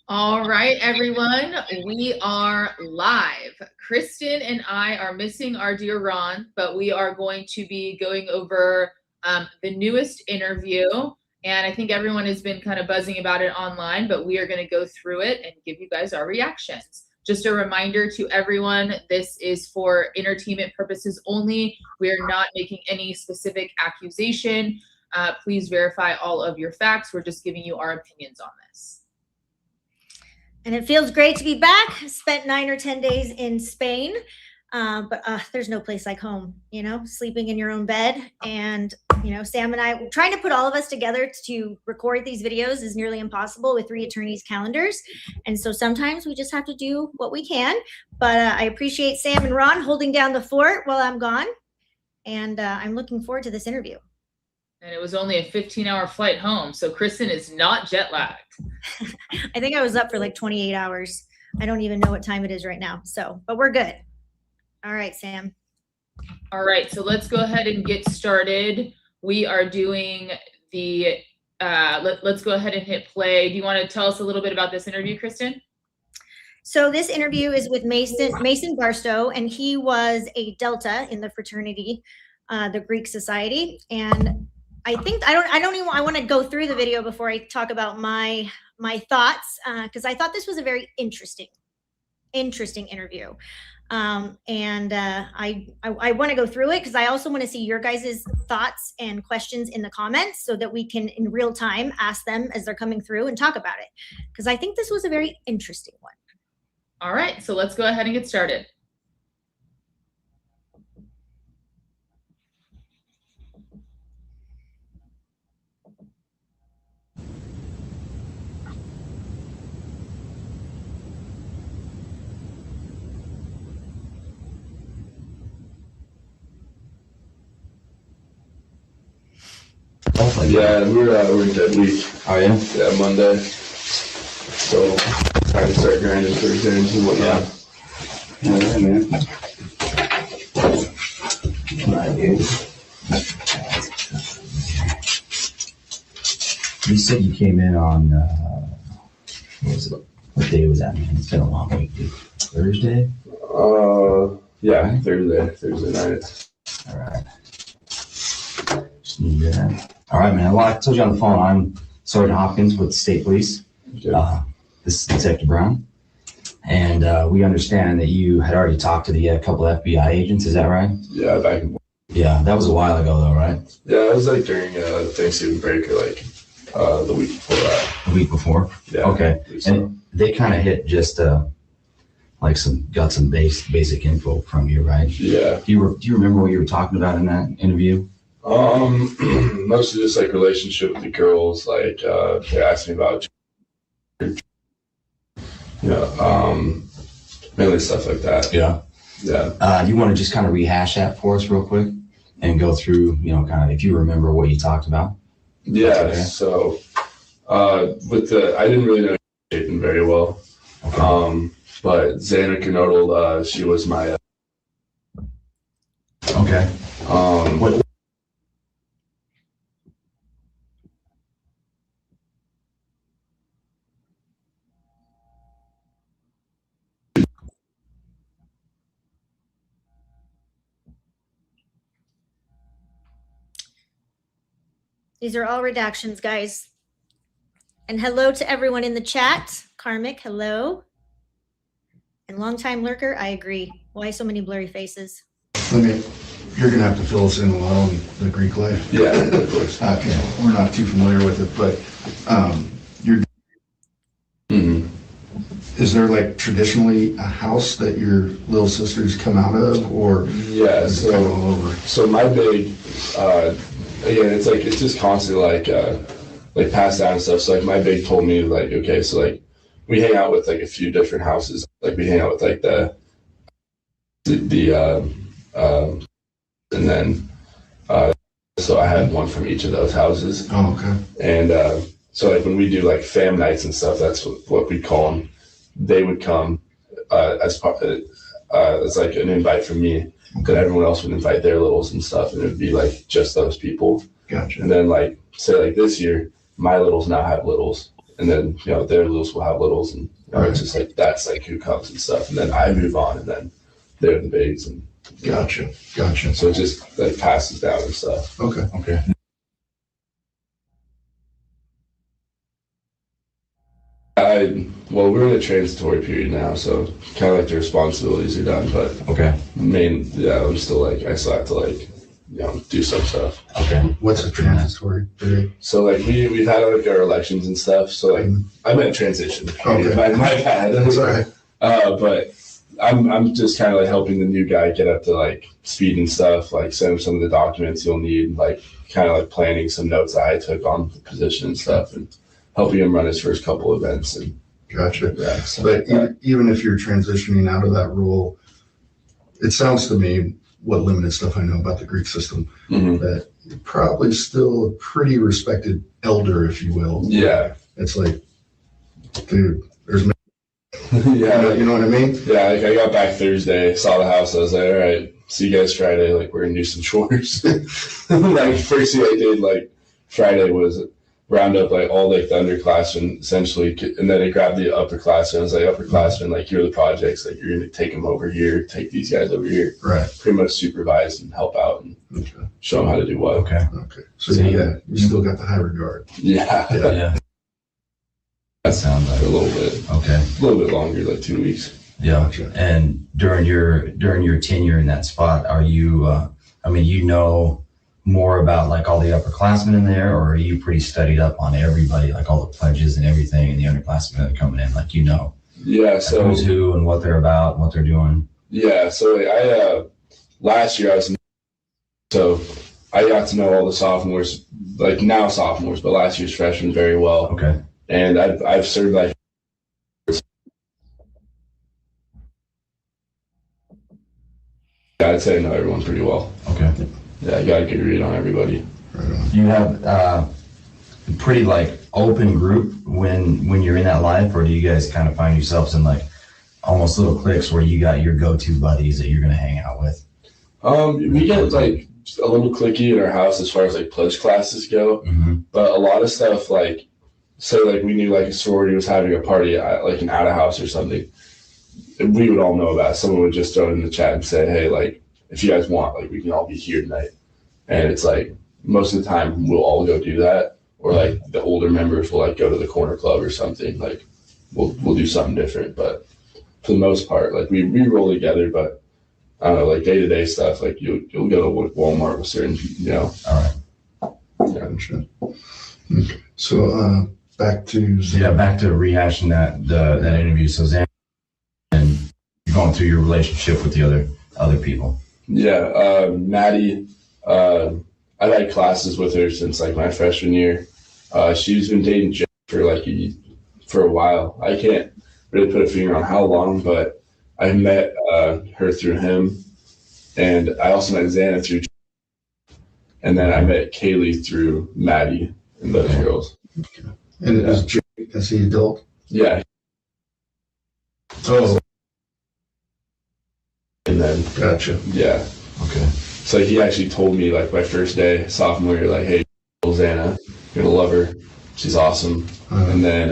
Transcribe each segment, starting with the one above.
All right, everyone, we are live. Kristen and I are missing our dear Ron, but we are going to be going over the newest interview. And I think everyone has been kind of buzzing about it online, but we are going to go through it and give you guys our reactions. Just a reminder to everyone, this is for entertainment purposes only. We are not making any specific accusation. Please verify all of your facts. We're just giving you our opinions on this. And it feels great to be back. Spent 9 or 10 days in Spain, but there's no place like home, sleeping in your own bed. And, Sam and I, trying to put all of us together to record these videos is nearly impossible with 3 attorneys' calendars. And so sometimes we just have to do what we can. But I appreciate Sam and Ron holding down the fort while I'm gone. And I'm looking forward to this interview. And it was only a 15-hour flight home, so Kristen is not jet lagged. I think I was up for like 28 hours. I don't even know what time it is right now. But we're good. All right, Sam. All right, so let's go ahead and get started. We are doing the, let's go ahead and hit play. Do you want to tell us a little bit about this interview, Kristen? So this interview is with Mason Barstow, and he was a Delta in the fraternity, the Greek Society. And I want to go through the video before I talk about my thoughts, because I thought this was a very interesting interview. And I want to go through it because I also want to see your guys' thoughts and questions in the comments so that we can in real time ask them as they're coming through and talk about it, because I think this was a very interesting one. All right, so let's go ahead and get started. Yeah, we're in dead week. Oh yeah? Yeah, Monday. So trying to start grinding for exams and whatnot. Yeah, man. Alright, dude. You said you came in on what day was that, man? It's been a long week, dude. Thursday? Yeah, Thursday night. Alright. Just need that. All right, man. Well, I told you on the phone, I'm Sergeant Hopkins with the State Police. Okay. This is Detective Brown. And we understand that you had already talked to the couple FBI agents. Is that right? Yeah, back in. Yeah, that was a while ago, though, right? Yeah, it was like during Thanksgiving break or like the week before that. The week before? Yeah. Okay. And they kind of hit just got some basic info from you, right? Yeah. Do you remember what you were talking about in that interview? Mostly just like relationship with the girls, like they asked me about, mainly stuff like that. Yeah. Yeah. You want to just kind of rehash that for us real quick and go through, kind of if you remember what you talked about? Yeah. Okay. So I didn't really know Jaden very well. Okay. But Xana Kernodle, she was my. Okay. What? These are all redactions, guys. And hello to everyone in the chat. Karmic, hello. And longtime lurker, I agree. Why so many blurry faces? You're going to have to fill us in a little on the Greek life. Yeah, of course. Okay, we're not too familiar with it, but you're. Mm-hmm. Is there like traditionally a house that your little sisters come out of, or yeah, is it kind of all over? So my big, again, it's just constantly like passed down and stuff. So like my big told me like, okay, so like we hang out with like a few different houses. Like we hang out with like and then so I had one from each of those houses. Oh, okay. And so like when we do like fam nights and stuff, that's what we call them. They would come as like an invite from me. Because everyone else would invite their littles and stuff, and it would be like just those people. Gotcha. And then like say like this year, my littles now have littles, and then their littles will have littles, and it's just like that's like who comes and stuff, and then I move on, and then they're the bigs, and Gotcha. so it just like passes down and stuff. Okay. Well, we're in a transitory period now, so kind of like the responsibilities are done, but I'm still like I still have to like do some stuff. Okay. What's a transitory period? So like we've had like our elections and stuff, so like I meant transition. Okay. My bad. That's all right. But I'm just kind of like helping the new guy get up to like speed and stuff, like send him some of the documents he'll need, like kind of like planning some notes that I took on the position and stuff, and helping him run his first couple events. And Gotcha. yeah, so But even if you're transitioning out of that role, it sounds to me, what limited stuff I know about the Greek system, that you're probably still a pretty respected elder, if you will. Yeah. It's like, dude, there's no, Yeah. you know what I mean? Yeah, like I got back Thursday, saw the house, I was like, all right, see you guys Friday, like we're gonna do some chores. Like first thing I did like Friday was round up like all like the underclassmen essentially, and then I grabbed the upperclassmen. I was like, upperclassmen, like here are the projects, like you're gonna take them over here, take these guys over here, Right. pretty much supervise and help out and show them how to do what. Okay. So you still got the high regard. Yeah. Yeah. That sounds A like little bit, okay. a little bit longer, like 2 weeks. Yeah. Gotcha. And during your tenure in that spot, are you? More about like all the upperclassmen in there, or are you pretty studied up on everybody, like all the pledges and everything, and the underclassmen that are coming in, like Yeah. So who's who and what they're about, and what they're doing. yeah. So like, I last year so I got to know all the sophomores, like now sophomores, but last year's freshmen very well. Okay. And I've served like I'd say I know everyone pretty well. Okay. Yeah, I got a good read on everybody. Right on. Do you have a pretty like open group when you're in that life, or do you guys kind of find yourselves in like almost little cliques where you got your go-to buddies that you're gonna hang out with? We get like a little cliquey in our house as far as like pledge classes go, but a lot of stuff like, say like we knew like a sorority was having a party at like an out of house or something, we would all know about it. Someone would just throw it in the chat and say, hey, like if you guys want, like we can all be here tonight. And it's like most of the time we'll all go do that, or like the older members will like go to the corner club or something. Like we'll do something different, but for the most part, like we roll together. But I don't know, like day to day stuff, like you'll go to Walmart with certain, All right. Yeah. Gotcha. Okay. So back to Back to rehashing that interview. So Zan, and you're going through your relationship with the other people. Yeah, Maddie, I've had classes with her since like my freshman year. She's been dating Jim for a while. I can't really put a finger on how long, but I met her through him, and I also met Xana through, and then I met Kaylee through Maddie and those girls. And is he adult? Yeah. Oh, And then gotcha. yeah. Okay. So he actually told me like my first day sophomore year, like, hey, Xana, you're gonna love her. She's awesome. And then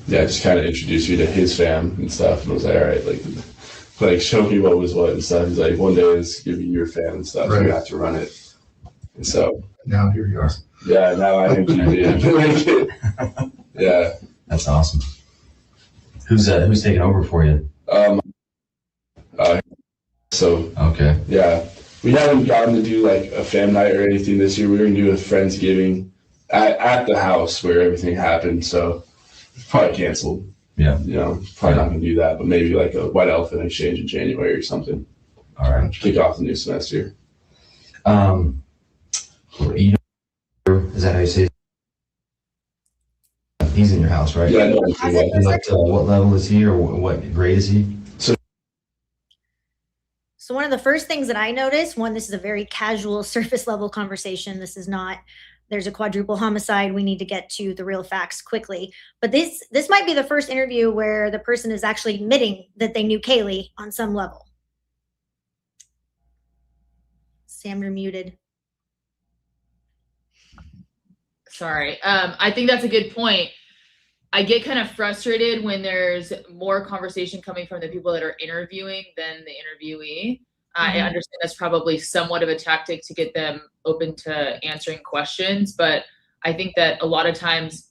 just kind of introduced me to his fam and stuff. And I was like, all right, like show me what was what and stuff. He's like, one day it's gonna be your fam and stuff. Right. You have to run it. And so Now here you are. yeah, now I am GP. Yeah. That's awesome. Who's taking over for you? So Okay. yeah, we haven't gotten to do like a fam night or anything this year. We were gonna do a Friendsgiving at the house where everything happened. So probably canceled. Yeah. Probably not gonna do that, but maybe like a white elephant exchange in January or something. All right. Kick off the new semester. Idaho, is that how you say it? He's in your house, right? Yeah, I know him pretty well. He's like, what level is he, or what grade is he? So one of the first things that I noticed, this is a very casual surface level conversation. This is not, there's a quadruple homicide. We need to get to the real facts quickly. But this might be the first interview where the person is actually admitting that they knew Kaylee on some level. Sam, you're muted. Sorry. I think that's a good point. I get kind of frustrated when there's more conversation coming from the people that are interviewing than the interviewee. I understand that's probably somewhat of a tactic to get them open to answering questions, but I think that a lot of times,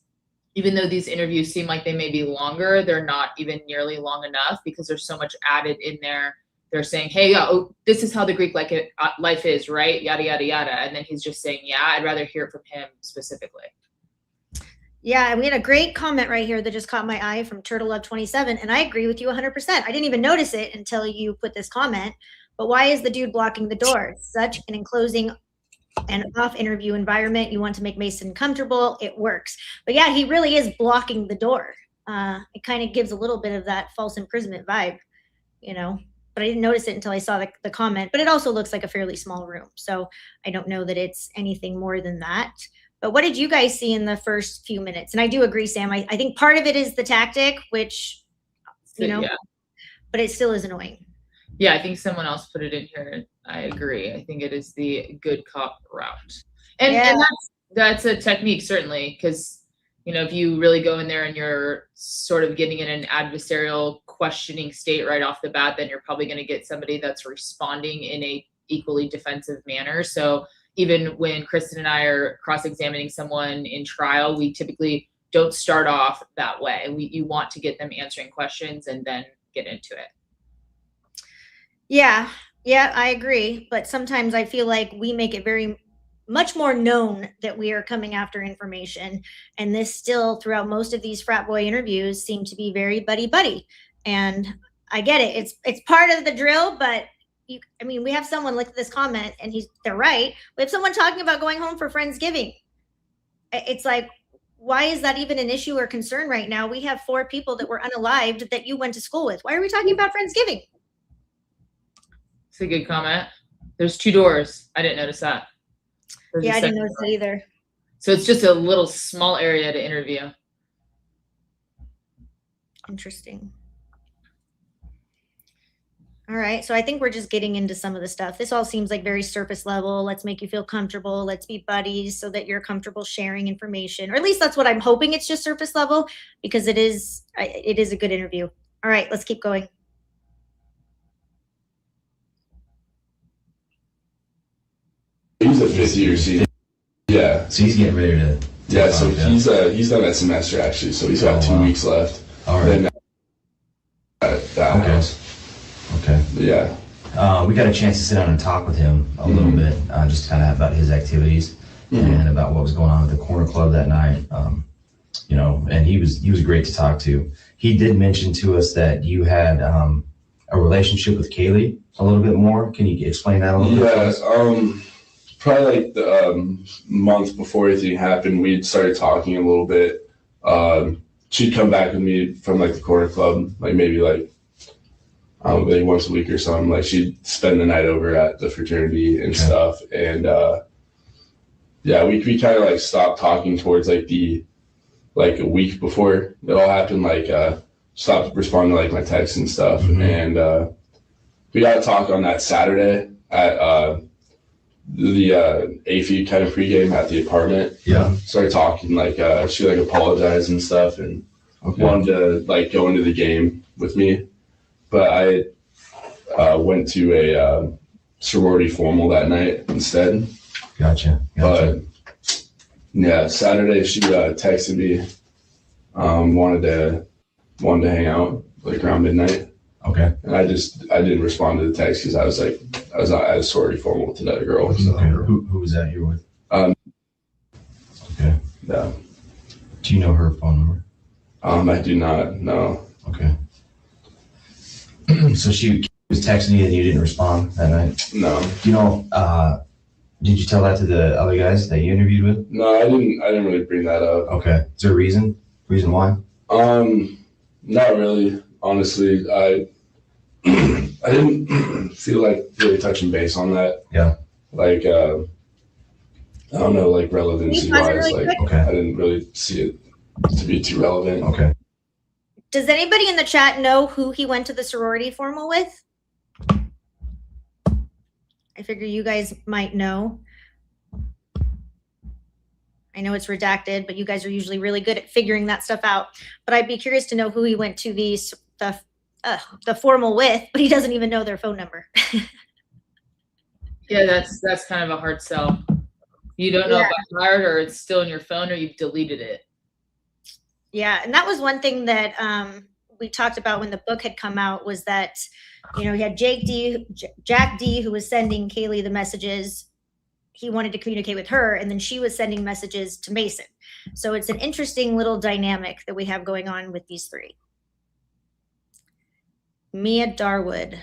even though these interviews seem like they may be longer, they're not even nearly long enough because there's so much added in there. They're saying, hey, this is how the Greek life is, right? Yada, yada, yada. And then he's just saying, yeah, I'd rather hear it from him specifically. Yeah, and we had a great comment right here that just caught my eye from Turtle Love 27, and I agree with you 100%. I didn't even notice it until you put this comment. But why is the dude blocking the door? Such an enclosing and off interview environment. You want to make Mason comfortable. It works. But yeah, he really is blocking the door. It kind of gives a little bit of that false imprisonment vibe, you know. But I didn't notice it until I saw the comment. But it also looks like a fairly small room. So I don't know that it's anything more than that. But what did you guys see in the first few minutes? And I do agree, Sam. I think part of it is the tactic, which, you know, but it still is annoying. Yeah, I think someone else put it in here. I agree. I think it is the good cop route. And that's a technique, certainly, because, you know, if you really go in there and you're sort of getting in an adversarial questioning state right off the bat, then you're probably going to get somebody that's responding in a equally defensive manner. So even when Kristen and I are cross-examining someone in trial, we typically don't start off that way. You want to get them answering questions and then get into it. Yeah, I agree. But sometimes I feel like we make it very much more known that we are coming after information. And this still, throughout most of these frat boy interviews, seem to be very buddy-buddy. And I get it. It's part of the drill, but I mean, we have someone look at this comment and they're right. We have someone talking about going home for Friendsgiving. It's like, why is that even an issue or concern right now? We have 4 people that were unalived that you went to school with. Why are we talking about Friendsgiving? It's a good comment. There's 2 doors. I didn't notice that. Yeah, I didn't notice that either. So it's just a little small area to interview. Interesting. All right. So I think we're just getting into some of the stuff. This all seems like very surface level. Let's make you feel comfortable. Let's be buddies so that you're comfortable sharing information. Or at least that's what I'm hoping. It's just surface level because it is a good interview. All right. Let's keep going. He's a 5th year senior. Yeah. So he's getting ready to. Yeah. So he's done that semester actually. So he's got 2 weeks left. All right. Then at that house. Okay. Yeah. We got a chance to sit down and talk with him a little bit, just kind of about his activities and about what was going on at the Corner Club that night. You know, and he was great to talk to. He did mention to us that you had a relationship with Kaylee a little bit more. Can you explain that a little bit? Yeah. Probably like the month before everything happened, we started talking a little bit. She'd come back with me from like the Corner Club, like maybe like like once a week or something. Like she'd spend the night over at the fraternity and stuff. And yeah, we kind of like stopped talking towards like a week before it all happened. Like stopped responding to like my texts and stuff. And we got to talk on that Saturday at the AFI kind of pregame at the apartment. Yeah. Started talking like she like apologized and stuff and wanted to like go into the game with me. But I went to a sorority formal that night instead. Gotcha. But yeah, Saturday she texted me, wanted to hang out like around midnight. Okay. And I didn't respond to the text because I was at a sorority formal with another girl. So. Okay. Who was that you were with? Okay. Yeah. Do you know her phone number? I do not. No. Okay. So she was texting you and you didn't respond that night? No. Do you know, did you tell that to the other guys that you interviewed with? No, I didn't really bring that up. Okay. Is there a reason? Reason why? Not really. Honestly, I didn't feel like really touching base on that. Yeah. Like, I don't know, like relevancy wise, really like okay. I didn't really see it to be too relevant. Okay. Does anybody in the chat know who he went to the sorority formal with? I figure you guys might know. I I know it's redacted, but you guys are usually really good at figuring that stuff out. But I'd be curious to know who he went to the formal with, but he doesn't even know their phone number. Yeah, that's kind of a hard sell. You don't know if I hired or it's still in your phone or you've deleted it. Yeah, and that was one thing that we talked about when the book had come out, was that, you know, he had Jack D, who was sending Kaylee the messages. He wanted to communicate with her, and then she was sending messages to Mason. So it's an interesting little dynamic that we have going on with these three. Mia Darwood.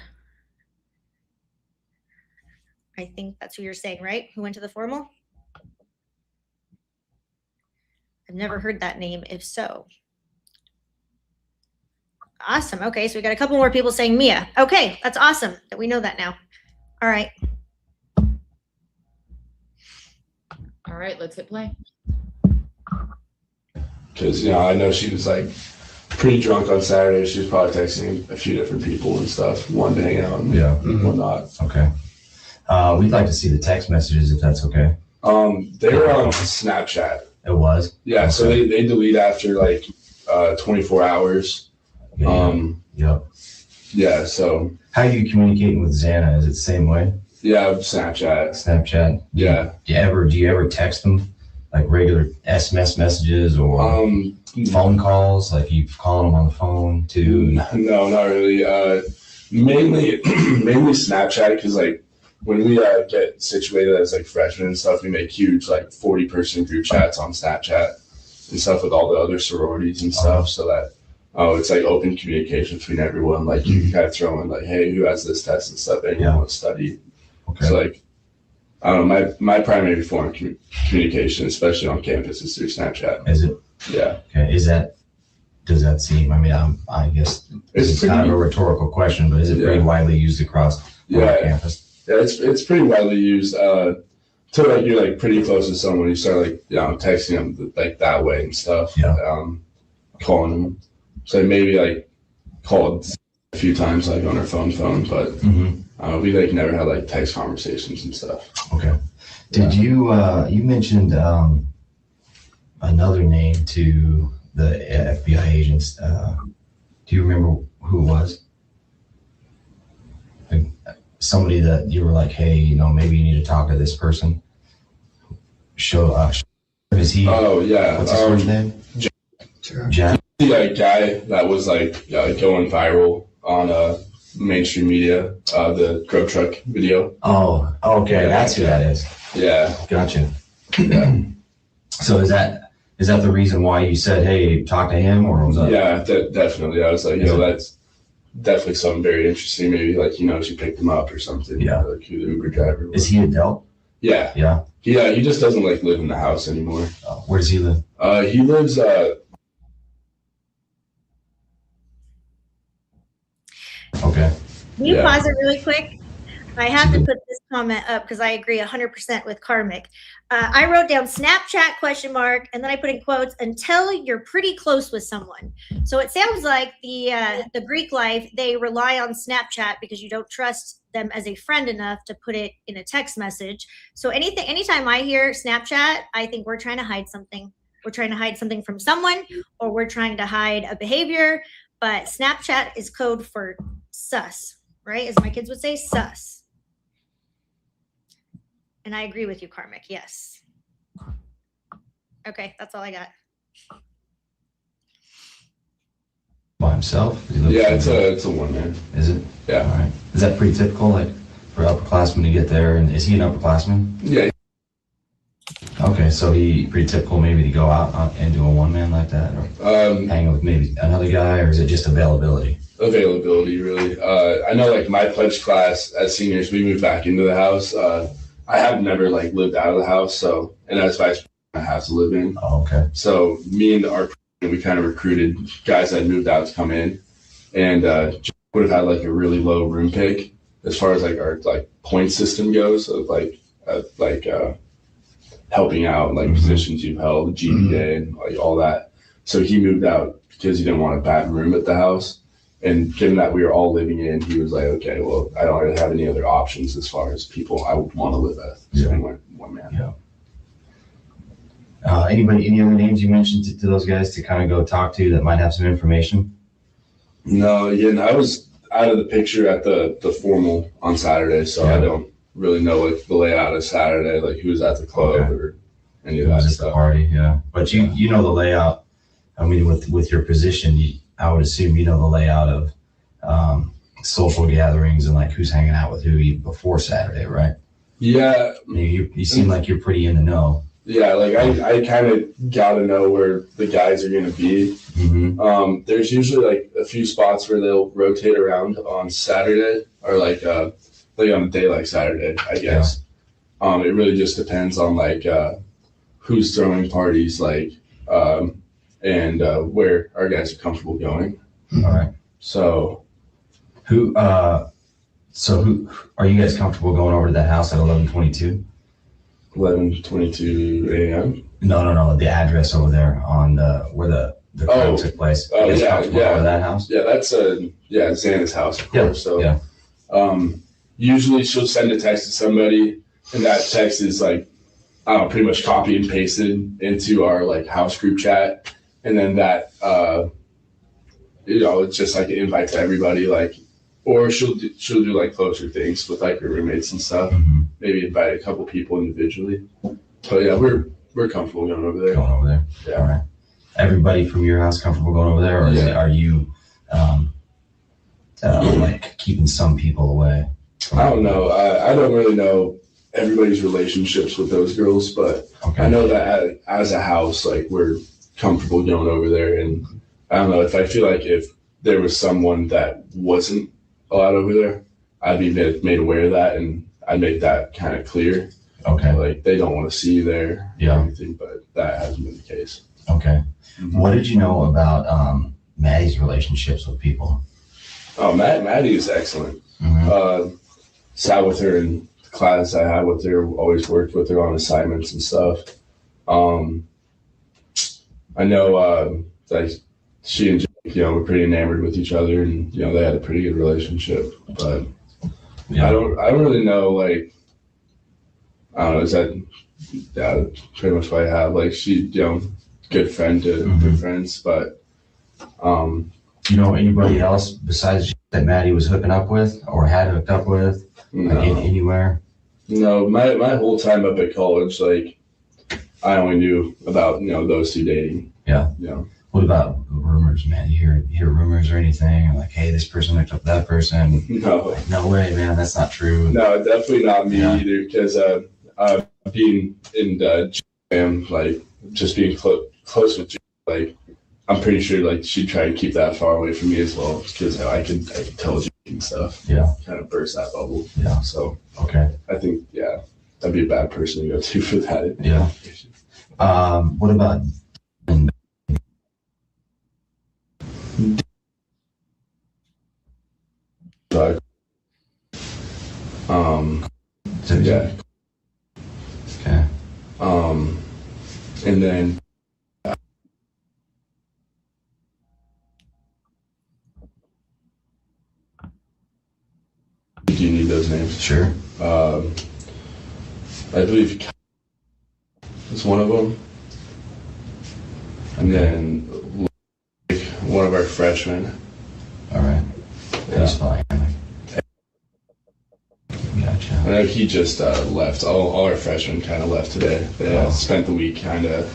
I think that's who you're saying, right? Who went to the formal? I've never heard that name, if so. Awesome. Okay, so we got a couple more people saying Mia. Okay, that's awesome that we know that now. All right. All right, let's hit play. Because, you know, I know she was like pretty drunk on Saturday. She was probably texting a few different people and stuff, wanted to hang out and whatnot. Okay. We'd like to see the text messages if that's okay. They were on Snapchat. It was? Yeah, okay. So they delete after like 24 hours. Yep. Yeah, so. How are you communicating with Xana? Is it the same way? Yeah, Snapchat. Snapchat? Yeah. Do you ever text them? Like regular SMS messages or phone calls? Like you calling them on the phone too? No, not really. Mainly Snapchat, because like when we get situated as like freshmen and stuff, we make huge like 40-person group chats on Snapchat and stuff with all the other sororities and stuff, so that it's like open communication between everyone. Like you can kind of throw in like, hey, who has this test and stuff, and you want to study. Okay. So like, I don't know, my primary form of communication, especially on campus, is through Snapchat. Is it? Yeah. Okay. Does that seem? I mean, I guess it's kind of a rhetorical question, but is it pretty widely used across campus? Yeah, it's pretty widely used. To like you're like pretty close to someone, you start like texting them like that way and stuff. Yeah. Calling them. So maybe like called a few times like on our phone, but we like never had like text conversations and stuff. Okay. Did you mentioned another name to the FBI agents? Do you remember who it was? Like, somebody that you were like, hey, you know, maybe you need to talk to this person. Is he? Oh yeah. What's his first name? Jack. The guy that was like going viral on mainstream media, the Grub Truck video. Oh, okay, that's who that is. Yeah. Gotcha. Yeah. So is that the reason why you said, hey, talk to him, or was that? Yeah, definitely. I was like, that's definitely something very interesting. Maybe like, she picked him up or something. Yeah. Like who the Uber driver was. Is he adult? Yeah. Yeah. Yeah, he just doesn't like live in the house anymore. Where does he live? He lives Okay. Can you pause it really quick? I have to put this comment up because I agree 100% with Karmic. I wrote down Snapchat ? And then I put in quotes, until you're pretty close with someone. So it sounds like the Greek life, they rely on Snapchat because you don't trust them as a friend enough to put it in a text message. So anytime I hear Snapchat, I think we're trying to hide something. We're trying to hide something from someone, or we're trying to hide a behavior. But Snapchat is code for sus, right? As my kids would say, sus. And I agree with you, Karmic. Yes. Okay, that's all I got. By himself? Yeah, it's a one man. Is it? Yeah. All right. Is that pretty typical, like for upperclassmen to get there? And is he an upperclassman? Yeah. Okay, so he pretty typical maybe to go out and do a one man like that, or hang with maybe another guy, or is it just availability? Availability, really. I know, like my pledge class as seniors, we moved back into the house. I have never like lived out of the house, so, and as vice I have to live in. Oh, okay. So me and we kind of recruited guys that moved out to come in, and would have had like a really low room pick as far as like our like point system goes of like helping out, like positions you've held, GPA and like all that. So he moved out because he didn't want a bad room at the house. And given that we were all living in, he was like, okay, well, I don't really have any other options as far as people I would want to live at. So I went one man. Yeah. Any other names you mentioned to those guys to kind of go talk to that might have some information? No, again, I was out of the picture at the formal on Saturday, so I don't really know like the layout of Saturday, like who was at the club or any of that stuff. Party, yeah. But you know the layout. I mean, with your position, I would assume you know the layout of social gatherings and like who's hanging out with who before Saturday, right? Yeah. You seem like you're pretty in the know. Yeah, like I kind of got to know where the guys are going to be. Mm-hmm. There's usually like a few spots where they'll rotate around on Saturday or like on a day like Saturday, I guess. Yeah. It really just depends on like who's throwing parties, like, and where our guys are comfortable going. All right. So who are you guys comfortable going over to that house at 11:22? 11:22 a.m. No. The address over there on where the crime took place. Oh, yeah. Over that house. Yeah, that's Xana's house, of course. Yeah. So, usually she'll send a text to somebody, and that text is like, pretty much copy and pasted into our like house group chat, and then that, it's just like an invite to everybody, like, or she'll do like closer things with like her roommates and stuff. Mm-hmm. Maybe invite a couple people individually. But yeah, we're comfortable going over there. Yeah. All right. Everybody from your house comfortable going over there, or are you like keeping some people away? I don't know. I don't really know everybody's relationships with those girls, but I know that as a house, like we're comfortable going over there. And I don't know, if I feel like if there was someone that wasn't allowed over there, I'd be made aware of that, and I'd make that kind of clear. Okay. Like they don't want to see you there. Yeah. Or anything, but that hasn't been the case. Okay. Mm-hmm. What did you know about Maddie's relationships with people? Oh, Maddie is excellent. Mm-hmm. Sat with her in class I had with her, always worked with her on assignments and stuff. I know like she and Jake, were pretty enamored with each other, and they had a pretty good relationship. But I don't really know, like, I don't know, is that pretty much what I have. Like she, good friend to good friends, but anybody else besides that Maddie was hooking up with or had hooked up with? No. Like anywhere? No, my whole time up at college, like I only knew about those two dating. Yeah. What about rumors, man? You hear rumors or anything? Like, hey, this person hooked up with that person. No. No way, man. That's not true. No, definitely not me either. Because being in jam, like just being close with Jim, like I'm pretty sure like she'd try and keep that far away from me as well, because I can tell Jim and stuff. Yeah. Kind of burst that bubble. Yeah. So okay. I think that'd be a bad person to go to for that. Yeah. What about yeah. Okay. And then do you need those names? Sure. I believe is one of them. And then one of our freshmen. All right. Yeah. He's fine. Gotcha. I know he just left. All our freshmen kind of left today. They spent the week kind of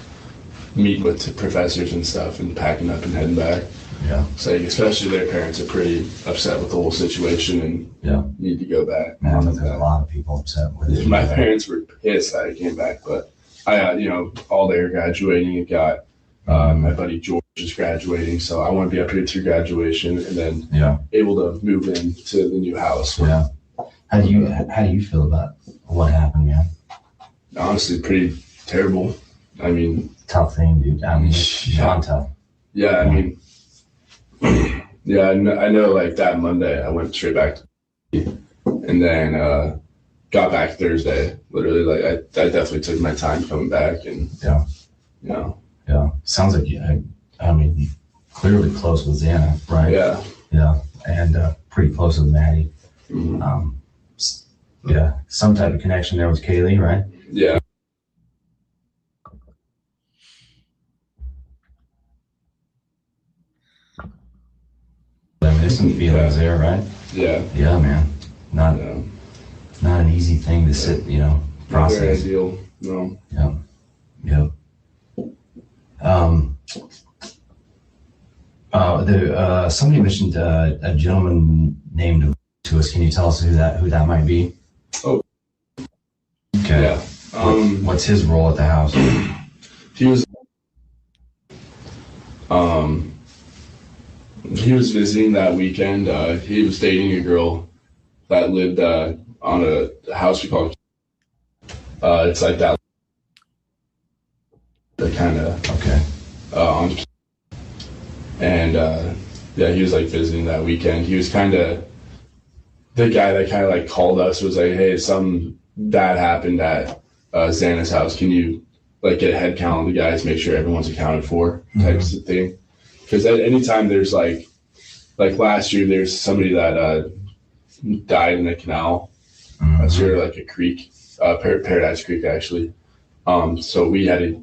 meeting with professors and stuff and packing up and heading back. Yeah. So especially their parents are pretty upset with the whole situation and need to go back. Man, there's a lot of people upset with it. My parents were pissed that I came back, but I, all they are graduating. It got my buddy George is graduating, so I want to be up here through graduation and then able to move into the new house. Yeah. How do you feel about what happened, man? Honestly, pretty terrible. I mean, tough thing, dude. I mean, it's beyond tough. Yeah, I mean, I know. Like that Monday, I went straight back to, and then got back Thursday. Literally, like I definitely took my time coming back, and Yeah. Sounds like you clearly close with Xana, right? Yeah. Yeah, and pretty close with Maddie. Mm-hmm. Some type of connection there with Kaylee, right? Yeah. There's some feelings there, right? Yeah. Yeah, man. Not an easy thing to sit, Not process. very ideal. No. Yeah. Somebody mentioned a gentleman named to us. Can you tell us who that might be? Oh. Okay. Yeah. What's his role at the house? He was visiting that weekend. He was dating a girl that lived on a house we call. It's like that kind of on. And he was like visiting that weekend. He was kind of the guy that kind of like called us. Was like, hey, something bad happened at Xana's house. Can you like get a head count on the guys, make sure everyone's accounted for, types of thing? Because at any time there's like last year, there's somebody that died in a canal. That's sure like a creek, Paradise Creek actually. So we had to,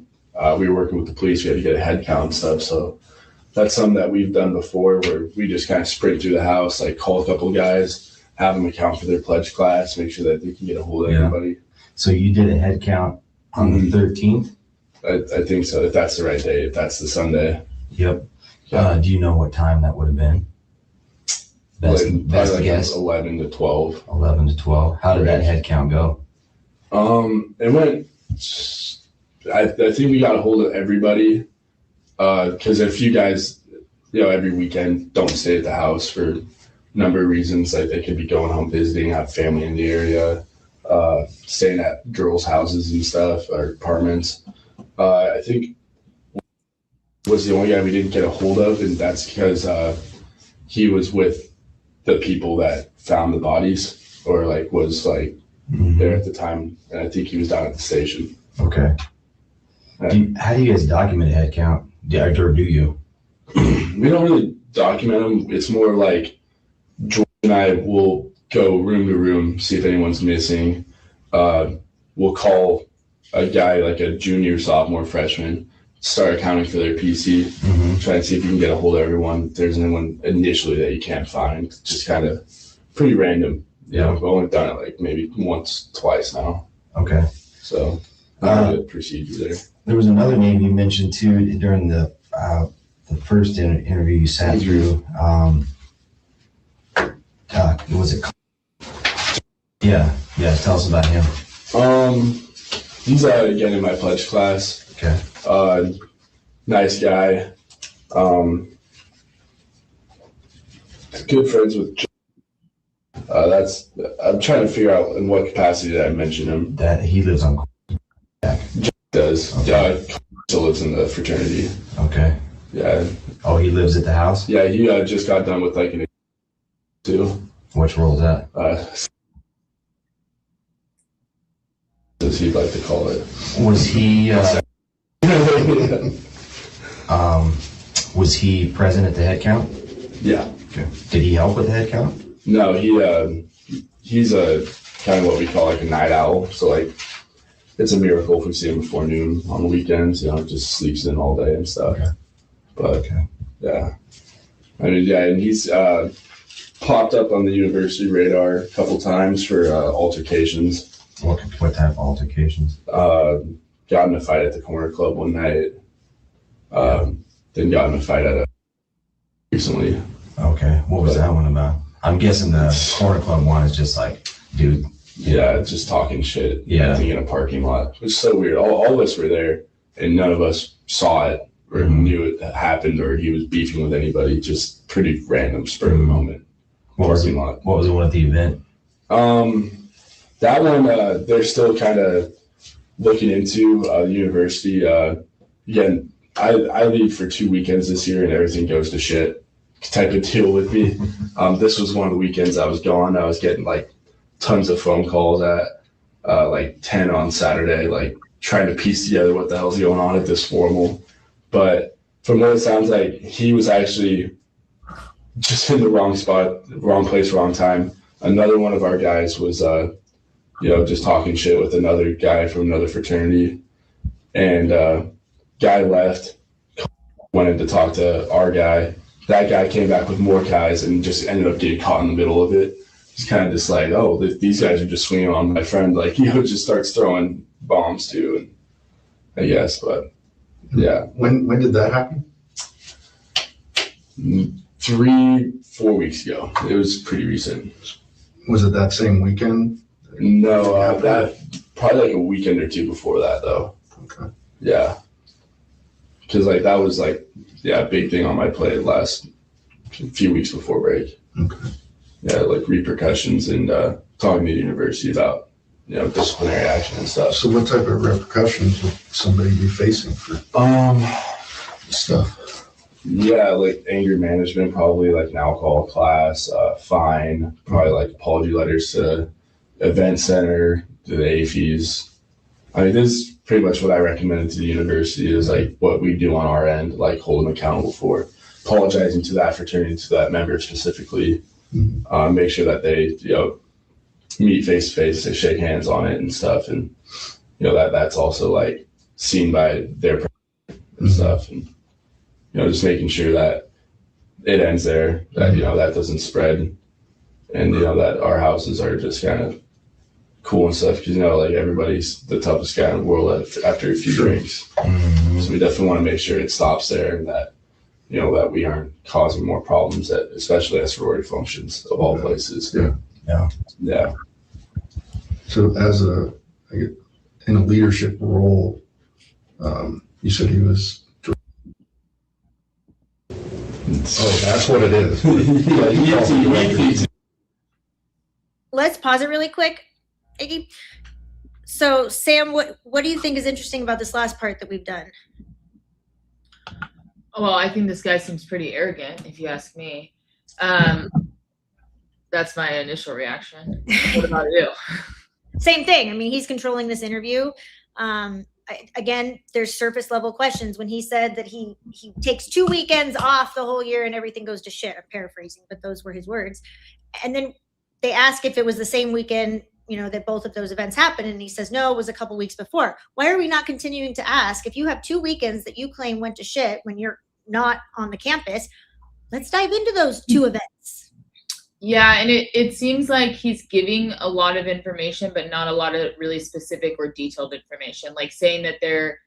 we were working with the police. We had to get a head count and stuff. So that's something that we've done before, where we just kind of sprint through the house, like call a couple of guys, have them account for their pledge class, make sure that they can get a hold of everybody. So you did a head count on the 13th? I think so, if that's the right day, if that's the Sunday. Yep. Do you know what time that would have been? Best like guess? 11 to 12. 11 to 12. How did that head count go? It went, I think we got a hold of everybody, because a few guys, every weekend don't stay at the house for a number of reasons. Like they could be going home visiting, have family in the area, staying at girls' houses and stuff, or apartments. I think was the only guy we didn't get a hold of, and that's because he was with the people that found the bodies, or like was like there at the time, and I think he was down at the station. Okay. How do you guys document a head count? Or do you? We don't really document them. It's more like George and I will go room to room, see if anyone's missing. We'll call a guy like a junior, sophomore, freshman, start accounting for their PC, try and see if you can get a hold of everyone. If there's anyone initially that you can't find, just kind of pretty random. We've only done it like maybe once, twice now. Okay. So not a good procedure there. There was another name you mentioned too during the first interview you sat through. Was it? Yeah. Tell us about him. He's again in my pledge class. Okay. Nice guy. Good friends with. I'm trying to figure out in what capacity that I mentioned him. That he lives on. Does. Okay. Still lives in the fraternity. Okay. Yeah. Oh, he lives at the house? Yeah, he just got done with like an too. Which role is that? As he'd like to call it. Was he was he present at the head count? Yeah. Okay. Did he help with the head count? No, he's a kind of what we call like a night owl. So like it's a miracle if we see him before noon on the weekends, just sleeps in all day and stuff. Okay. But yeah. I mean, yeah, and he's popped up on the university radar a couple times for altercations. What type of altercations? Got in a fight at the corner club one night. Then got in a fight at recently. Okay. What was that one about? I'm guessing the corner club one is just like, dude. Yeah, just talking shit. Yeah. I think in a parking lot. It was so weird. All of us were there, and none of us saw it or knew it happened, or he was beefing with anybody. Just pretty random, spur of the moment. What was the one at the event? That one, they're still kind of looking into the university. Again, I leave for 2 weekends this year, and everything goes to shit type of deal with me. This was one of the weekends I was gone. I was getting like tons of phone calls at like 10 on Saturday, like trying to piece together what the hell's going on at this formal. But from what it sounds like, he was actually just in the wrong spot, wrong place, wrong time. Another one of our guys was, just talking shit with another guy from another fraternity. And guy left, went in to talk to our guy. that guy came back with more guys and just ended up getting caught in the middle of it. It's kind of just like, oh, these guys are just swinging on my friend. Like, just starts throwing bombs too, and I guess, but yeah. When did that happen? 3-4 weeks ago. It was pretty recent. Was it that same weekend? No, that probably like a weekend or two before that though. Okay. Yeah. Because like that was like a big thing on my plate last few weeks before break. Okay. Yeah, like repercussions and talking to the university about disciplinary action and stuff. So what type of repercussions would somebody be facing for stuff? Yeah, like anger management, probably like an alcohol class, fine, probably like apology letters to event center, to the AFEs. I mean, this is pretty much what I recommended to the university is like what we do on our end, like hold them accountable for apologizing to that fraternity, to that member specifically, make sure that they, meet face to face, they shake hands on it and stuff. And, that's also like seen by their and stuff. And, just making sure that it ends there, that, that doesn't spread. And, that our houses are just kind of cool and stuff. Because, like everybody's the toughest guy in the world after a few drinks. So we definitely want to make sure it stops there and that, that we aren't causing more problems especially at sorority functions of all places. Yeah. So as in a leadership role, you said he was. Oh, that's what it is. Let's pause it really quick, Iggy. So Sam, what do you think is interesting about this last part that we've done? Well, I think this guy seems pretty arrogant, if you ask me. That's my initial reaction. What about you? Same thing. I mean, he's controlling this interview. Again, there's surface level questions. When he said that he takes 2 weekends off the whole year and everything goes to shit, I'm paraphrasing, but those were his words. And then they ask if it was the same weekend, that both of those events happened. And he says, no, it was a couple weeks before. Why are we not continuing to ask if you have 2 weekends that you claim went to shit when you're not on the campus? Let's dive into those 2 events. Yeah, and it seems like he's giving a lot of information, but not a lot of really specific or detailed information. Like saying that they're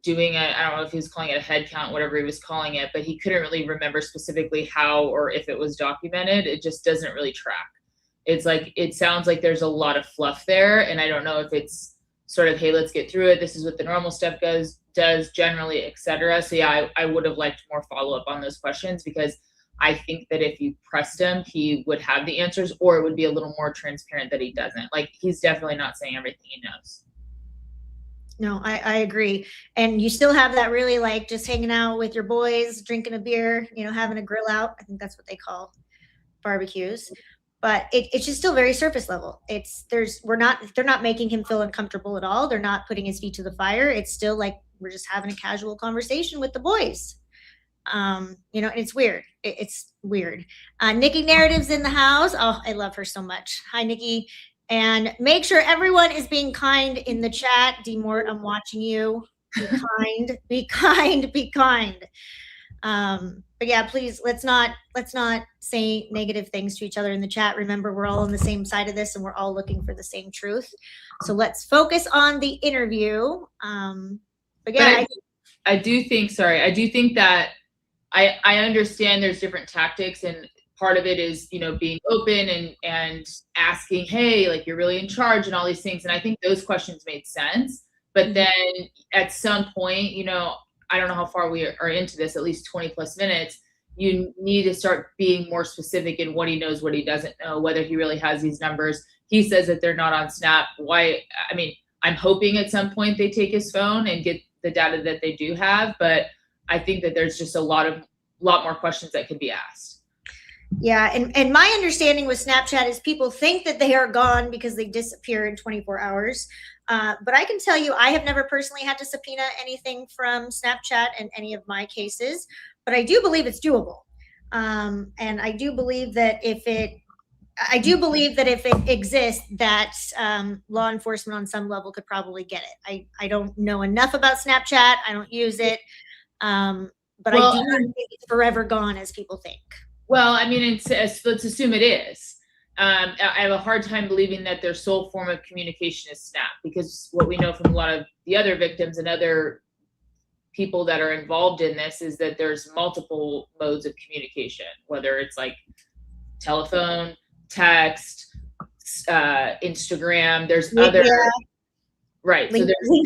doing I don't know if he was calling it a head count, whatever he was calling it, but he couldn't really remember specifically how or if it was documented. It just doesn't really track. It's like, it sounds like there's a lot of fluff there, and I don't know if it's sort of, hey, let's get through it. This is what the normal stuff does generally, etc. So yeah, I would have liked more follow-up on those questions, because I think that if you pressed him, he would have the answers, or it would be a little more transparent that he doesn't. Like, he's definitely not saying everything he knows. No, I agree. And you still have that really like just hanging out with your boys, drinking a beer, having a grill out. I think that's what they call barbecues. But it's just still very surface level. They're not making him feel uncomfortable at all. They're not putting his feet to the fire. It's still like we're just having a casual conversation with the boys. And it's weird. It's weird. Nikki Narrative's in the house. Oh, I love her so much. Hi, Nikki. And make sure everyone is being kind in the chat. D Mort, I'm watching you. Be kind. Be kind. Be kind. But yeah, please let's not say negative things to each other in the chat. Remember, we're all on the same side of this, and we're all looking for the same truth. So let's focus on the interview. But yeah, I do think that I understand there's different tactics, and part of it is, being open and asking, hey, like, you're really in charge and all these things. And I think those questions made sense. But then at some point, I don't know how far we are into this, at least 20 plus minutes, you need to start being more specific in what he knows, what he doesn't know, whether he really has these numbers. He says that they're not on Snap. Why? I mean, I'm hoping at some point they take his phone and get the data that they do have, but I think that there's just a lot more questions that could be asked. Yeah, and my understanding with Snapchat is people think that they are gone because they disappear in 24 hours. But I can tell you, I have never personally had to subpoena anything from Snapchat in any of my cases, but I do believe it's doable. And I do believe that if it exists, that law enforcement on some level could probably get it. I don't know enough about Snapchat. I don't use it. but Well, I do not think it's forever gone as people think. Well, I mean, let's assume it is. I have a hard time believing that their sole form of communication is Snap, because what we know from a lot of the other victims and other people that are involved in this is that there's multiple modes of communication, whether it's like telephone, text, Instagram. There's other, right? So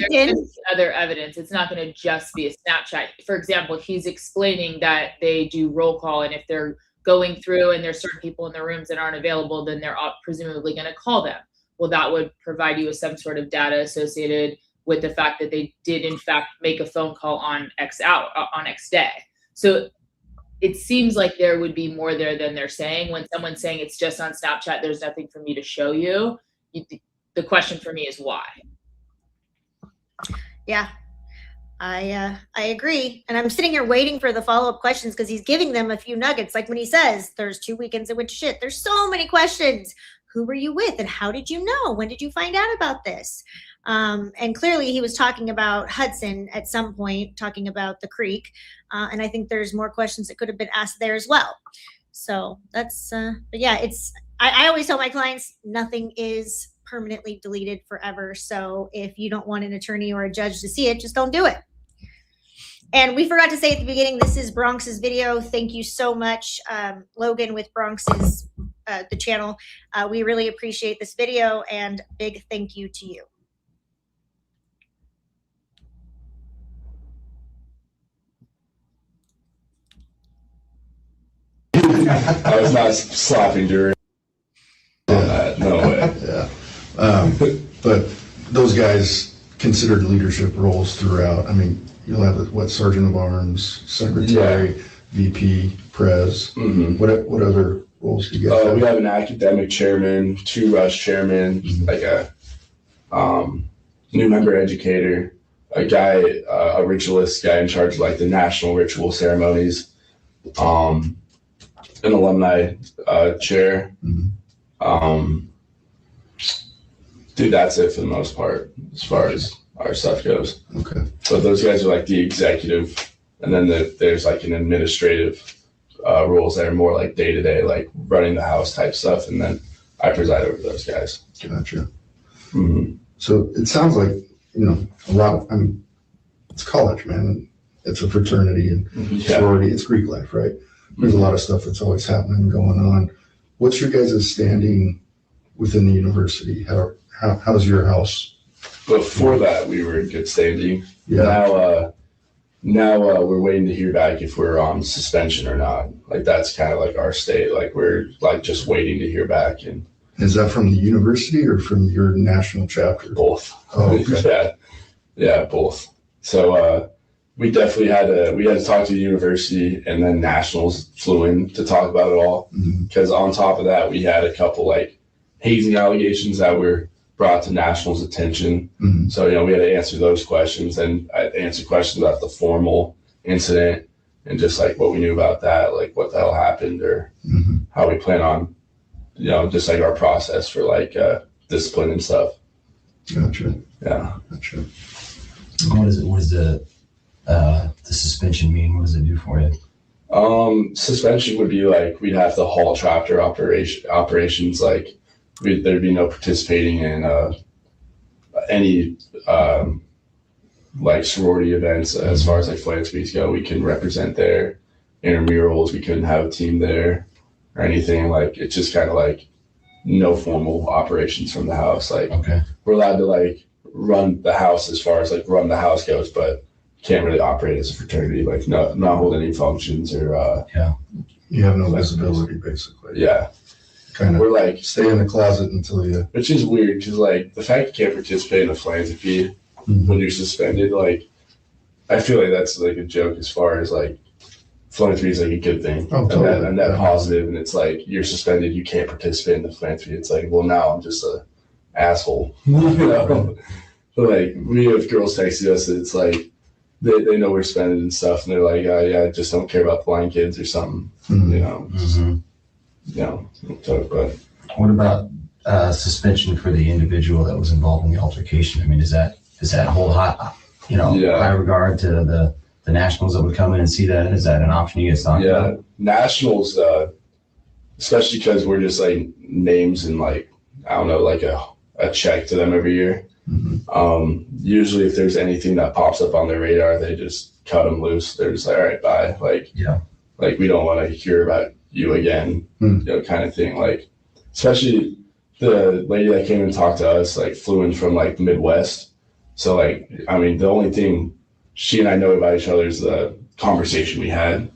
there's other evidence. It's not going to just be a Snapchat. For example, he's explaining that they do roll call, and if they're going through and there's certain people in the rooms that aren't available, then they're presumably going to call them. Well, that would provide you with some sort of data associated with the fact that they did in fact make a phone call on X day. So it seems like there would be more there than they're saying. When someone's saying it's just on Snapchat, there's nothing for me to show you. The question for me is why. Yeah, I agree. And I'm sitting here waiting for the follow-up questions because he's giving them a few nuggets. Like when he says there's 2 weekends in which there's so many questions. Who were you with? And how did you know? When did you find out about this? And clearly he was talking about Hudson at some point, talking about the creek. And I think there's more questions that could have been asked there as well. So that's, but yeah, I always tell my clients, nothing is permanently deleted forever. So if you don't want an attorney or a judge to see it, just don't do it. And we forgot to say at the beginning, this is Bronx's video. Thank you so much, Logan with Bronx's, the channel. We really appreciate this video, and big thank you to you. I was not slapping during that. No way. Yeah. But those guys considered leadership roles throughout. I mean, you'll have what, Sergeant of Arms, Secretary, VP, Pres. Mm-hmm. What other roles do you guys have? We have an academic chairman, 2 rush chairmen, like a new member educator, a guy, a ritualist guy in charge of like the national ritual ceremonies, an alumni chair. Mm-hmm. Dude, that's it for the most part as far as our stuff goes. Okay. So those guys are like the executive, and then there's like an administrative roles that are more like day-to-day, like running the house type stuff, and then I preside over those guys. Gotcha. Mm-hmm. So it sounds like, a lot of, I mean, it's college, man. It's a fraternity and sorority. It's Greek life, right? There's a lot of stuff that's always happening and going on. What's your guys' standing within the university? How's your house? Before that, we were in good standing. Yeah. Now we're waiting to hear back if we're on suspension or not. Like that's kind of like our state. Like we're like just waiting to hear back. And is that from the university or from your national chapter? both. Oh, okay. Yeah, both. So we definitely had to talk to the university, and then nationals flew in to talk about it all. Because on top of that, we had a couple like hazing allegations that were brought to nationals' attention. Mm-hmm. So, we had to answer those questions, and I answered questions about the formal incident and just like what we knew about that, like what the hell happened or how we plan on, just like our process for like discipline and stuff. Gotcha. Yeah. Gotcha. What does the suspension mean? What does it do for you? Suspension would be like we'd have to halt chapter operations, like there'd be no participating in any like sorority events as far as like philanthropies go. We couldn't represent their intramurals. We couldn't have a team there or anything. Like it's just kind of like no formal operations from the house. Like we're allowed to like run the house as far as like run the house goes, but can't really operate as a fraternity. Like not hold any functions or you have no visibility basically. Yeah. Kind of we're like stay in the closet until you, which is weird because like the fact you can't participate in a philanthropy when you're suspended, like I feel like that's like a joke as far as like philanthropy is like a good thing. Oh, totally. and that positive, and it's like you're suspended, you can't participate in the philanthropy. It's like, well, now I'm just a asshole. But like we have girls texting us that it's like they know we're suspended and stuff, and they're like, I just don't care about the blind kids or something. But what about suspension for the individual that was involved in the altercation? I mean, does that hold high regard to the the nationals that would come in and see that? Is that an option you guys talk about? Yeah, nationals, especially because we're just like names and like, I don't know, like a check to them every year. Usually if there's anything that pops up on their radar, they just cut them loose. They're just like, all right, bye. Like, like we don't want to hear about you again, you know, kind of thing. Like, especially the lady that came and talked to us, like flew in from like the Midwest. So like, I mean, the only thing she and I know about each other is the conversation we had.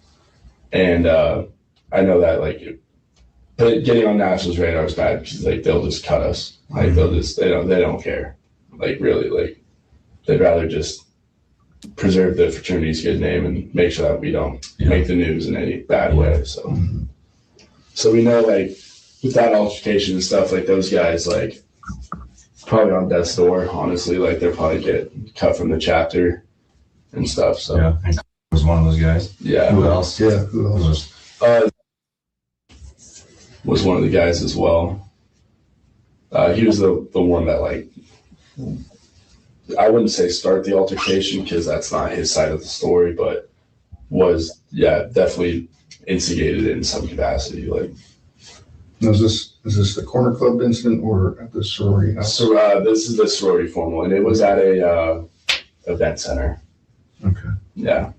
And I know that like getting on Nationals radar is bad because like they'll just cut us. Like they don't care. Like really, like they'd rather just preserve the fraternity's good name and make sure that we don't make the news in any bad way. So so we know like with that altercation and stuff, like those guys like probably on death's door, honestly, like they'll probably get cut from the chapter and stuff. So yeah, and was one of those guys. Yeah. Who else? Yeah, who else? Was one of the guys as well. He was the one that like, I wouldn't say start the altercation because that's not his side of the story, but was definitely instigated it in some capacity. Like, Now, is this the Corner Club incident or at the sorority house? so this is the sorority formal, and it was at a event center. Okay. Yeah,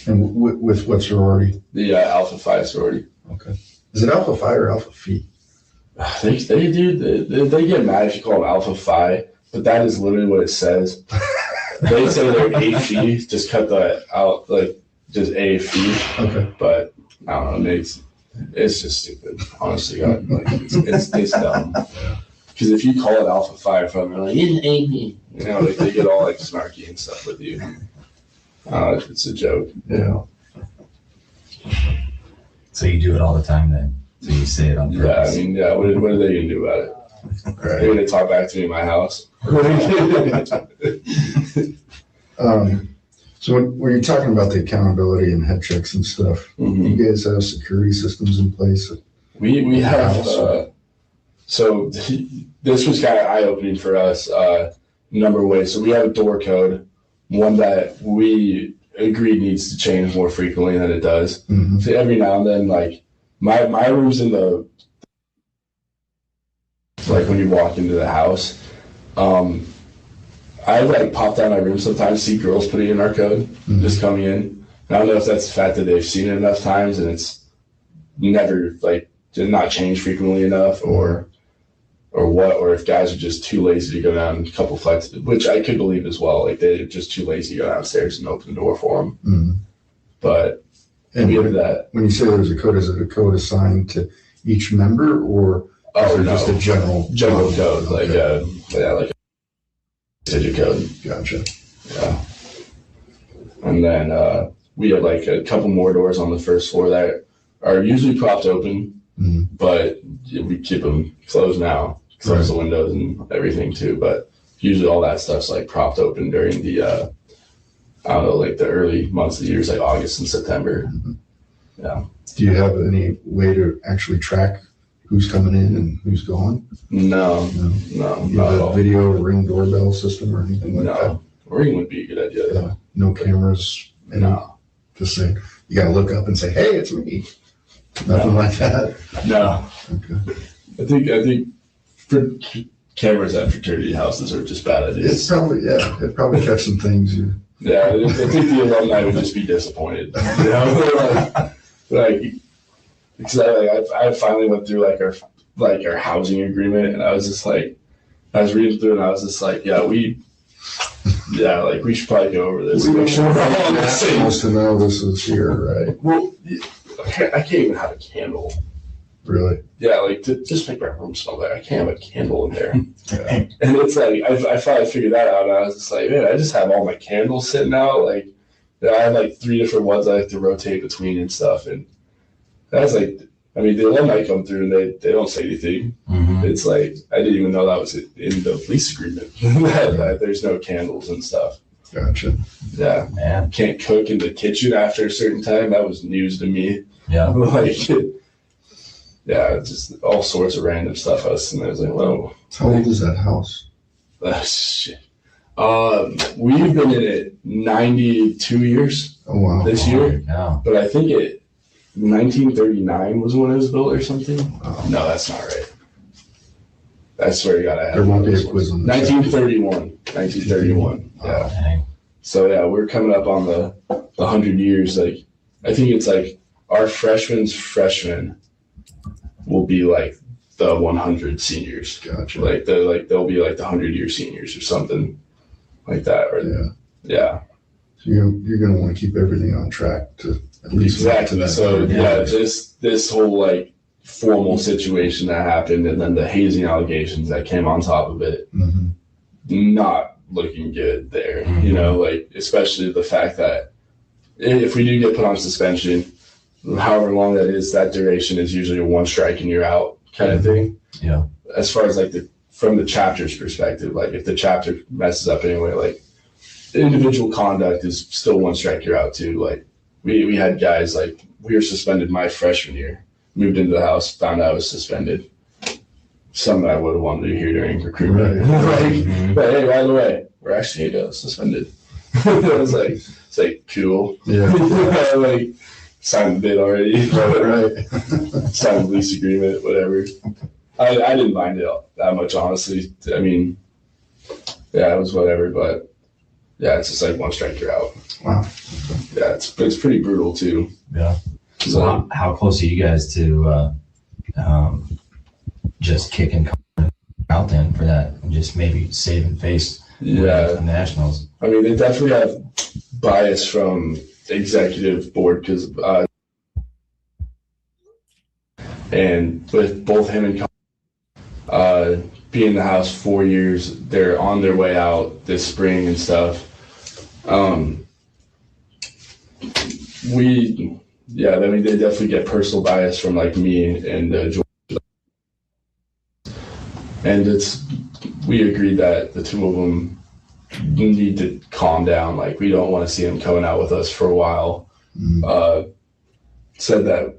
And with what sorority? the Alpha Phi sorority. Okay. Is it Alpha Phi or Alpha Phi? They get mad if you call them Alpha Phi, but that is literally what it says. They say they're A Phi, just cut that out, like just A Phi. Okay. But I don't know, it's just stupid. Honestly, God, like it's dumb. Because if you call it Alpha Phi from, they're like, it's A Phi. You know, like they get all like snarky and stuff with you. It's a joke. Yeah. So you do it all the time then? So you say it on purpose? Yeah, I mean, yeah. What are they gonna do about it? They're gonna talk back to me in my house. So when you're talking about the accountability and head checks and stuff, you guys have security systems in place? We have. So this was kind of eye opening for us. Number of ways. So we have a door code, one that we agreed needs to change more frequently than it does. So every now and then, like my room's in the, like when you walk into the house, I like pop down my room sometimes, see girls putting in our code, just coming in. I don't know if that's the fact that they've seen it enough times and it's never like did not change frequently enough, or what, or if guys are just too lazy to go down a couple flights, which I could believe as well. Like they're just too lazy to go downstairs and open the door for them. But And we have that. when you say there's a code, is it a code assigned to each member, or is it just a general code, like like a digit code. Gotcha. Yeah. And then we have like a couple more doors on the first floor that are usually propped open, but we keep them closed now. Close the windows and everything too, but usually all that stuff's like propped open during the I don't know, like the early months of the years, like August and September. Yeah. Do you have any way to actually track who's coming in and who's going? No, You not have at a all. video or ring doorbell system or anything like that? No, ring would be a good idea. Yeah. No cameras? No. Just say, you gotta look up and say, hey, it's me. Nothing like that? No. Okay. I think for cameras at fraternity houses are just bad ideas. It'd probably catch some things. Yeah, I think the alumni would just be disappointed. You know, like because I finally went through like our housing agreement, and I was just like, I was reading through, and I was just like, we should probably go over this. Make sure we're all on the same. Supposed to know this is here, right? Well, I can't even have a candle. Really? Yeah, like to just make my room smell better. I can't have a candle in there. And it's like I finally figured that out, and I was just like, man, I just have all my candles sitting out. Like I have like 3 different ones I like to rotate between and stuff. And that's like, I mean, the alumni come through and they don't say anything. It's like I didn't even know that was in the lease agreement that there's no candles and stuff. Gotcha. Yeah, Man. Can't cook in the kitchen after a certain time. That was news to me. Yeah. Like. Yeah, just all sorts of random stuff. I was like, whoa. How old is that house? Shit. We've been in it 92 years Oh, wow. this year, Yeah. but I think 1939 was when it was built or something. Wow. No, that's not right. I swear to God, I have There won't be a this quiz on one. this. 1931. 1931. Yeah. Dang. So yeah, we're coming up on the 100 years. Like, I think it's like our freshmen will be like the 100 seniors. Gotcha. Like they'll be like the 100-year seniors or something like that. Or yeah. So you're going to want to keep everything on track to at least Exactly. get to that. So Yeah. this whole like formal situation that happened, and then the hazing allegations that came on top of it, Mhm. not looking good there. You know, like especially the fact that if we do get put on suspension, however long that is, that duration is usually a 1 strike and you're out kind of thing. Yeah. As far as like from the chapter's perspective, like if the chapter messes up anyway, like individual conduct is still 1 strike, you're out too. Like we had guys, like we were suspended my freshman year, moved into the house, found out I was suspended. Something I would have wanted to hear during recruitment. Mhm. But hey, by the way, we're actually suspended. I was like, it's like cool. Yeah. Like signed the bid already. Right. Signed the lease agreement, whatever. I didn't mind it that much, honestly. I mean, yeah, it was whatever, but yeah, it's just like 1 strike, you're out. Wow. Yeah, it's pretty brutal too. Yeah. So So how close are you guys to just kicking out then for that, and just maybe saving face yeah, with the Nationals? I mean, they definitely have bias from executive board because, and with both him and being in the house 4 years, they're on their way out this spring and stuff. I mean, they definitely get personal bias from like me and George. And we agreed that the two of them need to calm down. Like, we don't want to see them coming out with us for a while. Said that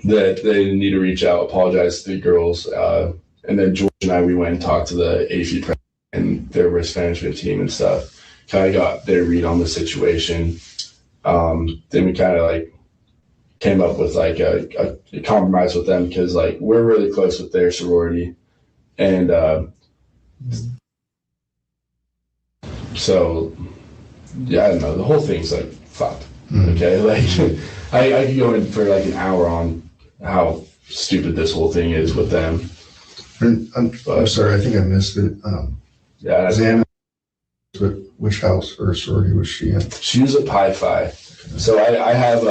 they need to reach out, apologize to the girls. And then George and I, we went and talked to the AFI president and their risk management team and stuff. Kind of got their read on the situation. Then we kind of like came up with like a compromise with them because like we're really close with their sorority. And so, yeah, I don't know. The whole thing's like fucked. Okay, like I could go in for like an hour on how stupid this whole thing is with them. And I'm sorry, I think I missed it. Yeah, Xana, which house or sorority was she in? she was a Pi Phi. So I have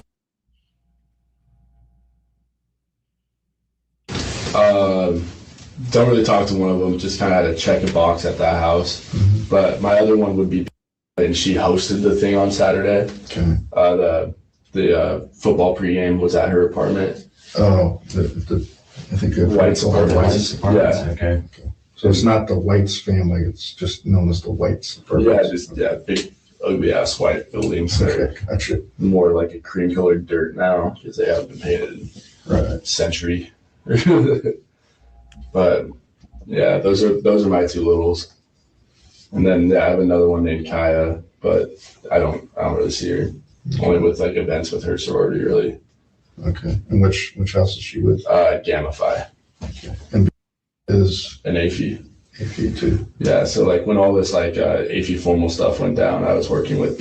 don't really talk to one of them. Just kind of had to check a box at that house. But my other one would be, and she hosted the thing on Saturday. Okay. The football pregame was at her apartment. Oh, I think the White's apartment. White's apartments? Yeah. Okay. So it's not the White's family, it's just known as the White's apartments. Big ugly ass white buildings. They're Okay, gotcha. more like a cream colored dirt now because they haven't been painted in Right. a century. But yeah, those are my two littles. And then I have another one named Kaya, but I don't really see her. Only with like events with her sorority, really. Okay. And which house is she with? Gamma Phi And is and AFI. AFI too. Yeah, so like when all this like AFI formal stuff went down, I was working with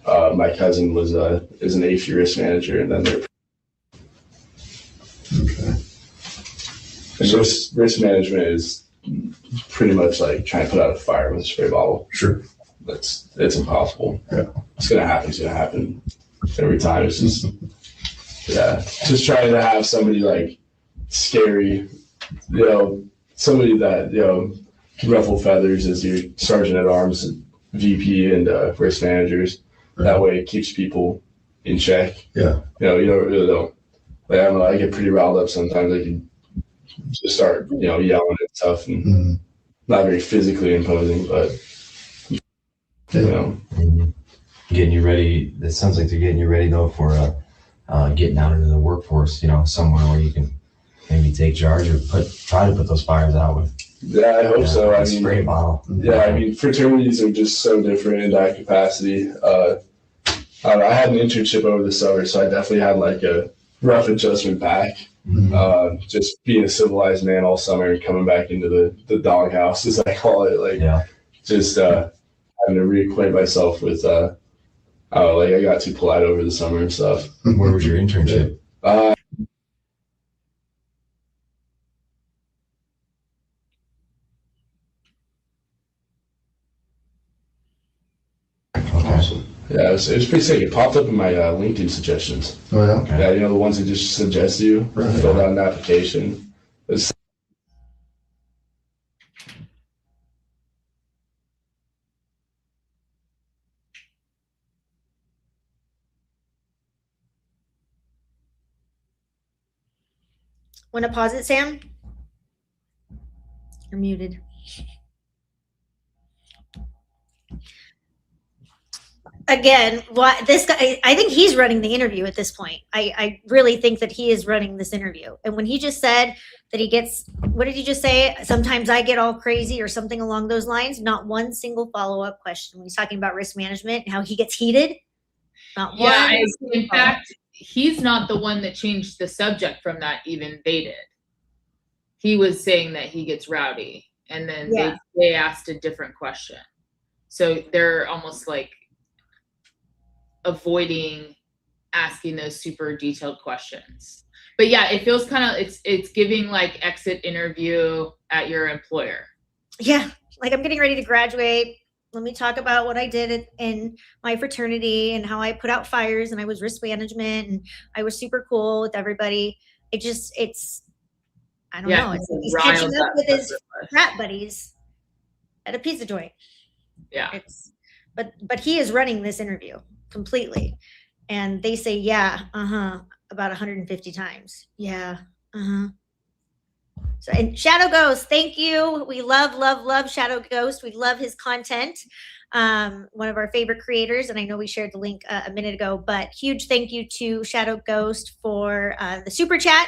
my cousin is an AFI risk manager, and then they're Okay. and risk management is pretty much like trying to put out a fire with a spray bottle. Sure. It's impossible. Yeah. It's gonna happen every time. It's just just trying to have somebody like scary, somebody that can ruffle feathers as your sergeant at arms, VP, and risk managers. Right. That way, it keeps people in check. Yeah. You don't. Like, I don't know. I get pretty riled up sometimes. I can just start yelling and stuff, and not very physically imposing, but Getting you ready. It sounds like they're getting you ready though for getting out into the workforce. Somewhere where you can maybe take charge or try to put those fires out with Yeah, I hope so. I a mean, spray bottle. yeah, I mean, fraternities are just so different in that capacity. I had an internship over the summer, so I definitely had like a rough adjustment back. Just being a civilized man all summer and coming back into the doghouse, as I call it, like just having to reacquaint myself with like I got too polite over the summer and stuff. Where was your internship? Awesome. Yeah, it was pretty sick. It popped up in my LinkedIn suggestions. Oh yeah. Okay. Yeah, you know the ones that just suggest you fill out an application. It's Want to pause it, Sam? You're muted. Again, what this guy, I think he's running the interview at this point. I really think that he is running this interview. And when he just said that he gets, what did he just say? Sometimes I get all crazy or something along those lines. Not one single follow-up question. When he's talking about risk management and how he gets heated. Not one. In fact, he's not the one that changed the subject from that. Even they did. He was saying that he gets rowdy, and then they asked a different question. So they're almost like avoiding asking those super detailed questions. But yeah, it feels kind of it's giving like exit interview at your employer. Yeah, like I'm getting ready to graduate. Let me talk about what I did in my fraternity and how I put out fires and I was risk management and I was super cool with everybody. It's I don't know. It's like he's catching up with his frat buddies at a pizza joint. Yeah. But he is running this interview completely. And they say, yeah, about 150 times. Yeah, So, and Shadow Ghost, thank you. We love Shadow Ghost. We love his content. One of our favorite creators, and I know we shared the link a minute ago, but huge thank you to Shadow Ghost for the super chat.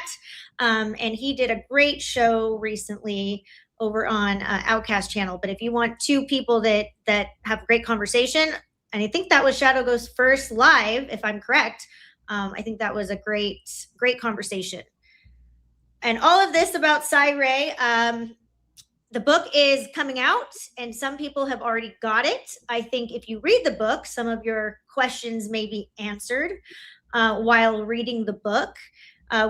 And he did a great show recently over on Outcast channel. But if you want two people that have a great conversation, and I think that was Shadow Ghost's first live, if I'm correct. I think that was a great conversation. And all of this about Cy-Ray, the book is coming out and some people have already got it. I think if you read the book, some of your questions may be answered while reading the book.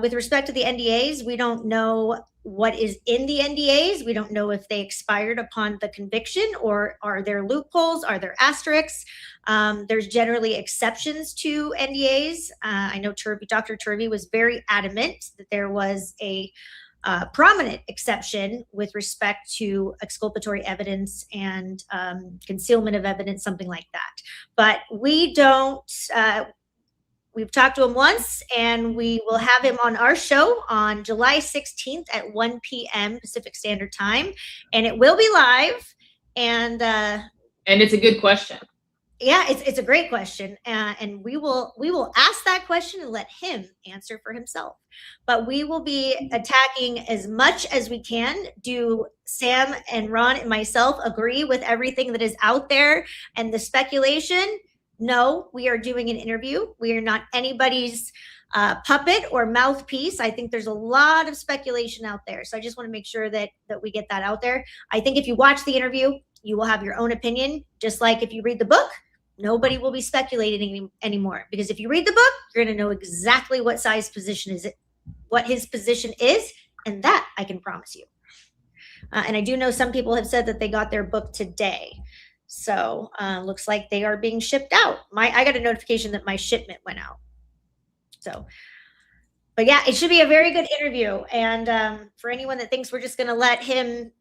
With respect to the NDAs, we don't know what is in the NDAs. We don't know if they expired upon the conviction or are there loopholes, are there asterisks? There's generally exceptions to NDAs. I know Dr. Turvey was very adamant that there was a prominent exception with respect to exculpatory evidence and concealment of evidence, something like that. But we don't, we've talked to him once and we will have him on our show on July 16th at 1 p.m. Pacific Standard Time. And it will be live. And it's a good question. Yeah, it's a great question. And we will ask that question and let him answer for himself. But we will be attacking as much as we can. Do Sam and Ron and myself agree with everything that is out there and the speculation? No, we are doing an interview. We are not anybody's puppet or mouthpiece. I think there's a lot of speculation out there. So I just want to make sure that we get that out there. I think if you watch the interview, you will have your own opinion. Just like if you read the book, nobody will be speculating anymore. Because if you read the book, you're going to know exactly what Cy's position is, what his position is, and that I can promise you. And I do know some people have said that they got their book today. So looks like they are being shipped out. I got a notification that my shipment went out. So, but yeah, it should be a very good interview. And for anyone that thinks we're just going to let him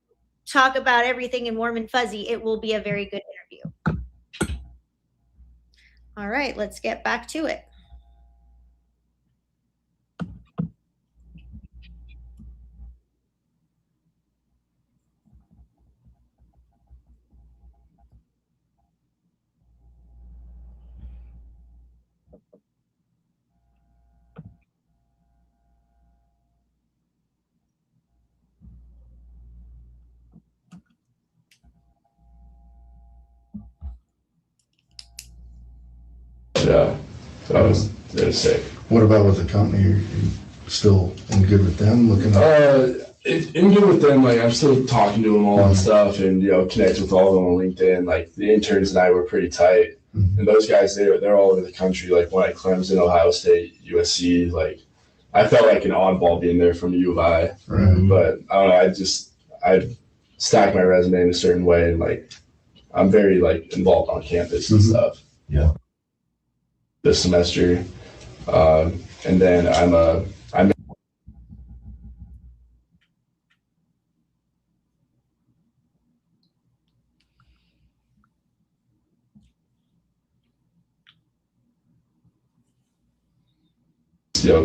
talk about everything in warm and fuzzy, it will be a very good interview. All right, let's get back to it. Yeah, that was sick. What about with the company? Are you still in good with them? Looking at In good with them, like I'm still talking to them all and stuff, and connect with all of them on LinkedIn. Like the interns and I were pretty tight, and those guys they're all over the country. Like when I Clemson, Ohio State, USC, like I felt like an oddball being there from U of I. Right. But I don't know. I stack my resume in a certain way, and like I'm very like involved on campus and stuff. Yeah. This semester, and then I'm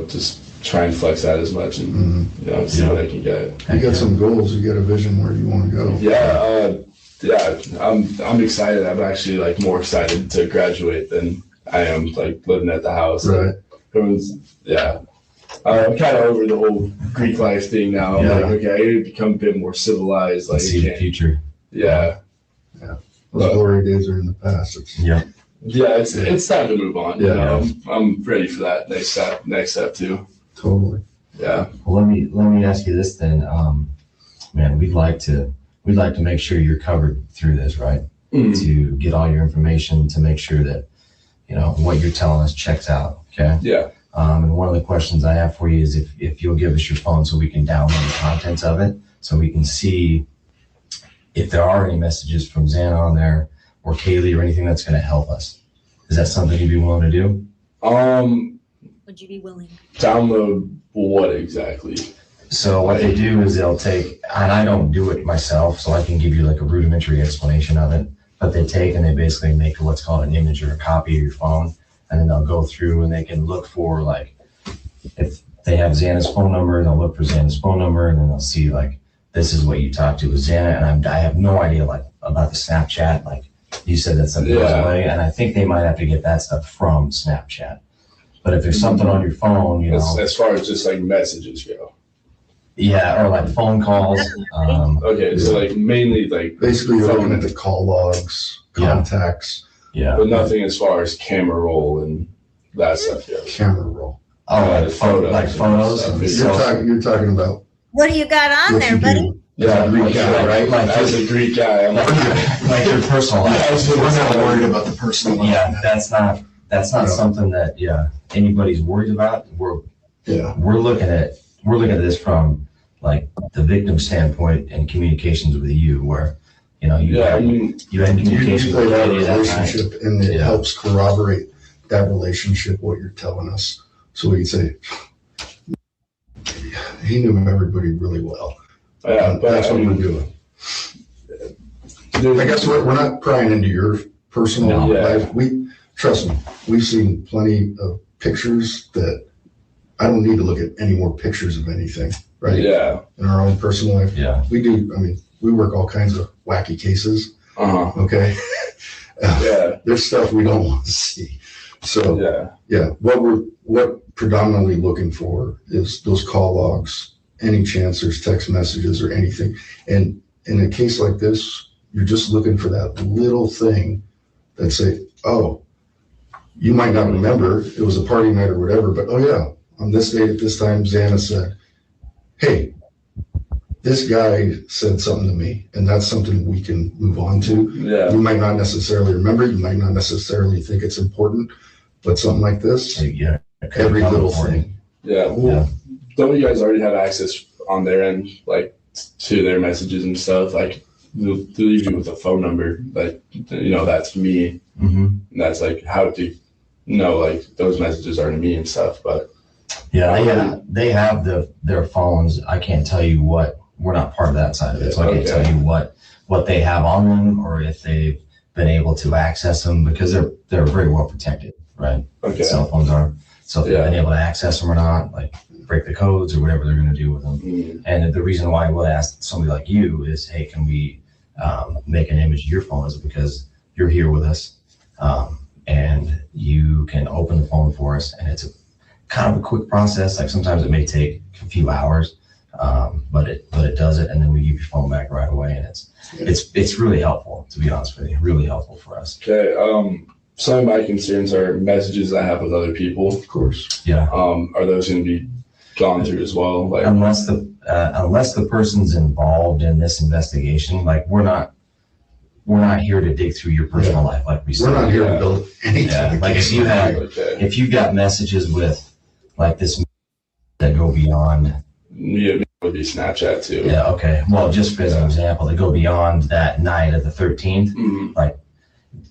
just try and flex that as much and see what I can get. You got some goals. You got a vision where you want to go. Yeah, I'm excited. I'm actually like more excited to graduate than I am like living at the house. Right. I'm kind of over the whole Greek life thing now. I'm like, okay, I need to become a bit more civilized. Like, see the future. Yeah. Those glory days are in the past. Yeah, it's time to move on. Yeah. I'm ready for that next step too. Totally. Yeah. Well, let me ask you this then. Man, we'd like to make sure you're covered through this, right? To get all your information, to make sure that what you're telling us checks out. Okay. Yeah. And one of the questions I have for you is if you'll give us your phone so we can download the contents of it, so we can see if there are any messages from Xana on there or Kaylee or anything that's going to help us. Is that something you'd be willing to do? Would you be willing? Download what exactly? So what they do is they'll take, and I don't do it myself, so I can give you like a rudimentary explanation of it, but they take and they basically make what's called an image or a copy of your phone, and then they'll go through and they can look for, like, if they have Xana's phone number, they'll look for Xana's phone number, and then they'll see, like, this is what you talked to with Xana, and I have no idea, like, about the Snapchat, like, you said that something goes away, and I think they might have to get that stuff from Snapchat. But if there's something on your phone, as far as just like messages go. Yeah, or like phone calls. Okay, so like mainly like basically you're looking at the call logs, contacts. Yeah. But nothing as far as camera roll and that stuff goes. Camera roll. Oh, like photos. You're talking about. What do you got on there, buddy? Yeah, Greek guy, right? Like as a Greek guy, I'm like your personal life. We're not worried about the personal life. Yeah, that's not something that anybody's worried about. We're looking at this from like the victim standpoint and communications with you, where you had communication with that Kaylee relationship, and it helps corroborate that relationship. What you're telling us, so we can say he knew everybody really well. Yeah, but that's what we're doing. I guess we're not prying into your personal life. Trust me, we've seen plenty of pictures that I don't need to look at any more pictures of anything, right? Yeah. In our own personal life. Yeah. We do. I mean, we work all kinds of wacky cases. Okay. There's stuff we don't want to see. So what predominantly looking for is those call logs, any chance there's text messages or anything. And in a case like this, you're just looking for that little thing that say, oh, you might not remember, it was a party night or whatever, but oh yeah, on this date at this time, Xana said, hey, this guy said something to me, and that's something we can move on to. Yeah. You might not necessarily remember, you might not necessarily think it's important, but something like this, every little thing. Yeah. Well, don't you guys already have access on their end, like to their messages and stuff? Like they'll leave you with a phone number, like that's me. And that's like how to know like those messages are to me and stuff. But they have their phones. I can't tell you what, we're not part of that side of it, so I can't tell you what they have on them or if they've been able to access them, because they're very well protected, right? Okay. Cell phones are. So if they've been able to access them or not, like break the codes or whatever they're going to do with them. And the reason why we'll ask somebody like you is, hey, can we make an image of your phone, is because you're here with us, and you can open the phone for us, and it's kind of a quick process. Like sometimes it may take a few hours, but it does it, and then we give your phone back right away, and it's really helpful, to be honest with you, really helpful for us. Okay. some of my concerns are messages I have with other people. Of course. Yeah. Are those going to be gone through as well? Like, Unless the person's involved in this investigation, like we're not here to dig through your personal life, like we said. We're not here to build anything. Yeah. Like if you've got messages with like this that go beyond. Yeah, it would be Snapchat too. Yeah. Okay. Well, just as an example, they go beyond that night of the 13th. Mm-hmm. Like,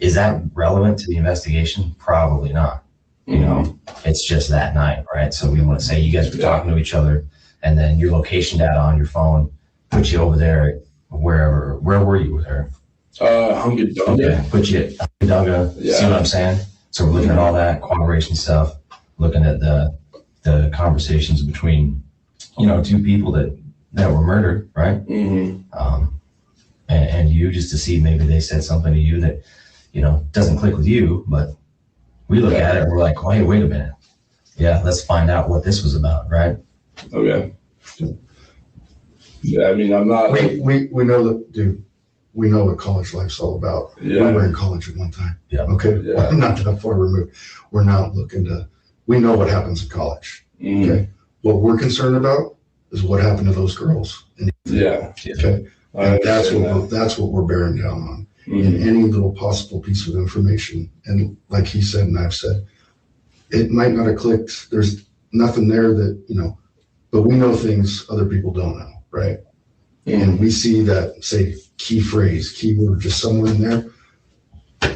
is that relevant to the investigation? Probably not. You know, it's just that night, right? So we want to say you guys were talking to each other, and then your location data on your phone put you over there, wherever. Where were you with her? Hungadunga. Okay, put you at Hungadunga. Yeah. See what I'm saying? So we're looking at all that cooperation stuff, looking at the conversations between, you know, two people that were murdered, right? Mm-hmm. And you, just to see maybe they said something to you that, you know, doesn't click with you, but we look at it and we're like, wait a minute. Yeah, let's find out what this was about, right? Okay. Yeah, I mean, I'm not. We know that, dude. We know what college life's all about. Yeah. We were in college at one time. Yeah. Okay. Yeah. Not that far removed. We're not looking to. We know what happens in college. Mm-hmm. Okay. What we're concerned about is what happened to those girls. Yeah. Okay. And that's what we're bearing down on. Mm-hmm. In any little possible piece of information. And like he said, and I've said, it might not have clicked. There's nothing there that, you know, but we know things other people don't know, right? Mm-hmm. And we see that, say, key phrase, keyword, just somewhere in there.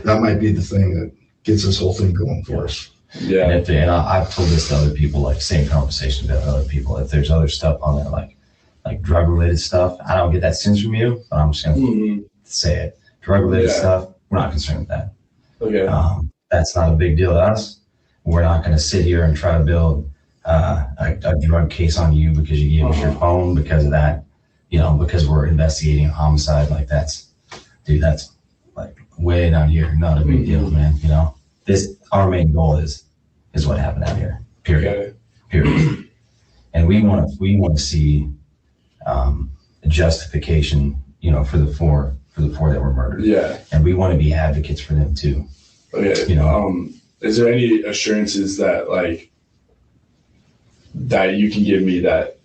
That might be the thing that gets this whole thing going for us. Yeah. And I've told this to other people, like same conversation with other people. If there's other stuff on there, like drug related stuff, I don't get that sense from you, but I'm just gonna Mm-hmm. say it. Drug related stuff, we're not concerned with that. Okay. That's not a big deal to us. We're not going to sit here and try to build a drug case on you because you gave us your phone because of that, you know, because we're investigating a homicide. Like that's like way down here, not a big deal, man. You know, our main goal is what happened out here, period. And we want to see a justification, you know, for the four that were murdered. Yeah. And we want to be advocates for them too. Okay. You know, is there any assurances that that you can give me that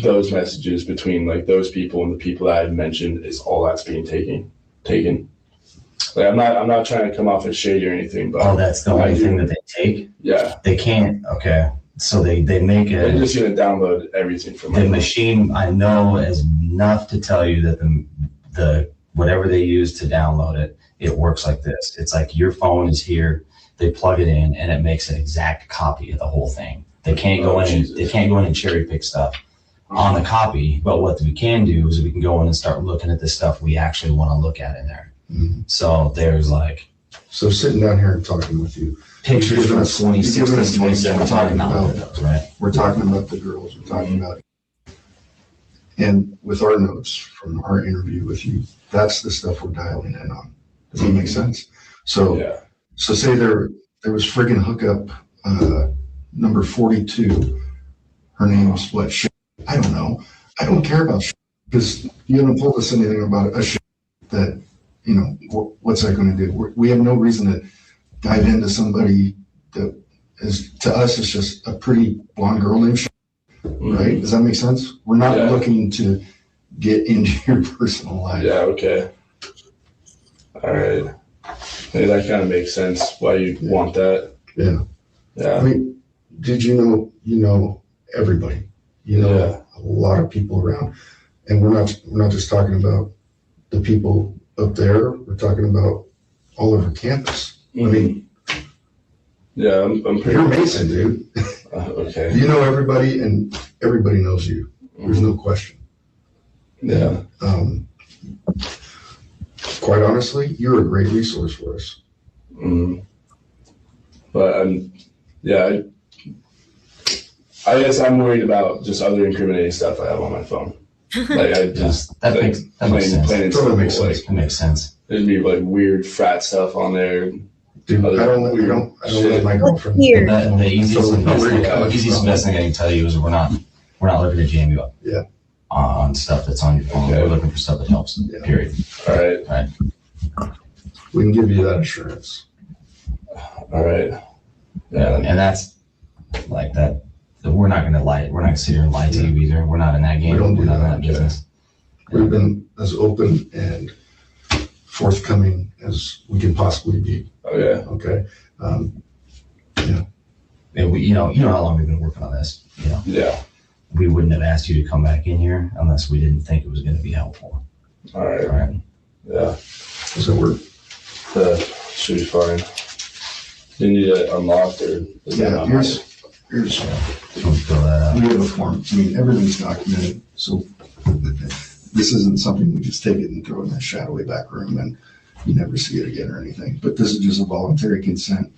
those messages between like those people and the people that I mentioned is all that's being taken? Like I'm not trying to come off as shady or anything, but that's the only thing that they take. Yeah. They can't. Okay. So they make it. They're just gonna download everything from the machine. I know is enough to tell you that the whatever they use to download it, it works like this. It's like your phone is here. They plug it in, and it makes an exact copy of the whole thing. They can't go in. They can't go in and cherry pick stuff on the copy. But what we can do is we can go in and start looking at the stuff we actually want to look at in there. Mm-hmm. So there's like. So sitting down here and talking with you. Pictures from 2016, 2017, right? We're talking about the girls. We're talking about, and with our notes from our interview with you, that's the stuff we're dialing in on. Does that make sense? So, So say there was friggin' hookup number 42. Her name's what? I don't know. I don't care about because you haven't told us anything about a that, you know, what's that going to do? We have no reason to dive into somebody that is, to us, it's just a pretty blonde girl named right? Does that make sense? We're not looking to get into your personal life. Yeah, okay. All right. Maybe that kind of makes sense why you want that. Yeah. Yeah. I mean, did you know everybody. You know a lot of people around. And we're not just talking about the people up there, we're talking about all over campus. Mm-hmm. I mean, I'm pretty. You're Mason, dude. Okay. You know everybody, and everybody knows you. There's no question. Yeah. Quite honestly, you're a great resource for us. Mm-hmm. But I guess I'm worried about just other incriminating stuff I have on my phone. Like I just that makes sense. Totally makes sense. It makes sense. There'd be like weird frat stuff on there. Dude, I don't let my girlfriend. The easiest best thing I can tell you is we're not looking to jam you up. Yeah. On stuff that's on your phone. Okay. We're looking for stuff that helps. Yeah. Period. All right. We can give you that assurance. All right. Yeah, and that's like that. We're not going to lie. We're not going to sit here and lie to you either. We're not in that game. We don't do We're not in that. that business. We've been as open and forthcoming as we can possibly be. Okay. Okay. And we, you know how long we've been working on this. You know, Yeah. we wouldn't have asked you to come back in here unless we didn't think it was going to be helpful. All right. All right. Yeah. Does it work? Should be fine. Do you need it unlocked or is that Yeah. not Here's. Just want to fill that out. We have a form. I mean, everything's documented. So this isn't something we just take it and throw it in that shadowy back room and you never see it again or anything. But this is just a voluntary consent.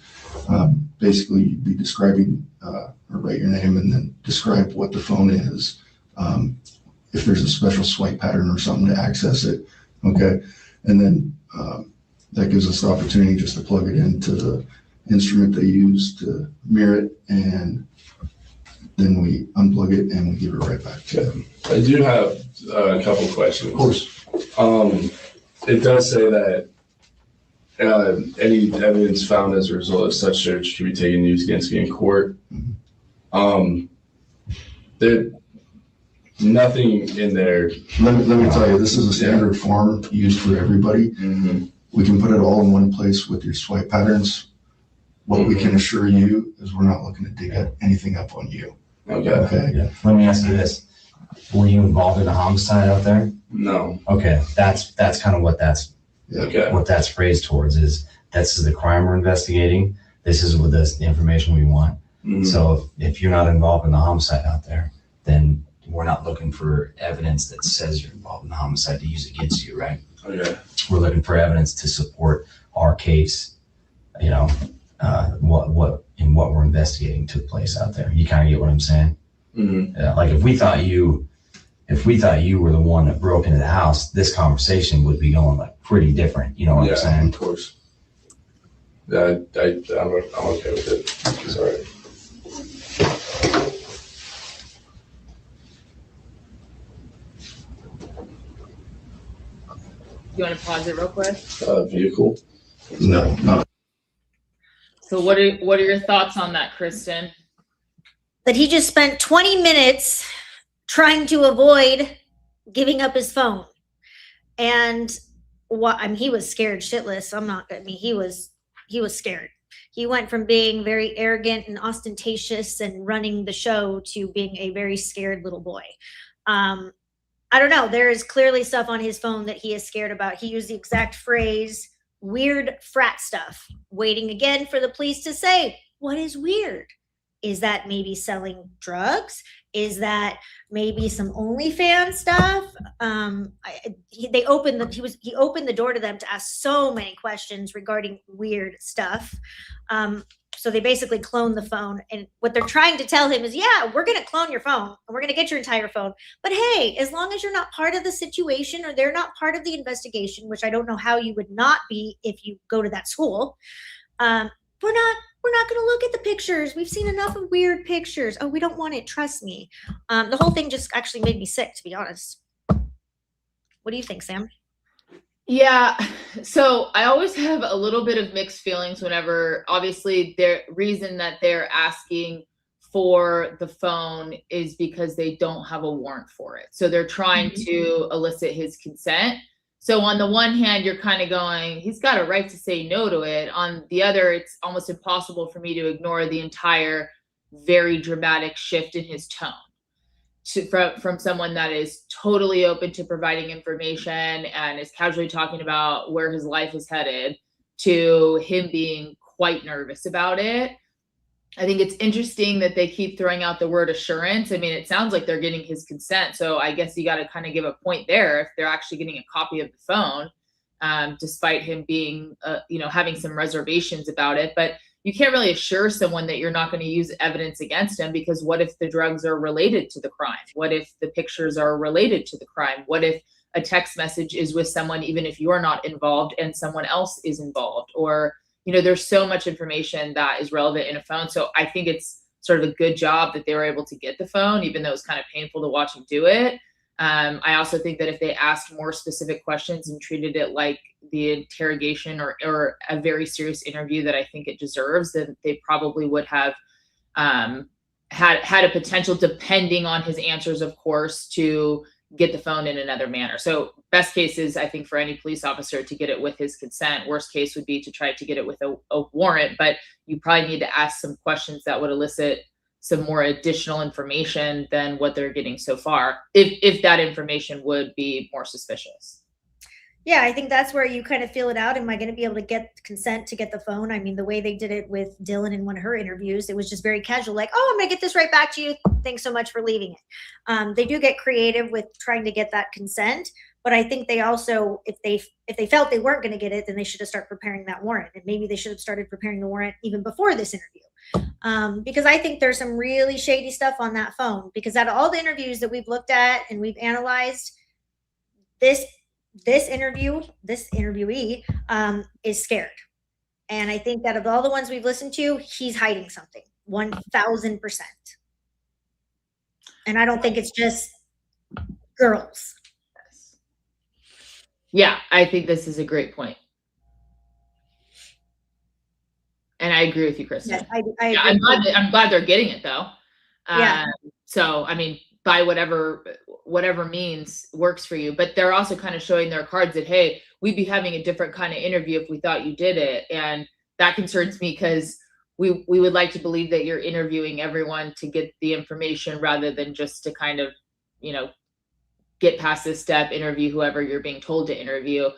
Basically, you'd be describing or write your name and then describe what the phone is. If there's a special swipe pattern or something to access it. Okay. And then that gives us the opportunity just to plug it into the instrument they use to mirror it, and then we unplug it and we give it right back to them. I do have a couple questions. Of course. It does say that any evidence found as a result of such search can be taken and used against me in court. There, nothing in there. Let me tell you, this is a standard form used for everybody. Mm-hmm. We can put it all in one place with your swipe patterns. What we can assure you is we're not looking to dig anything up on you. Okay. Okay. Yeah. Let me ask you this: were you involved in a homicide out there? No. Okay, that's kind of what that's Okay. what that's phrased towards is this is the crime we're investigating. This is what the information we want. Mm-hmm. So if you're not involved in the homicide out there, then we're not looking for evidence that says you're involved in the homicide to use against you, right? Okay. We're looking for evidence to support our case. You know, what we're investigating took place out there. You kind of get what I'm saying? Mm-hmm. Yeah, like if we thought you were the one that broke into the house, this conversation would be going like pretty different. You know what I'm saying? Of course. Yeah, I'm okay with it. It's all right. You want to pause it real quick? Vehicle. No, not. So what are your thoughts on that, Kristen? That he just spent 20 minutes trying to avoid giving up his phone. And he was scared shitless. He was scared. He went from being very arrogant and ostentatious and running the show to being a very scared little boy. I don't know. There is clearly stuff on his phone that he is scared about. He used the exact phrase, weird frat stuff, waiting again for the police to say, what is weird? Is that maybe selling drugs? Is that maybe some OnlyFans stuff? He opened the door to them to ask so many questions regarding weird stuff. So they basically cloned the phone. And what they're trying to tell him is, yeah, we're going to clone your phone and we're going to get your entire phone. But hey, as long as you're not part of the situation or they're not part of the investigation, which I don't know how you would not be if you go to that school, we're not going to look at the pictures. We've seen enough of weird pictures. Oh, we don't want it. Trust me. The whole thing just actually made me sick, to be honest. What do you think, Sam? Yeah, so I always have a little bit of mixed feelings whenever, obviously, the reason that they're asking for the phone is because they don't have a warrant for it. So they're trying to elicit his consent. So on the one hand, you're kind of going, he's got a right to say no to it. On the other, it's almost impossible for me to ignore the entire very dramatic shift in his tone. From someone that is totally open to providing information and is casually talking about where his life is headed to him being quite nervous about it. I think it's interesting that they keep throwing out the word assurance. I mean, it sounds like they're getting his consent. So I guess you got to kind of give a point there if they're actually getting a copy of the phone, despite him being, having some reservations about it. But you can't really assure someone that you're not going to use evidence against him, because what if the drugs are related to the crime? What if the pictures are related to the crime? What if a text message is with someone, even if you're not involved and someone else is involved? Or, there's so much information that is relevant in a phone. So I think it's sort of a good job that they were able to get the phone, even though it was kind of painful to watch him do it. I also think that if they asked more specific questions and treated it like the interrogation or a very serious interview that I think it deserves, then they probably would have had a potential, depending on his answers, of course, to get the phone in another manner. So best case is, I think, for any police officer to get it with his consent. Worst case would be to try to get it with a warrant, but you probably need to ask some questions that would elicit some more additional information than what they're getting so far, if that information would be more suspicious. Yeah, I think that's where you kind of feel it out. Am I going to be able to get consent to get the phone? I mean, the way they did it with Dylan in one of her interviews, it was just very casual, like, oh, I'm going to get this right back to you. Thanks so much for leaving it. They do get creative with trying to get that consent, but I think they also, if they felt they weren't going to get it, then they should have started preparing that warrant. And maybe they should have started preparing the warrant even before this interview. Because I think there's some really shady stuff on that phone, because out of all the interviews that we've looked at and we've analyzed, this interviewee is scared. And I think that of all the ones we've listened to, he's hiding something 1000%. And I don't think it's just girls. Yeah, I think this is a great point. And I agree with you, Kristen. Yes, I yeah, I'm glad they're getting it though. Yeah. So, I mean, by whatever means works for you, but they're also kind of showing their cards that, hey, we'd be having a different kind of interview if we thought you did it. And that concerns me, because we would like to believe that you're interviewing everyone to get the information rather than just to kind of, get past this step, interview whoever you're being told to interview.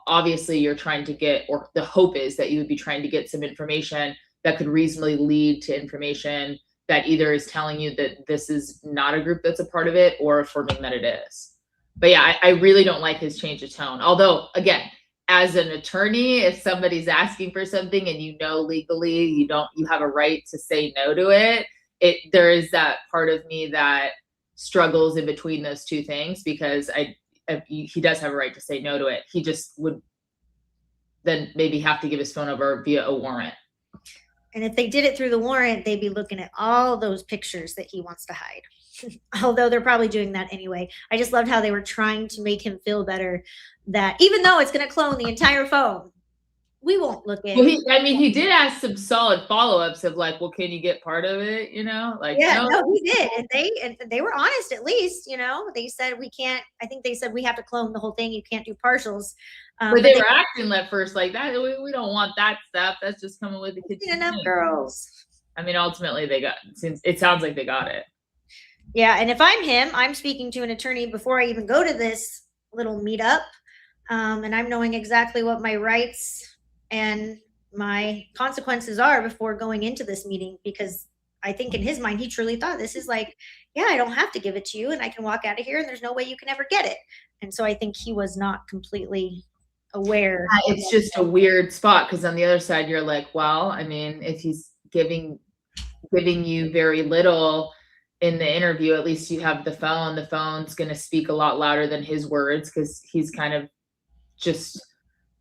Obviously you're trying to get, or the hope is that you would be trying to get some information that could reasonably lead to information that either is telling you that this is not a group that's a part of it, or affirming that it is. But yeah, I really don't like his change of tone. Although, again, as an attorney, if somebody's asking for something and legally you have a right to say no to it, there is that part of me that struggles in between those two things, because he does have a right to say no to it. He just would then maybe have to give his phone over via a warrant. And if they did it through the warrant, they'd be looking at all those pictures that he wants to hide. Although they're probably doing that anyway. I just loved how they were trying to make him feel better, that even though it's going to clone the entire phone, we won't look at it. Well, he did ask some solid follow-ups of like, well, can you get part of it? Like, yeah, no, he did. And they were honest, at least, they said we can't, I think they said we have to clone the whole thing. You can't do partials. But they were acting at first like that. We don't want that stuff. That's just coming with the kids. Enough girls. I mean, ultimately it sounds like they got it. Yeah. And if I'm him, I'm speaking to an attorney before I even go to this little meetup. And I'm knowing exactly what my rights and my consequences are before going into this meeting, because I think in his mind, he truly thought this is like, yeah, I don't have to give it to you and I can walk out of here and there's no way you can ever get it. And so I think he was not completely aware. It's just a weird spot, because on the other side, you're like, well, I mean, if he's giving you very little in the interview, at least you have the phone. The phone's going to speak a lot louder than his words, because he's kind of just,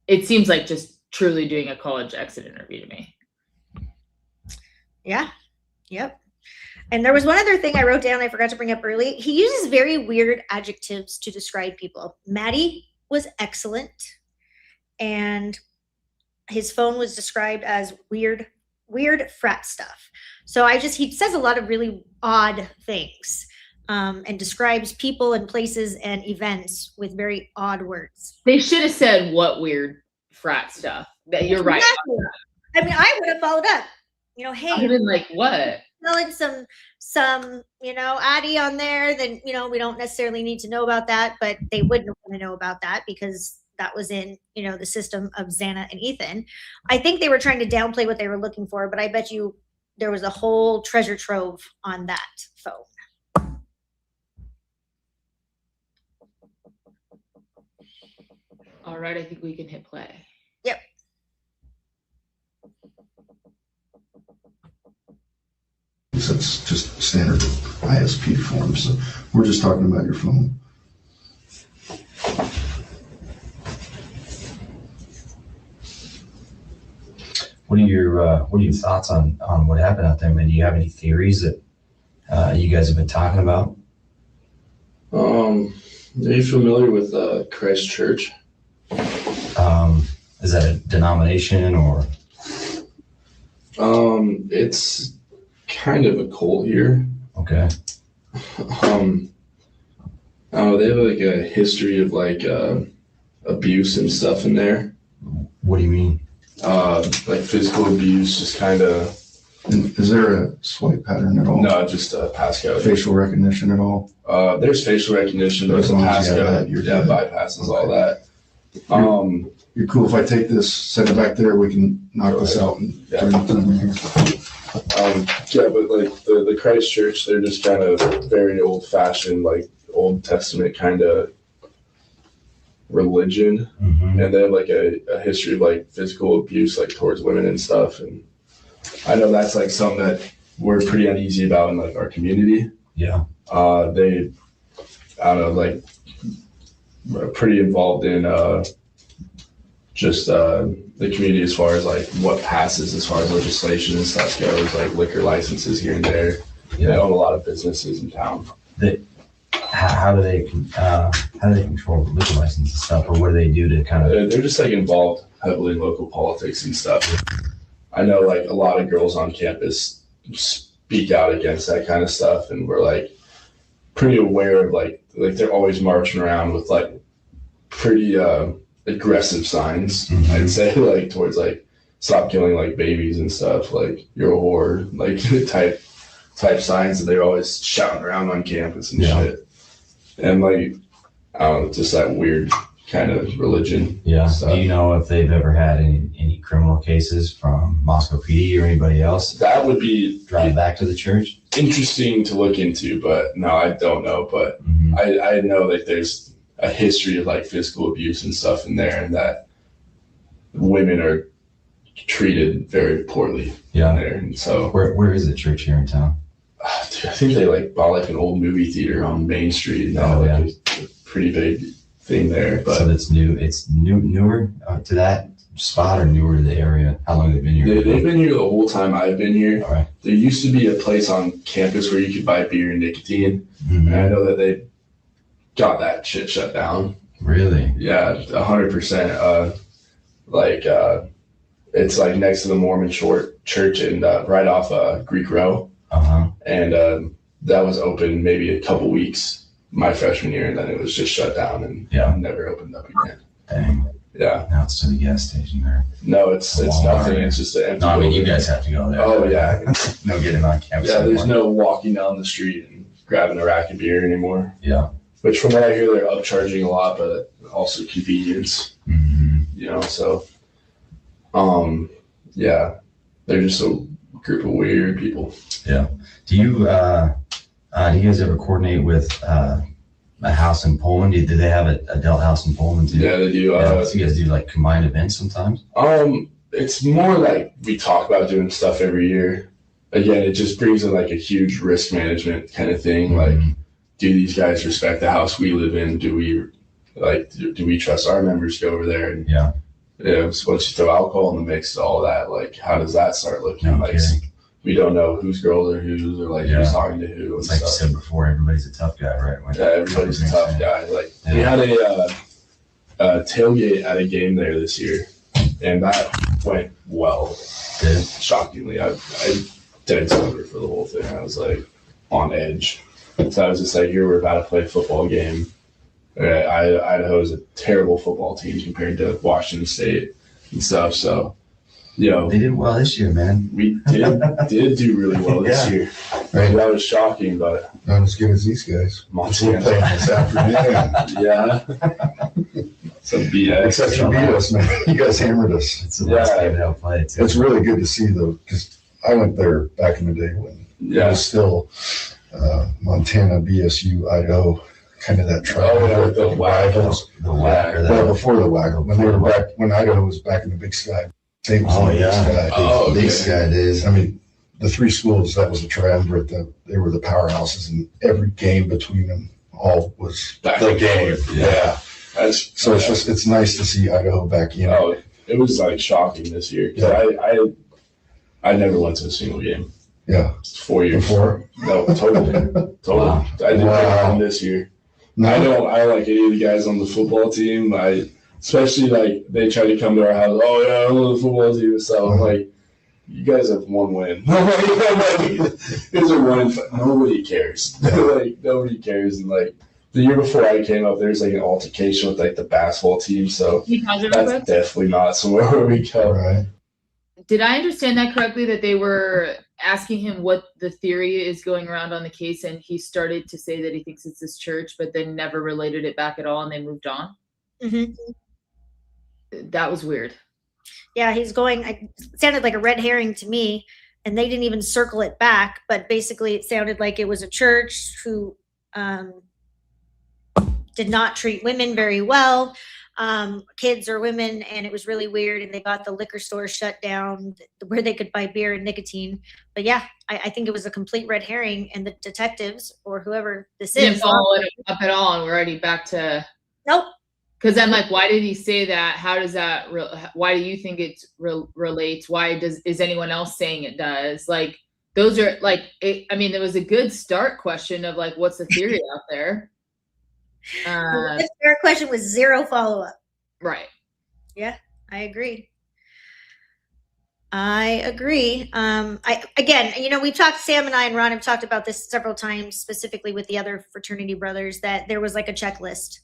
it seems like just truly doing a college exit interview to me. Yeah. Yep. And there was one other thing I wrote down I forgot to bring up early. He uses very weird adjectives to describe people. Maddie was excellent, and his phone was described as weird frat stuff. So he says a lot of really odd things, and describes people and places and events with very odd words. They should have said what weird frat stuff. That you're right. Exactly. I mean, I would have followed up. Hey, I've been like, what? Selling some, Addy on there, then, we don't necessarily need to know about that, but they wouldn't want to know about that because that was in, the system of Xana and Ethan. I think they were trying to downplay what they were looking for, but I bet you there was a whole treasure trove on that phone. All right, I think we can hit play. Yep. That's just standard ISP forms. So we're just talking about your phone. What are your thoughts on what happened out there? I mean, do you have any theories that you guys have been talking about? Are you familiar with Christ Church? Is that a denomination or? It's kind of a cult here. Okay. They have like a history of like abuse and stuff in there. What do you mean? Like physical abuse, just kind of. Is there a swipe pattern at all? No, just passcode. Facial recognition at all? There's facial recognition. There's a passcode. Yeah, bypasses all that. You're cool if I take this, send it back there, we can knock this out and turn it to them here. Yeah, but like the Christ Church, they're just kind of very old fashioned, like Old Testament kind of religion. Mm-hmm. And they have like a history of like physical abuse like towards women and stuff. And I know that's like something that we're pretty uneasy about in like our community. Yeah. They, I don't know, like are pretty involved in just the community as far as like what passes as far as legislation and stuff goes, like liquor licenses here and there. Yeah. They own a lot of businesses in town. How do they control liquor license and stuff, or what do they do to kind of? They're just like involved heavily in local politics and stuff. I know like a lot of girls on campus speak out against that kind of stuff, and we're like pretty aware of like they're always marching around with like pretty aggressive signs. Mm-hmm. I'd say like towards like stop killing like babies and stuff, like you're a whore, like type signs that they're always shouting around on campus and shit. And like I don't know, just that weird kind of religion. Yeah. stuff. Do you know if they've ever had any criminal cases from Moscow PD or anybody else That would be driving back to the church? interesting to look into, but no, I don't know. But Mm-hmm. I know that there's a history of like physical abuse and stuff in there, and that women are treated very poorly in Yeah. there. And so Where is the church here in town? dude, I think they like bought like an old movie theater on Main Street, and now like a pretty big thing there. But So that's new. It's newer to that spot or newer to the area? How long have they been here? they've been here the whole time I've been here. All right. There used to be a place on campus where you could buy beer and nicotine, Mm-hmm. and I know that they got that shit shut down. Really? Yeah, 100%. It's like next to the Mormon church and right off Greek Row. Uh-huh. And that was open maybe a couple weeks my freshman year, and then it was just shut down and never opened up again. Dang. Yeah. Now it's to the gas station there. No, it's nothing. It's just an empty No, I mean, you building. guys have to go there. Oh, yeah. No getting on campus. Yeah, there's anymore. no walking down the street and grabbing a rack of beer anymore. Yeah. Which from what I hear, they're upcharging a lot, but also convenience, Mm-hmm. so, yeah, they're just a group of weird people. Yeah. Do you guys ever coordinate with a house in Pullman? Do they have a adult house in Pullman too? Yeah, they do. So you guys do like combined events sometimes? It's more like we talk about doing stuff every year. Again, it just brings in like a huge risk management kind of thing. Mm-hmm. Like, do these guys respect the house we live in? Do we trust our members to go over there? And so once you throw alcohol in the mix, all that, like, how does that start looking? No like, kidding. we don't know whose girls are whose, or like who's talking to who. It's and like stuff. you said before, everybody's a tough guy, right? Yeah, everybody's a tough guy. Like we had a tailgate at a game there this year, and that went well. Good. Shockingly, I dead sober for the whole thing. I was like on edge. So I was just like, here we're about to play a football game. Idaho is a terrible football team compared to Washington State and stuff. So, They did well this year, man. we did do really well this year. Right. That was shocking, but Not as good as these guys. We're Montana, playing this afternoon. yeah, some BS. Except you beat us, man. You guys hammered us. It's the last game they'll play too. It's really good to see, though, because I went there back in the day when it was still Montana, BSU, Idaho, kind of that trial. Oh, yeah, the Wagons. The whack or Well, the before the Waggle, when they were back, when Idaho was back in the Big Sky. State was in the Big Sky. Oh, okay. Big Sky days. I mean, the three schools, that was a triumvirate. They were the powerhouses, and every game between them all was Back the and game. forth. Yeah. So It's it's nice to see Idaho back in. Oh, it was like shocking this year. 'Cause I never went to a single game. Yeah. 4 years. Before? No, totally. Wow. I didn't Wow. come this year. I don't like any of the guys on the football team. Especially like they try to come to our house. Oh yeah, I'm on the football team. So I'm like, you guys have one win. It's a one. Nobody cares. Like nobody cares. And like the year before I came up, there's like an altercation with like the basketball team. So that's definitely not somewhere where we go. Right. Did I understand that correctly, that they were asking him what the theory is going around on the case, and he started to say that he thinks it's this church, but then never related it back at all, and they moved on? Mm-hmm. That was weird. Yeah, it sounded like a red herring to me, and they didn't even circle it back, but basically it sounded like it was a church who did not treat women very well, kids or women, and it was really weird, and they got the liquor store shut down where they could buy beer and nicotine. But yeah, I think it was a complete red herring, and the detectives or whoever this Didn't is follow it up at all, and we're already back to nope. Because I'm like, why did he say that? How does that? Why do you think it relates? Why is anyone else saying it does? Like those are like, there was a good start question of like, what's the theory out there? The start question was zero follow up. Right. Yeah, I agree. We've talked, Sam and I and Ron have talked about this several times, specifically with the other fraternity brothers, that there was like a checklist.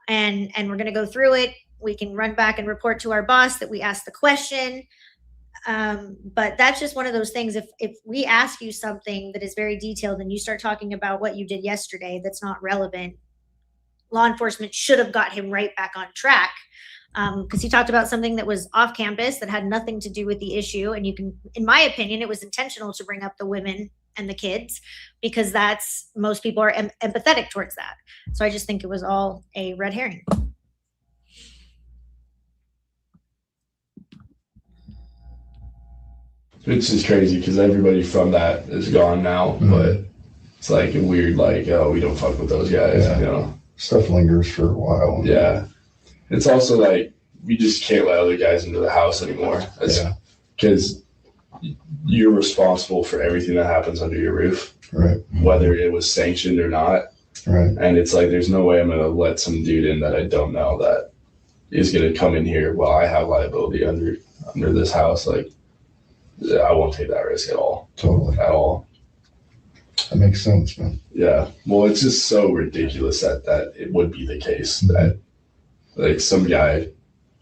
And we're going to go through it. We can run back and report to our boss that we asked the question. But that's just one of those things. If we ask you something that is very detailed and you start talking about what you did yesterday, that's not relevant, law enforcement should have got him right back on track. Because he talked about something that was off campus that had nothing to do with the issue. And you can, in my opinion, it was intentional to bring up the women and the kids, because most people are empathetic towards that. So I just think it was all a red herring. It's just crazy because everybody from that is gone now, but it's like a weird, like, oh, we don't fuck with those guys, you know? Stuff lingers for a while. Yeah. It's also like, we just can't let other guys into the house anymore. Because you're responsible for everything that happens under your roof, right? Whether it was sanctioned or not, right? And it's like there's no way I'm gonna let some dude in that I don't know that is gonna come in here. Well, I have liability under this house. Like, I won't take that risk at all. Totally, at all. That makes sense, man. Yeah. Well, it's just so ridiculous that it would be the case that like some guy.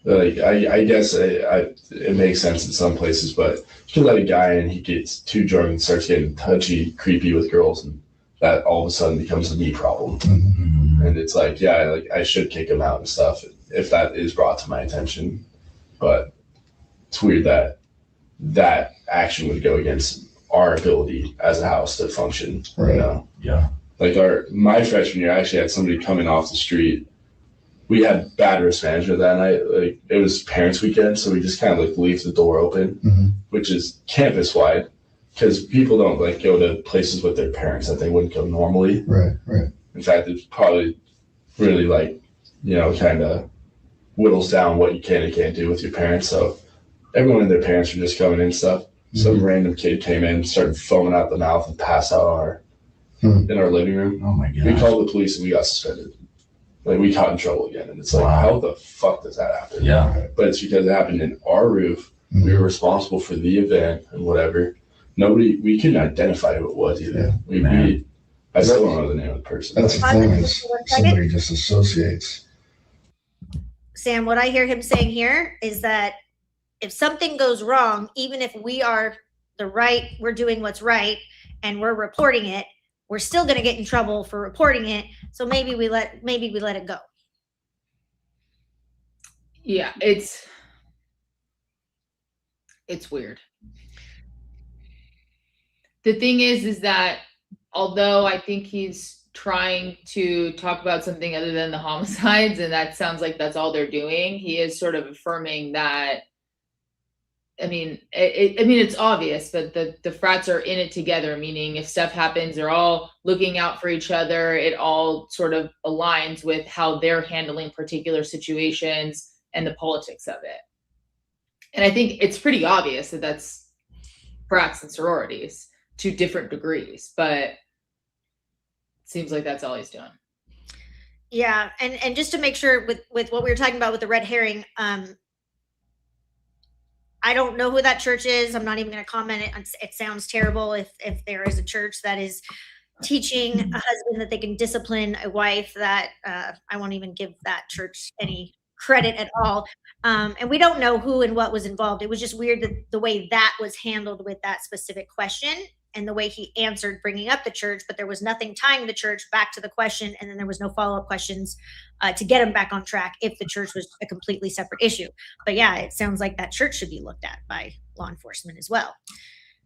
Like I guess it makes sense in some places, but you can let a guy in, he gets too drunk and starts getting touchy, creepy with girls, and that all of a sudden becomes a me problem. Mm-hmm. And it's like, yeah, like I should kick him out and stuff if that is brought to my attention. But it's weird that action would go against our ability as a house to function. Right. You know? Yeah. Like my freshman year, I actually had somebody coming off the street. We had bad risk management that night. Like it was parents' weekend, so we just kind of like leave the door open, which is campus wide, because people don't like go to places with their parents that they wouldn't go normally. Right, right. In fact, it's probably really like, kind of whittles down what you can and can't do with your parents. So everyone and their parents were just coming in and stuff. Some random kid came in, started foaming out the mouth, and passed out in our living room. Oh my god! We called the police and we got suspended. Like we got in trouble again, and it's like, how the fuck does that happen? Yeah. But it's because it happened in our roof. We were responsible for the event and whatever. We couldn't identify who it was either. I still don't know the name of the person. That's the thing, is somebody just associates. Sam, what I hear him saying here is that if something goes wrong, even if we are we're doing what's right and we're reporting it, we're still going to get in trouble for reporting it. So maybe we let it go. Yeah, it's weird. The thing is that although I think he's trying to talk about something other than the homicides, and that sounds like that's all they're doing, he is sort of affirming that. It's obvious, but the frats are in it together, meaning if stuff happens, they're all looking out for each other. It all sort of aligns with how they're handling particular situations and the politics of it. And I think it's pretty obvious that that's frats and sororities to different degrees, but it seems like that's all he's doing. Yeah, and just to make sure with what we were talking about with the red herring, I don't know who that church is. I'm not even going to comment it. It sounds terrible if there is a church that is teaching a husband that they can discipline a wife. That I won't even give that church any credit at all. And we don't know who and what was involved. It was just weird that the way that was handled with that specific question and the way he answered bringing up the church, but there was nothing tying the church back to the question, and then there was no follow-up questions to get him back on track if the church was a completely separate issue. But yeah, it sounds like that church should be looked at by law enforcement as well.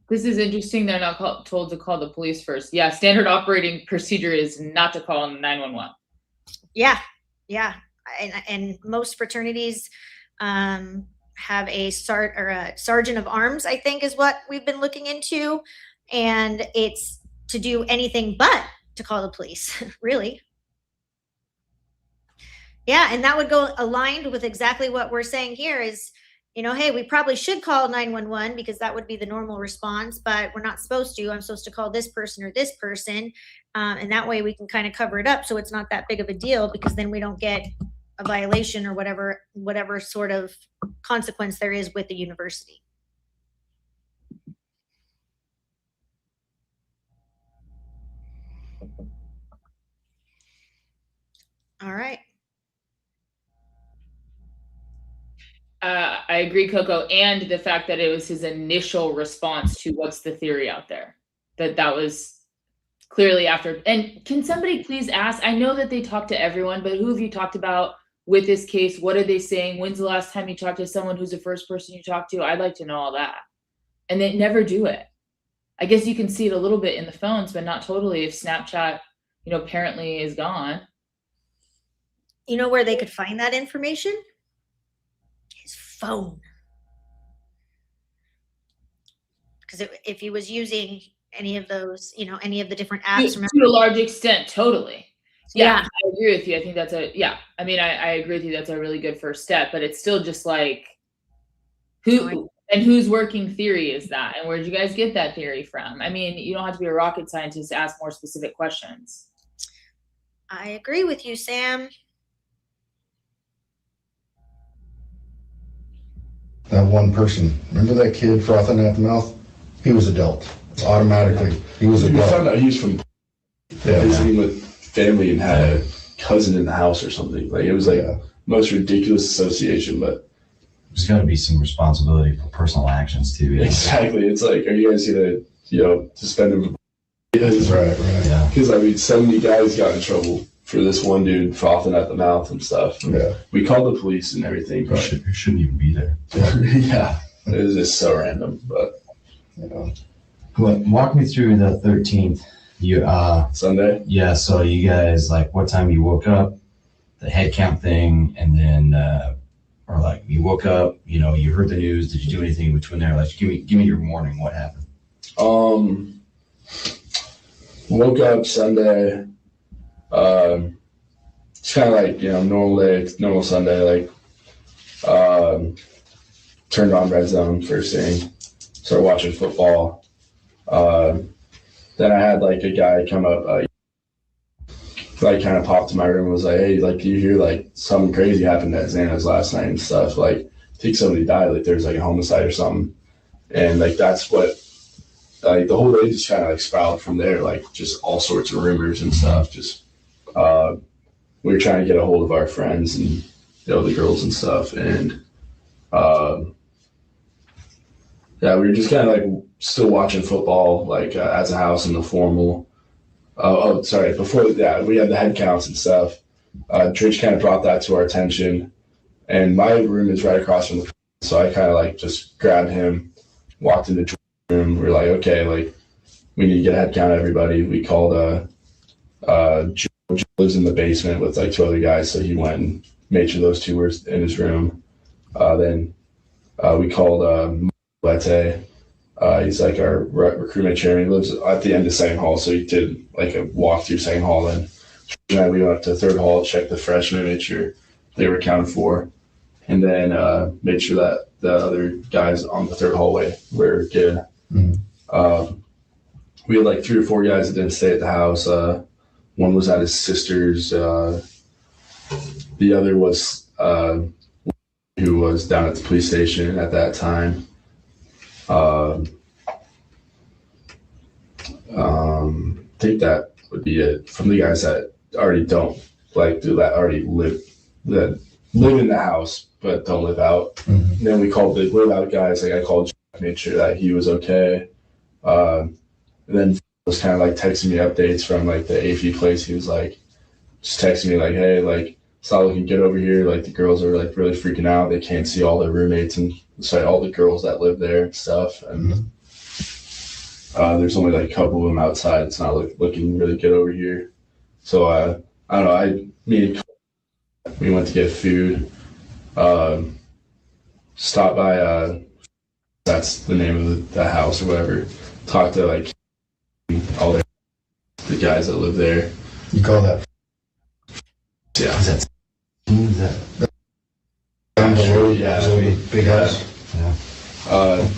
This is interesting. They're not told to call the police first. Yeah, standard operating procedure is not to call 911. Yeah, and most fraternities have a sergeant of arms, I think is what we've been looking into, and it's to do anything but to call the police, really. Yeah, and that would go aligned with exactly what we're saying here is, hey, we probably should call 911 because that would be the normal response, but we're not supposed to. I'm supposed to call this person or this person. And that way we can kind of cover it up so it's not that big of a deal, because then we don't get a violation or whatever sort of consequence there is with the university. All right. I agree, Coco, and the fact that it was his initial response to what's the theory out there, that was clearly after. And can somebody please ask, I know that they talk to everyone, but who have you talked about with this case? What are they saying? When's the last time you talked to someone who's the first person you talked to? I'd like to know all that. And they never do it. I guess you can see it a little bit in the phones, but not totally if Snapchat, apparently is gone. You know where they could find that information? His phone. Because if he was using any of those, any of the different apps. To a large extent, totally. Yeah, I agree with you. I think that's I mean, I agree with you. That's a really good first step, but it's still just like, whose working theory is that? And where did you guys get that theory from? I mean, you don't have to be a rocket scientist to ask more specific questions. I agree with you, Sam. That one person, remember that kid frothing at the mouth? He was adult. Automatically, he was We adult. found out he was from visiting with family and had a cousin in the house or something. Like, it was like most ridiculous association, but There's got to be some responsibility for personal actions too. exactly. It's like, are you guys gonna, suspend him? Right. Yeah. Because I mean, so many guys got in trouble for this one dude frothing at the mouth and stuff. Yeah. We called the police and everything, Who but shouldn't even be there. yeah, it was just so random. But Walk me through the 13th. You Sunday, yeah. So you guys, like, what time you woke up, the head count thing, and then or like you woke up, you heard the news. Did you do anything in between there? Like, give me your morning. What happened? woke up Sunday. It's kind of like, normal day, normal Sunday, like, turned on Red Zone first thing, started watching football. Then I had like a guy come up, like kind of popped in my room and was like, hey, like, do you hear like something crazy happened at Xana's last night and stuff? Like, I think somebody died, like there's like a homicide or something. And like, that's what, like, the whole day just kind of like spiraled from there, like just all sorts of rumors and stuff. Just, we were trying to get a hold of our friends and, the girls and stuff. And, yeah, we were just kind of like still watching football, like as a house in the formal. Before that, we had the head counts and stuff. Church kind of brought that to our attention. And my room is right across from the, so I kind of like just grabbed him, walked into the room. We are like, okay, like, we need to get a head count of everybody. We called Joe lives in the basement with like two other guys, so he went and made sure those two were in his room. Then we called Lete. He's like our recruitment chairman. He lives at the end of second hall, so he did like a walk through second hall. Then we went up to third hall, checked the freshmen, made sure they were accounted for, and then made sure that the other guys on the third hallway were good. Mm-hmm. We had like 3 or 4 guys that didn't stay at the house. One was at his sister's the other was who was down at the police station at that time. I think that would be it from the guys that already don't like do that, already live in the house but don't live out. Mm-hmm. And then we called the live out guys. Like I called Jack, made sure that he was okay. And then was kind of like texting me updates from like the AV place. He was like just texting me like, hey, like it's not looking good over here. Like the girls are like really freaking out. They can't see all their roommates and all the girls that live there and stuff. And there's only like a couple of them outside. It's not looking really good over here. So I don't know. We went to get food. Stopped by that's the name of the house or whatever. Talked to like all the guys that live there. You call that? Yeah. Is that Yeah. Big house. yeah.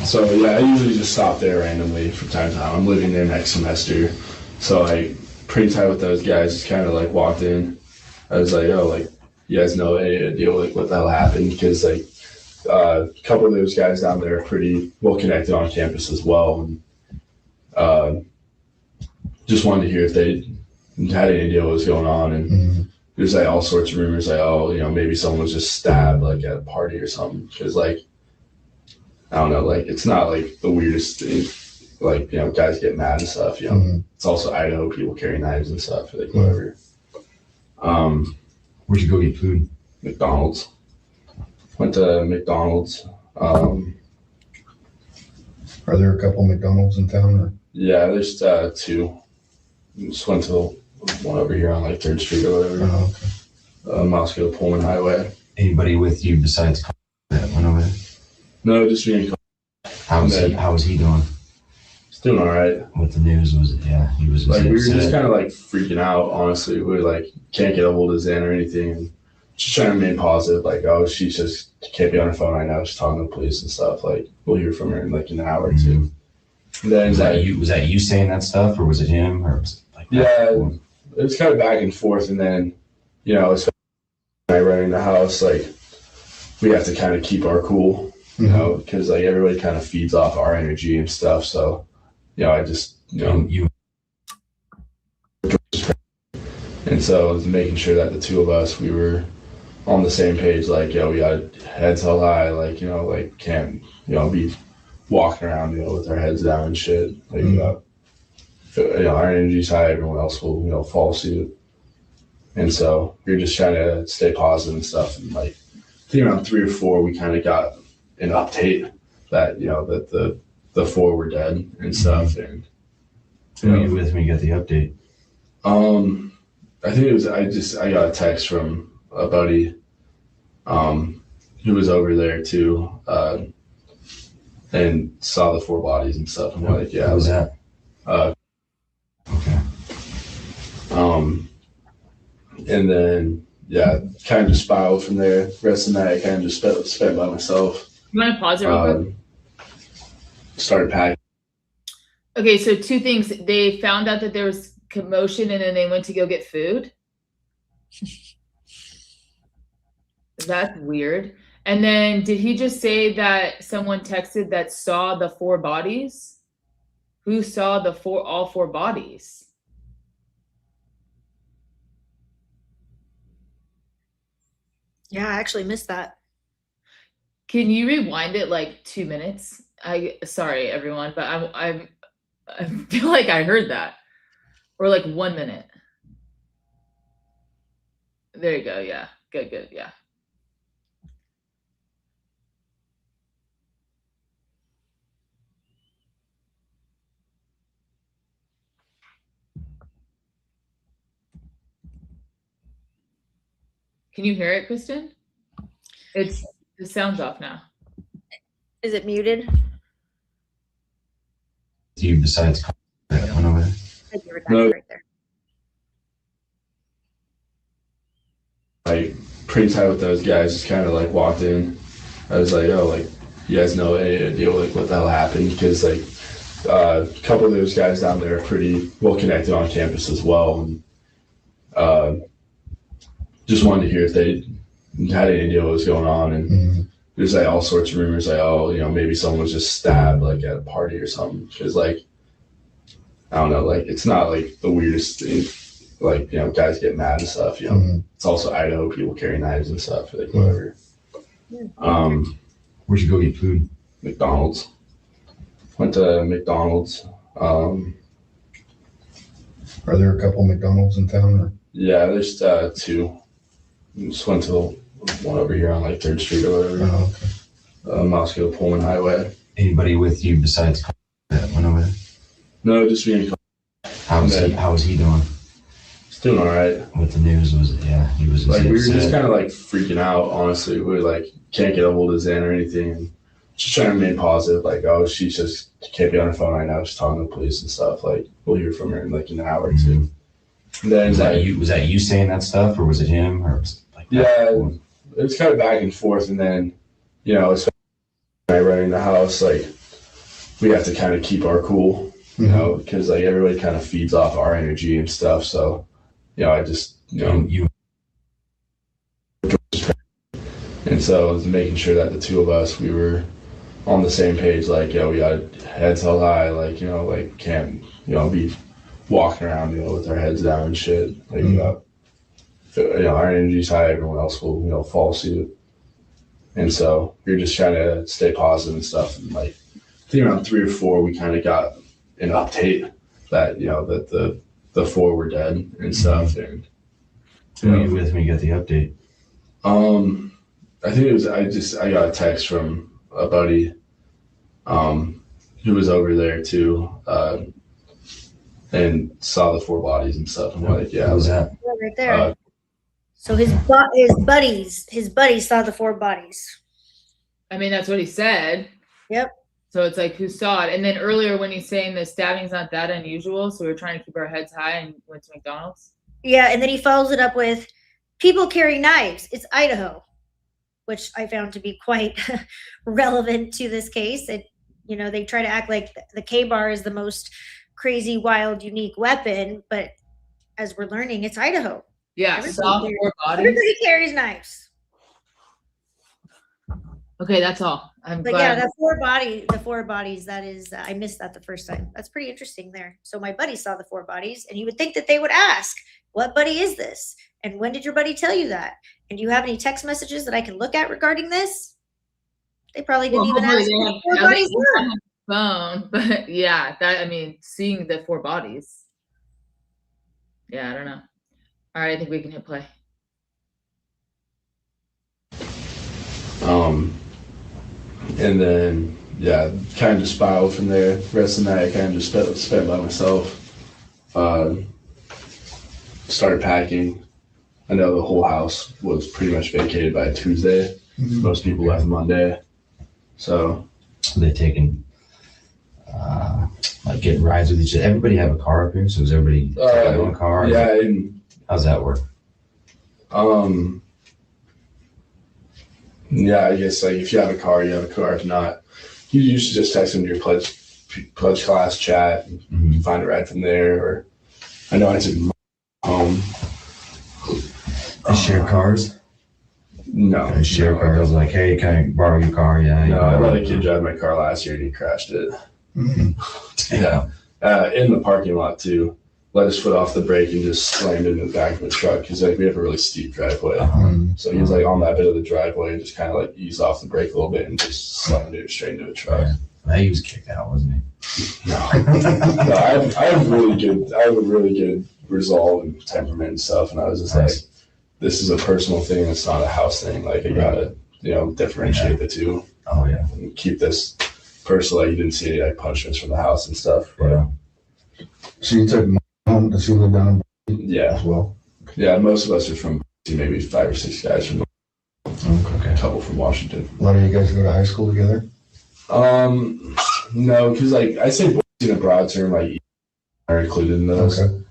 So yeah, I usually just stop there randomly from time to time. I'm living there next semester, so I pretty tight with those guys. Just kind of like walked in. I was like, oh, like you guys know any idea like what the hell happened? Because like a couple of those guys down there are pretty well connected on campus as well, and just wanted to hear if they had any idea what was going on. And there's like all sorts of rumors, like, oh, you know, maybe someone was just stabbed like at a party or something. Because like, I don't know, like it's not like the weirdest thing. Like, you know, guys get mad and stuff. You know, it's also Idaho, people carry knives and stuff. Like whatever. Where'd you go get food? McDonald's. Went to McDonald's. Are there a couple McDonald's in town? Or? Yeah, there's two. Just went to one over here on like 3rd Street or whatever. Oh, okay. Moscow Pullman Highway. Anybody with you besides that went over there? No, just me and How was he doing? He's doing all right. What the news was? Yeah, he was Like we were upset. just kind of like freaking out. Honestly, we were like can't get a hold of Zan or anything, and just trying to remain positive. Like, oh, she just can't be on her phone right now. She's talking to the police and stuff. Like, we'll hear from her in like an hour or two. And then Was that you saying that stuff, or was it him, or was it like that? Yeah, it was kind of back and forth, and then you know, especially when I running the house, like we have to kind of keep our cool, you know, because like everybody kind of feeds off our energy and stuff. So, you know, I just and so I was making sure that the two of us, we were on the same page. Like, yo, we got heads held high. Like, you know, like can't, you know, be walking around, you know, with our heads down and shit. Like, you know, our energy's high. Everyone else will, you know, follow suit. And so we were just trying to stay positive and stuff. And like, I think around 3 or 4, we kind of got an update that, you know, that the 4 were dead and stuff. And Who were you with when you got the update? I think it was, I got a text from a buddy, who was over there too, and saw the 4 bodies and stuff. I'm like, yeah. Who was that? Okay. And then, yeah, kind of just spiraled from there. The rest of the night, I kind of just spent by myself. You want to pause it real quick? Started packing. Okay, so 2 things. They found out that there was commotion and then they went to go get food. That's weird. And then did he just say that someone texted that saw the 4 bodies? Who saw all 4 bodies? Yeah, I actually missed that. Can you rewind it like 2 minutes? Sorry everyone, but I feel like I heard that. Or like 1 minute. There you go. Yeah. Good. Yeah. Can you hear it, Kristen? The sound's off now. Is it muted? You besides that went over there? I hear it No. right there. Like pretty tight with those guys. Just kind of like walked in. I was like, oh, like you guys know any idea like what the hell happened? Because like a couple of those guys down there are pretty well connected on campus as well, and just wanted to hear if they had any idea what was going on. And there's like all sorts of rumors, like, oh, maybe someone was just stabbed like at a party or something. Because like, I don't know, like it's not like the weirdest thing. Like, guys get mad and stuff. It's also Idaho. People carry knives and stuff. Like whatever. Where'd you go get food? McDonald's. Went to McDonald's. Are there a couple McDonald's in town? Or? Yeah, there's 2. Just went to the one over here on like 3rd Street or whatever. Oh, okay. Moscow Pullman Highway. Anybody with you besides that went over there? No, just me and How was he doing? He's doing all right. With the news, he was like we were just kind of like freaking out. Honestly, we were like can't get a hold of Zan or anything. And just trying to remain positive. Like, oh, she just can't be on her phone right now. She's talking to the police and stuff. Like, we'll hear from her in like an hour or 2. And then was that you saying that stuff, or was it him, or was it like that? Yeah, it was kind of back and forth. And then, especially when I running the house, like we have to kind of keep our cool, because like everybody kind of feeds off our energy and stuff. So, I just, and so I was making sure that the 2 of us, we were on the same page. Like, we got heads held high. Like, like can't, be walking around, with our heads down and shit. Like, our energy's high. Everyone else will, follow suit. And so we were just trying to stay positive and stuff. And like, I think around 3 or 4, we kind of got an update that, that the 4 were dead and stuff. And who were you with when you got the update? I think it was, I got a text from a buddy, who was over there too, and saw the 4 bodies and stuff. And we're like, yeah. What was that? Right there. So his buddies saw the 4 bodies. I mean, that's what he said. Yep. So it's like, who saw it? And then earlier when he's saying the stabbing's not that unusual, so we're trying to keep our heads high and went to McDonald's. Yeah, and then he follows it up with, people carry knives. It's Idaho, which I found to be quite relevant to this case. It, they try to act like the K-bar is the most crazy, wild, unique weapon, but as we're learning, it's Idaho. Yeah, saw 4 bodies. Everybody carries knives. Okay, that's all. I'm But glad. yeah, the four bodies, that is, I missed that the first time. That's pretty interesting there. So my buddy saw the 4 bodies, and you would think that they would ask, what buddy is this? And when did your buddy tell you that? And do you have any text messages that I can look at regarding this? They probably didn't even ask what 4 bodies were. Phone, but yeah, seeing the 4 bodies. Yeah, I don't know. All right, I think we can hit play. And then, kind of just spiraled from there. The rest of the night, I kind of just spent by myself. Started packing. I know the whole house was pretty much vacated by Tuesday. Most people left Monday. So. They taking, like getting rides with each other. Everybody have a car up here? So is everybody taking one car? Yeah. How's that work? Yeah, I guess like if you have a car, you have a car. If not, you usually just text them to your pledge class chat. And you find a ride from there. Or I know I took home. They share cars? No. They share cars. Like, hey, can I borrow your car? Yeah. No, I let a kid drive my car last year and he crashed it. Yeah. In the parking lot too. Let his foot off the brake and just slammed into the back of the truck because like we have a really steep driveway. So he was like on that bit of the driveway and just kind of like eased off the brake a little bit and just slammed it straight into a truck. Yeah. He was kicked out, wasn't he? No, I have a really good resolve and temperament and stuff, and I was just like, this is a personal thing. It's not a house thing. Like I gotta, differentiate the two. Oh yeah. And keep this personal. Like you didn't see any like punishments from the house and stuff. But, yeah. So you took home to see live down yeah. as well. Yeah, most of us are from maybe 5 or 6 guys from. Okay. A couple from Washington. A lot of you guys go to high school together? No, because like I say in a broad term, like are included in those. Okay.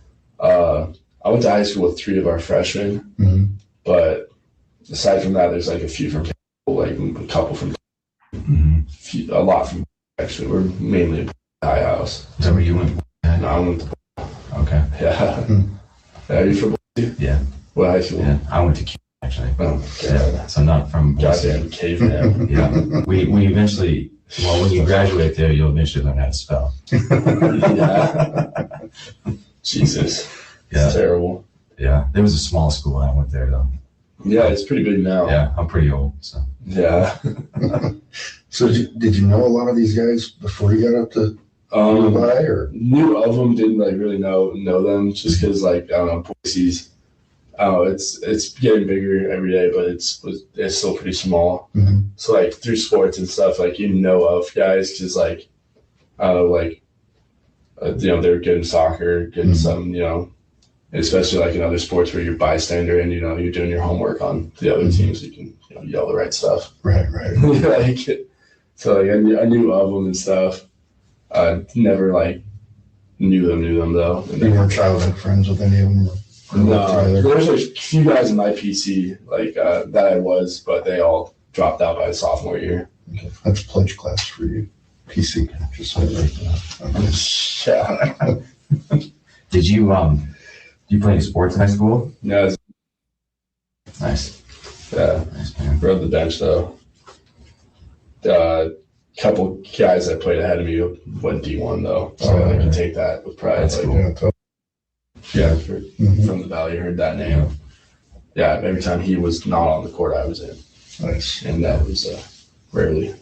I went to high school with 3 of our freshmen, but aside from that, there's like a few from like a couple from a lot from actually. We're mainly a high house. Is that where you went? No, I went to okay. yeah. Are you from? Yeah. What What high school? Yeah, I went to Q actually. Oh, Yeah, so not from goddamn caveman. Yeah, we eventually. Well, when you graduate there, you'll eventually learn how to spell. Yeah. Jesus. Yeah. It's terrible. Yeah, it was a small school when I went there though. Yeah, it's pretty big now. Yeah, I'm pretty old, so. Yeah. So did you know a lot of these guys before you got up to Dubai, or? Knew of them, didn't like really know them, just because like I don't know, Boise's. It's getting bigger every day, but it's still pretty small. Mm-hmm. So like through sports and stuff, like you know of guys, because like I don't know, like they're good in soccer, good in some, especially like in other sports where you're bystander and you're doing your homework on the other teams, so you can yell the right stuff. Right. Like, so like I knew of them and stuff. Never like knew them though. You weren't childhood friends with any of them? No, there's a few guys in my PC like that I was, but they all dropped out by the sophomore year. Okay. That's pledge class for you. PC, just so right now. Yeah. Did you play any sports in high school? No, Nice. yeah. Nice, man. Rode the bench though. Couple guys that played ahead of me went D1 though, so I can take that with pride. That's like, cool. Yeah, Mm-hmm. from the Valley, heard that name. Yeah, every time he was not on the court, I was in, Nice. and that was rarely.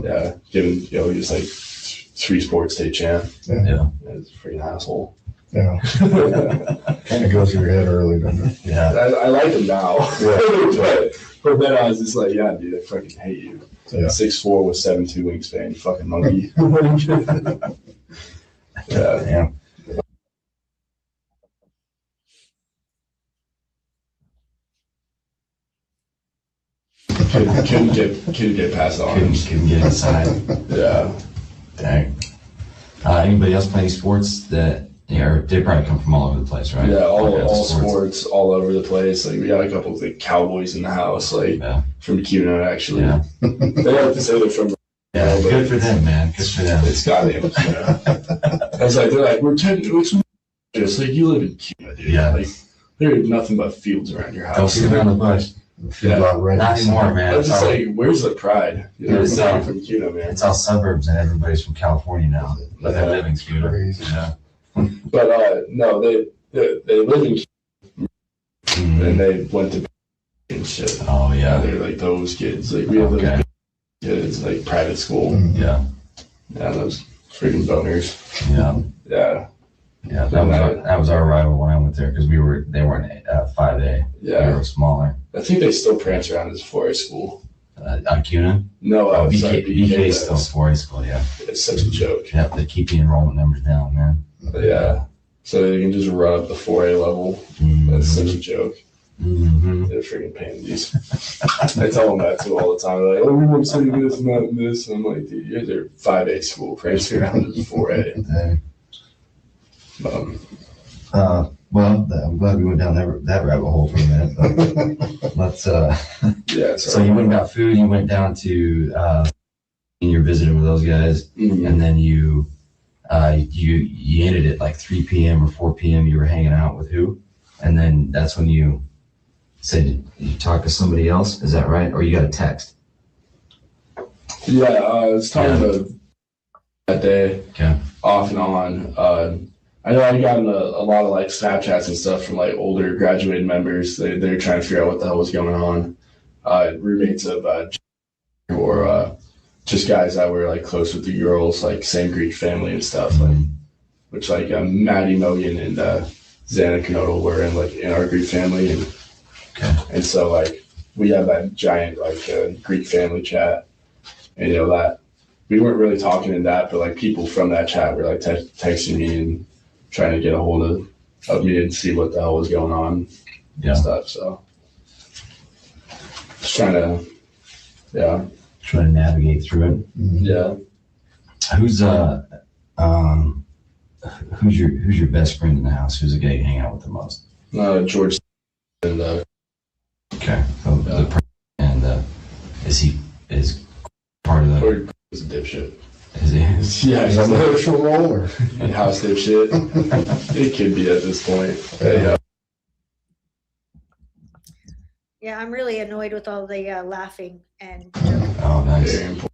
Yeah, given he was like 3 sports state champ. Yeah. It's a freaking asshole. Yeah. Kind of goes to your head early, doesn't it? Yeah. I like him now, Yeah. but then I was just like, yeah, dude, I fucking hate you. Yeah. 6'4" with 7'2" wingspan, you fucking monkey. Yeah. Yeah. Couldn't get past the arms. Couldn't get inside. Yeah. Dang. Anybody else play any sports that, or they probably come from all over the place, right? Yeah, all All sports all over the place. Like we got a couple of like Cowboys in the house, like Yeah. from Cuno actually. Yeah. They like to say they're from. Yeah, but good for them, man. Good for them. It's goddamn Cuno. I was like, they're like, it's just like you live in Cuno, dude. Yeah. Like there's nothing but fields around your Don't house. sit around the bush. Feel about right. Not anymore, man. I was just like, where's the pride? Yeah, It's it's not all- from Cuno, man. It's all suburbs and everybody's from California now. But they live in Cuba. Crazy. Yeah. But no, they live in Cuno Mhm. and they went to and shit. Oh, yeah. They're like those kids. Like we have those Okay. kids like private school. Mhm. Yeah. Yeah, those freaking boners. Yeah. Yeah, Yeah. That was our rival when I went there because they weren't 5A. They yeah. were smaller. I think they still prance around as 4A school. CUNA? No, Oh, sorry, BK is still 4A school, yeah. It's such a joke. Yep, they keep the enrollment numbers down, man. But yeah, so they can just run up the 4A level. That's such a joke. Mm-hmm. They're freaking pains. I tell them that too all the time. They're like, oh, we want to say this and that and this. And I'm like, dude, you guys are 5A school prancing around as 4A. Well, I'm glad we went down that rabbit hole for a minute. But let's. Yeah. So you went and got food. You went down to. And you're visiting with those guys, Mhm. and then you ended at like 3 p.m. or 4 p.m. You were hanging out with who? And then that's when you said you talked to somebody else. Is that right? Or you got a text? Yeah, I was talking about that day. Okay. Off and on. I know I got a lot of like Snapchats and stuff from like older graduated members. They're trying to figure out what the hell was going on. Roommates of or just guys that were like close with the girls, like same Greek family and stuff. Like, which like Maddie Mogan and Xana Canodal were in our Greek family, and so like we had that giant like Greek family chat, and that we weren't really talking in that, but like people from that chat were like texting me and trying to get a hold of me and see what the hell was going on and stuff. So just trying to, Trying to navigate through it. yeah. Who's your best friend in the house? Who's the guy you hang out with the most? George and Okay. And is part of the. George is a dipshit. Is he? Yeah, Is that the official role, or? house dipshit. It could be at this point. Yeah, I'm really annoyed with all the laughing and joking. Oh, nice. Very important.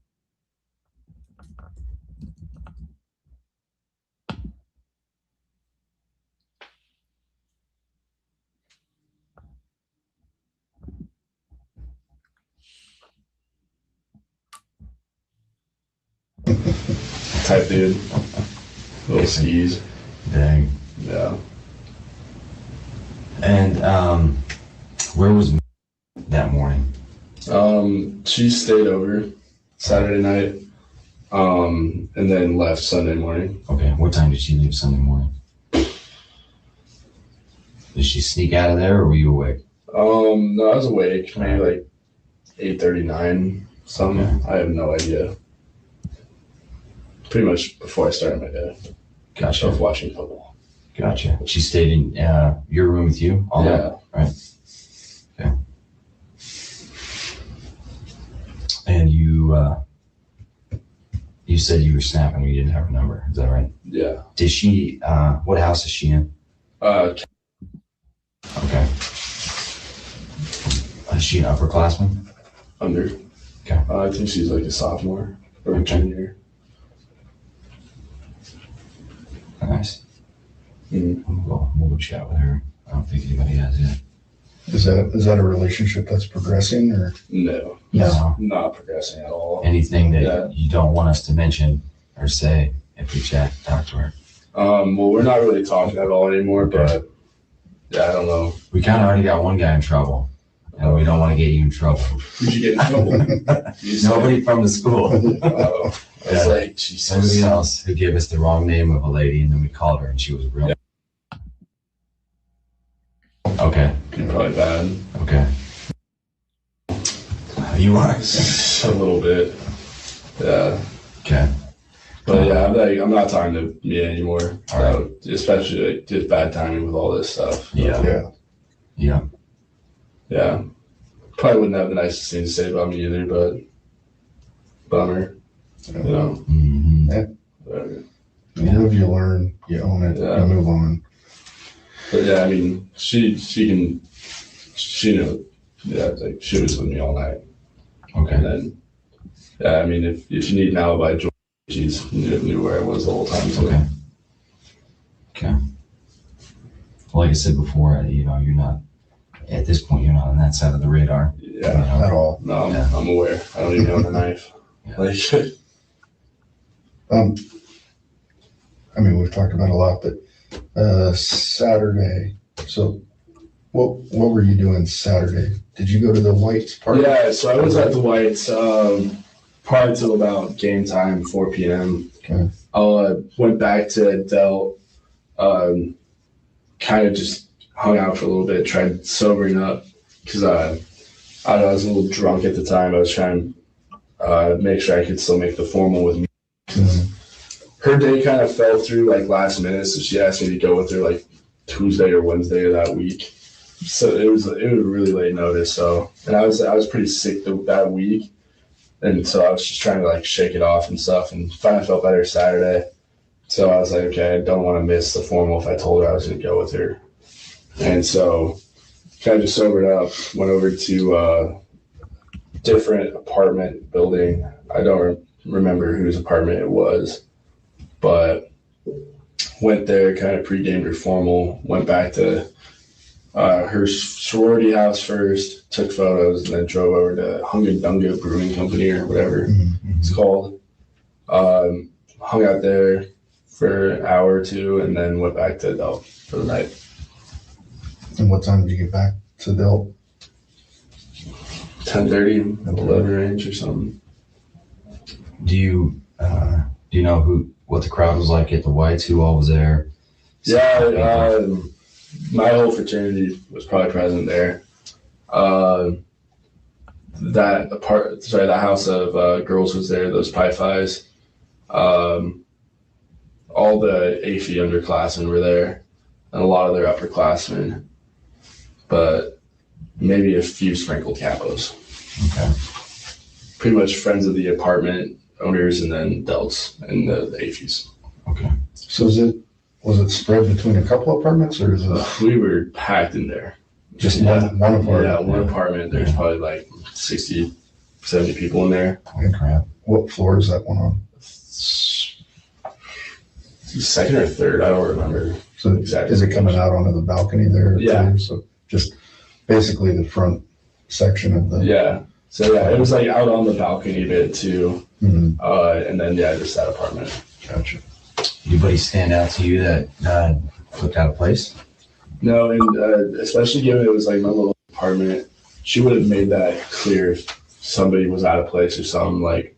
Type dude. Little skis. Dang. Yeah. And where was that morning? She stayed over Saturday night, and then left Sunday morning. Okay, what time did she leave Sunday morning? Did she sneak out of there, or were you awake? No, I was awake, maybe like 8:39, something. Okay. I have no idea. Pretty much before I started my day. I Gotcha. was watching football. Gotcha. She stayed in your room with you all night? Yeah. Right. Okay. And you said you were snapping, you didn't have her number. Is that right? Yeah. Did she, what house is she in? Okay. Is she an upperclassman? Under. Okay. I think she's like a sophomore or a Okay. junior. Nice. Mm-hmm. We'll go chat with her. I don't think anybody has yet. Is that a relationship that's progressing or? No, No. not progressing at all. Anything that Yeah. you don't want us to mention or say if we talk to her? Well, we're not really talking at all anymore, Okay. but yeah, I don't know. We kind of already got one guy in trouble, and we don't want to get you in trouble. Who'd you get in trouble? You said- Nobody from the school. Oh, I was Yeah. like, Jesus. Somebody else who gave us the wrong name of a lady, and then we called her, and she was real. Yeah. Okay. Probably bad. Okay. You are. A little bit. Yeah. Okay. But yeah, I'm not talking to Mia anymore. All right. Especially like, just bad timing with all this stuff. Yeah. Yeah. Yeah. Yeah. Probably wouldn't have the nicest thing to say about me either, but bummer. You know. Mm-hmm. Whatever. You live, you learn, you own it, Yeah. you move on. But yeah, I mean, she knew, yeah, like she was with me all night. Okay. And then, yeah, I mean, if you need an alibi, George, she's knew where I was the whole time. So. Okay. Okay. Well, like I said before, you're not, at this point, you're not on that side of the radar. Yeah, At all. no, Yeah. I'm aware. I don't even own a knife. Yeah. Like, I mean, we've talked about a lot, but Saturday. So, what were you doing Saturday? Did you go to the White's party? yeah, so I was at the Whites probably till about game time, 4 p.m. Okay. I went back to Delt, kind of just hung out for a little bit, tried sobering up because I was a little drunk at the time. I was trying to make sure I could still make the formal with me. Mhm. Her day kind of fell through like last minute, so she asked me to go with her like Tuesday or Wednesday of that week. So it was really late notice. So, and I was pretty sick that week, and so I was just trying to like shake it off and stuff, and finally felt better Saturday. So I was like, okay, I don't want to miss the formal if I told her I was going to go with her, and so kind of just sobered up, went over to a different apartment building. I don't remember whose apartment it was, but went there, kind of pre-gamed her formal, went back to her sorority house first, took photos, and then drove over to Hunga Dunga Brewing Company or whatever it's called. Hung out there for an hour or two, and then went back to Delt for the night. And what time did you get back to Delt? 10:30, 11 range or something. Do you know what the crowd was like at the Whites? Who all was there? Yeah, my whole fraternity was probably present there. The house of girls was there. Those Pi Phis. All the AFI underclassmen were there, and a lot of their upperclassmen, but maybe a few sprinkled capos. Okay. Pretty much friends of the apartment owners, and then Delts and the AFIs. Okay. So was it spread between a couple apartments or is it? We were packed in there. Just one apartment. Yeah, one apartment. There's probably like 60, 70 people in there. Holy crap. What floor is that one on? Second or third, I don't remember. So Exactly. is it coming out onto the balcony there? Yeah. Too? So just basically the front section of the. Yeah. So yeah, it was like out on the balcony bit too. Mhm. And then yeah, just that apartment. Gotcha. Anybody stand out to you that looked out of place? No, and especially given it was like my little apartment, she would have made that clear if somebody was out of place or something. Like,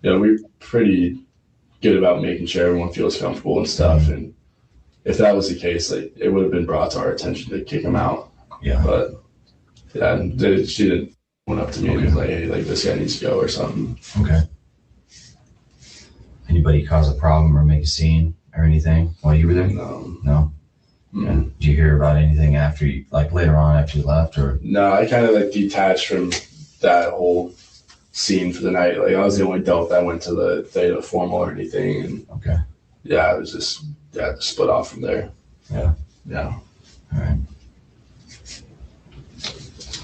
we're pretty good about making sure everyone feels comfortable and stuff. And if that was the case, like it would have been brought to our attention to kick him out. Yeah. But yeah, she didn't went up to me and was like, hey, like this guy needs to go or something. Okay. Anybody cause a problem or make a scene or anything while you were there? No. No. Yeah. Did you hear about anything after you, like later on after you left, or? No, I kind of like detached from that whole scene for the night. Like I was the only adult that went to the theta formal or anything, and Okay. yeah, I was just split off from there. Yeah. Yeah. All right.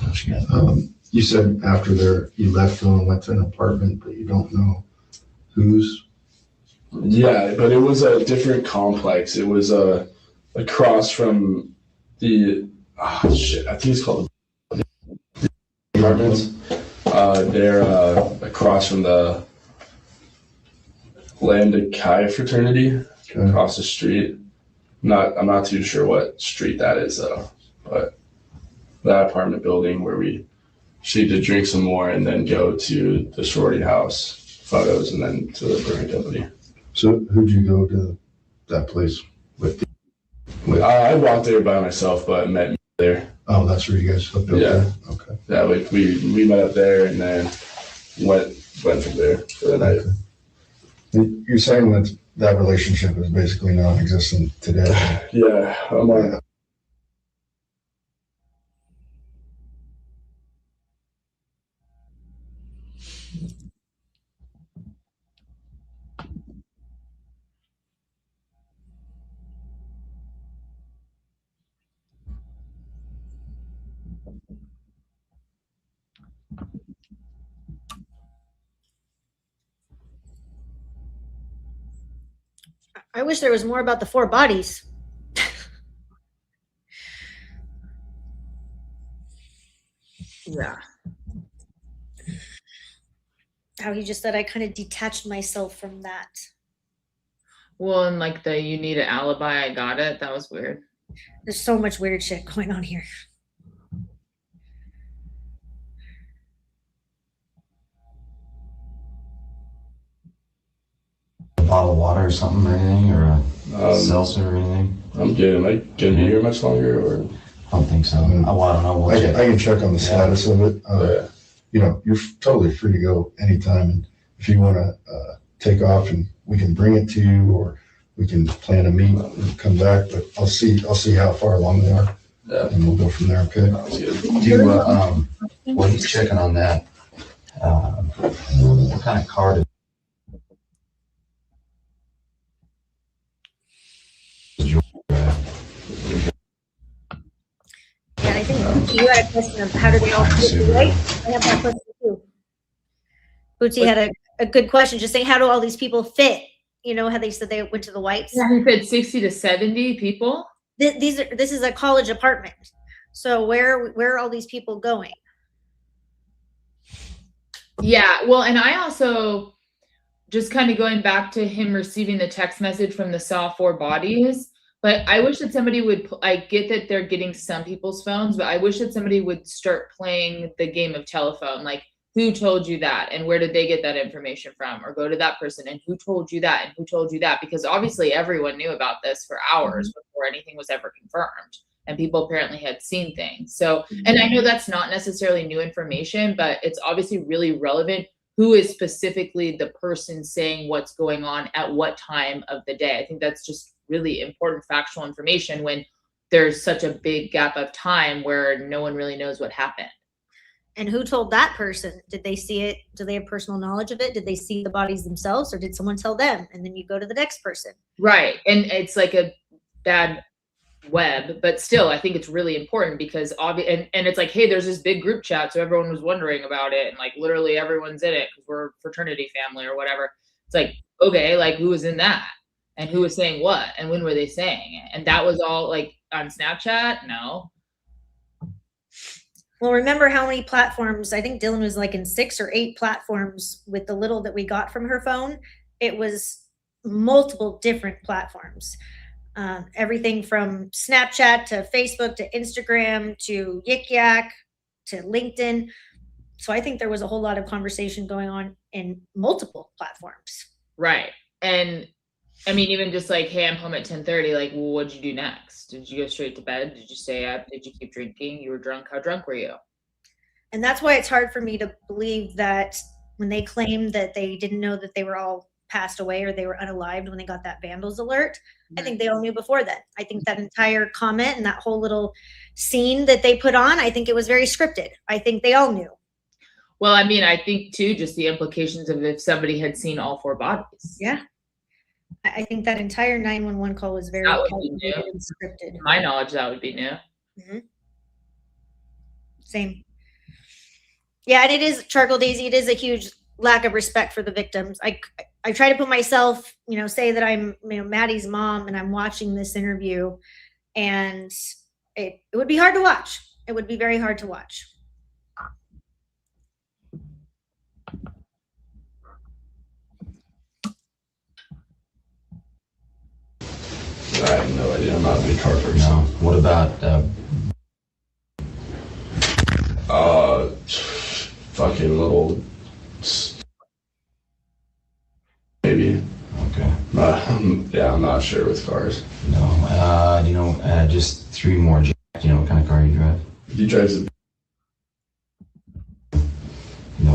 What you got? You said after there, you left and went to an apartment, but you don't know whose. Yeah, but it was a different complex. It was across from the I think it's called the apartments. They're across from the Lambda Chi fraternity, Okay. across the street. I'm not too sure what street that is though, but that apartment building where she did drink some more and then go to the sorority house photos and then to the brewing company. So who'd you go to that place with? I walked there by myself, but met me there. Oh, that's where you guys hooked up. Yeah. There? Okay. Yeah, like we met up there and then went from there for the night. Okay. You're saying that relationship is basically non-existent today. Yeah, I'm on. I wish there was more about the 4 bodies. Yeah. How he just said I kind of detached myself from that. Well, and like you need an alibi, I got it. That was weird. There's so much weird shit going on here. A bottle of water or something or anything, or a seltzer or anything? I'm good. Am I gonna be here much longer or? I don't think so. I don't know. We'll I check. can check on the status of it. You're totally free to go anytime. And if you want to take off, and we can bring it to you, or we can plan a meet and come back. But I'll see how far along they are, and we'll go from there. Okay. Sounds good. While he's checking on that, what kind of car did you drive? Yeah, I think you had a question of how do they all fit, right? I have that question too. Bootsy had a good question, just saying how do all these people fit? You know how they said they went to the Whites? Yeah, he said 60 to 70 people. This is a college apartment. So where are all these people going? Yeah, well, and I also just kind of going back to him receiving the text message from the saw 4 bodies. But I wish that somebody would, I get that they're getting some people's phones, but I wish that somebody would start playing the game of telephone. Like, who told you that? And where did they get that information from? Or go to that person and who told you that? And who told you that? Because obviously everyone knew about this for hours before anything was ever confirmed. And people apparently had seen things. So, and I know that's not necessarily new information, but it's obviously really relevant. Who is specifically the person saying what's going on at what time of the day? I think that's just really important factual information when there's such a big gap of time where no one really knows what happened. And who told that person? Did they see it? Do they have personal knowledge of it? Did they see the bodies themselves, or did someone tell them? And then you go to the next person. Right. And it's like a bad web, but still, I think it's really important because and it's like, hey, there's this big group chat, so everyone was wondering about it, and like literally everyone's in it because we're a fraternity family or whatever. It's like, okay, like who was in that, and who was saying what, and when were they saying it, and that was all like on Snapchat. No. Well, remember how many platforms? I think Dylan was like in 6 or 8 platforms with the little that we got from her phone. It was multiple different platforms. Everything from Snapchat to Facebook to Instagram to Yik Yak to LinkedIn. So I think there was a whole lot of conversation going on in multiple platforms. Right. And I mean, even just like, hey, I'm home at 10:30. Like, well, what'd you do next? Did you go straight to bed? Did you stay up? Did you keep drinking? You were drunk. How drunk were you? And that's why it's hard for me to believe that when they claimed that they didn't know that they were all passed away or they were unalived when they got that vandals alert. I think they all knew before that. I think that entire comment and that whole little scene that they put on, I think it was very scripted. I think they all knew. Well, I mean, I think too, just the implications of if somebody had seen all 4 bodies. Yeah. I think that entire 911 call was very calculated and scripted. To my knowledge, that would be new. Mm-hmm. Same. Yeah, and it is, Charcoal Daisy, it is a huge lack of respect for the victims. I try to put myself, say that I'm, Maddie's mom and I'm watching this interview, and it would be hard to watch. It would be very hard to watch. I have no idea. I'm not a big car person. No. What about fucking little maybe. Okay. Yeah, I'm not sure with cars. No. Just 3 more. Do you know what kind of car you drive? He drives a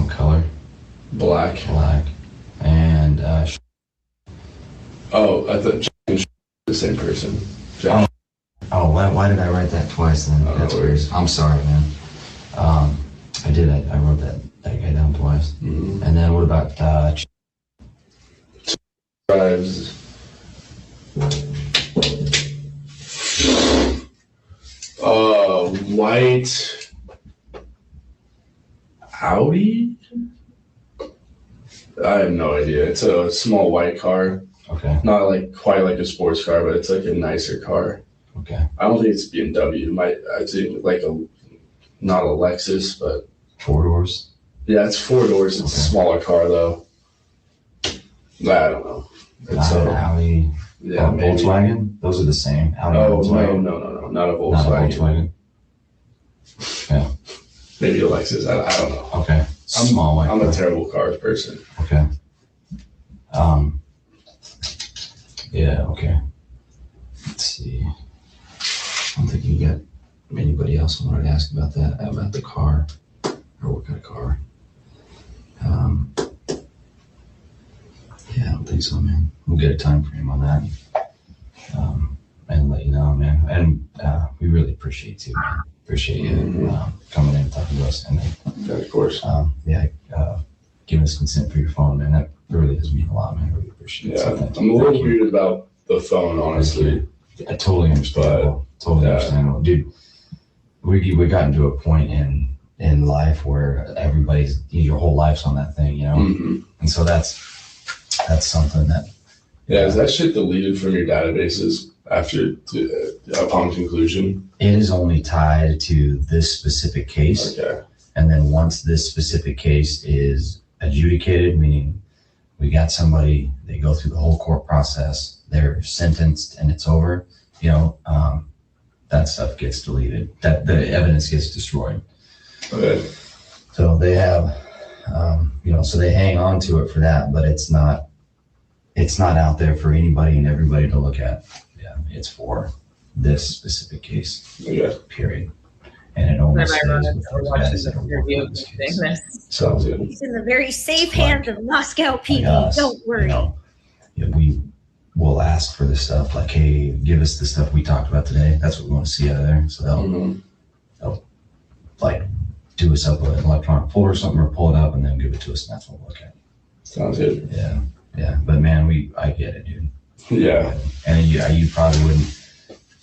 Color? black. Black. And Oh, I thought the same person. Jack. why did I write that twice then? Oh, That's no weird. worries. I'm sorry, man. I wrote that guy down twice. Mm-hmm. And then what about Drives white Audi? I have no idea. It's a small white car. Okay. Not like quite like a sports car, but it's like a nicer car. Okay. I don't think it's BMW. I think like not a Lexus, but 4 doors? yeah, it's 4 doors. It's a Okay. smaller car though. I don't know. It's Not an Audi. yeah, maybe. Volkswagen? Those are the same. Audi and Oh Volkswagen. no, not a Not a Volkswagen. Volkswagen. Maybe a Lexus. I don't know. Okay. Small white I'm car. a terrible cars person. Okay. Yeah, okay. Let's see. I don't think you got anybody else who wanted to ask about that, about the car, or what kind of car. Yeah, I don't think so, man. We'll get a time frame on that. And let you know, man. And we really appreciate you, man. Appreciate you coming in and talking to us. And Yeah, of course. giving us consent for your phone, man. That really does mean a lot, man. I really appreciate it. Yeah, So thank I'm you. a little Thank you. weird about the phone, honestly. I totally understand. Totally yeah. understandable, dude. We got into a point in life where your whole life's on that thing, Mm-hmm. and so that's something that. Yeah, is that shit deleted from your databases upon conclusion? It is only tied to this specific case, Okay. and then once this specific case is adjudicated, meaning we got somebody, they go through the whole court process, they're sentenced, and it's over. That stuff gets deleted. That the evidence gets destroyed. Okay. So they have, so they hang on to it for that, but it's not out there for anybody and everybody to look at. Yeah, it's for this specific case, Okay. period. And it only stays ironic with that we're those watching guys that this are interview working on and this saying case. this. So Sounds good. He's in the very safe Like, hands of Moscow PD. us, Don't worry. We will ask for the stuff like, hey, give us the stuff we talked about today. That's what we want to see out of there. So they'll Mm-hmm. like do us up an electronic folder or something, or pull it up and then give it to us, and that's what we'll look at. Sounds good. Yeah. But man, I get it, dude. Yeah. And you probably wouldn't,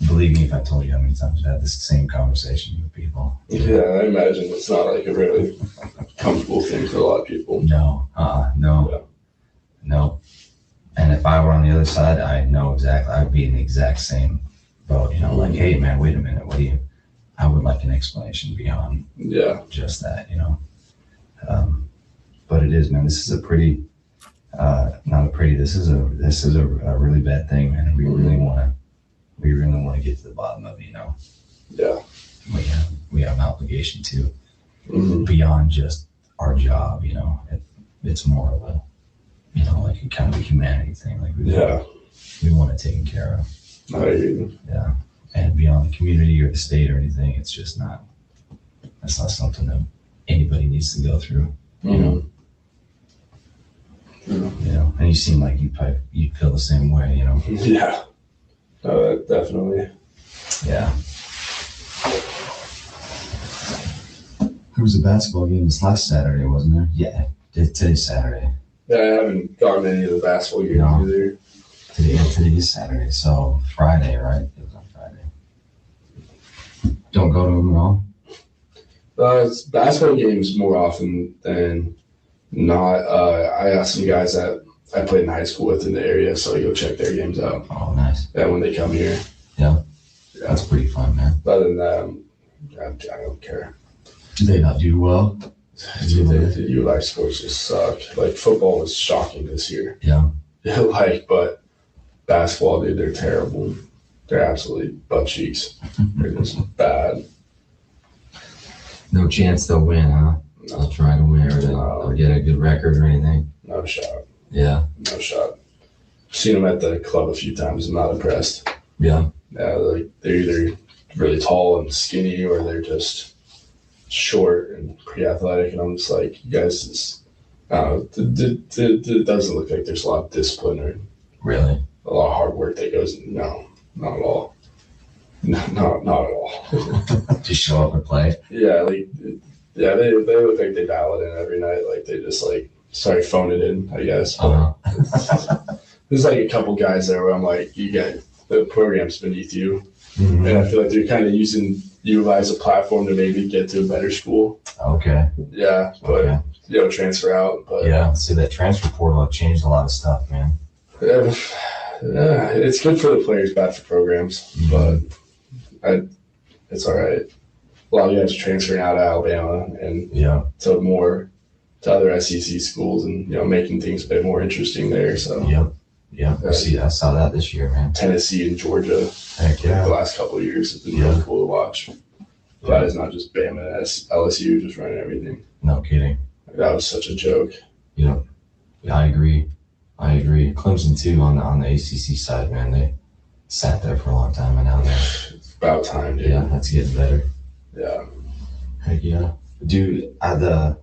Believe me if I told you how many times I've had this same conversation with people. Yeah, I imagine it's not like a really comfortable thing for a lot of people. No, no. And if I were on the other side, I know exactly, I'd be in the exact same boat, you know, like, hey man, wait a minute, I would like an explanation beyond just that, you know. But it is, man, this is a pretty, this is a really bad thing, man. And we really want to get to the bottom of it, you know. Yeah. We have an obligation to beyond just our job, you know. It's more of a, you know, like a kind of a humanity thing. Like we want it taken care of. I hear you. Yeah. And beyond the community or the state or anything, it's just that's not something that anybody needs to go through, you know. You know, and you seem like you feel the same way, you know. Yeah. Definitely. Yeah. There was a basketball game this last Saturday, wasn't there? Yeah, today's Saturday. Yeah, I haven't gone to any of the basketball games either. Today is Saturday, so Friday, right? It was on Friday. Don't go to them at all? It's basketball games more often than not. I got some guys that I played in high school with in the area, so I go check their games out. Oh, nice. Yeah, when they come here. Yeah. That's pretty fun, man. Other than that, I don't care. Do they not do well? The ULI sports just suck. Like, football was shocking this year. Yeah. But basketball, dude, they're terrible. They're absolutely butt cheeks. They're just bad. No chance they'll win, huh? They'll try to win, or they'll get a good record or anything. No shot. Yeah. No shot. Seen them at the club a few times. I'm not impressed. Yeah. Yeah, they're either really tall and skinny, or they're just short and pretty athletic. And I'm just like, you guys just, it doesn't look like there's a lot of discipline or really a lot of hard work that goes. No, not at all. Not at all. Just show up and play. Yeah, they look like they dial it in every night. Like they just phone it in, I guess. There's like a couple guys there where I'm like, you got the program's beneath you. Mm-hmm. And I feel like they're kind of using you as a platform to maybe get to a better school. Okay. Yeah, but transfer out. But yeah, see that transfer portal changed a lot of stuff, man. Yeah, it's good for the players, bad for programs. Mm-hmm. But it's all right. A lot of guys are transferring out of Alabama and to other SEC schools, and making things a bit more interesting there. So I saw that this year, man. Tennessee and Georgia. Heck yeah. The last couple of years have been really cool to watch. That is not just Bama and LSU just running everything. No kidding. That was such a joke. Yeah, I agree. Clemson too on the ACC side, man. They sat there for a long time, and now it's about time, dude. Yeah, that's getting better. Yeah. Heck yeah. Dude, are the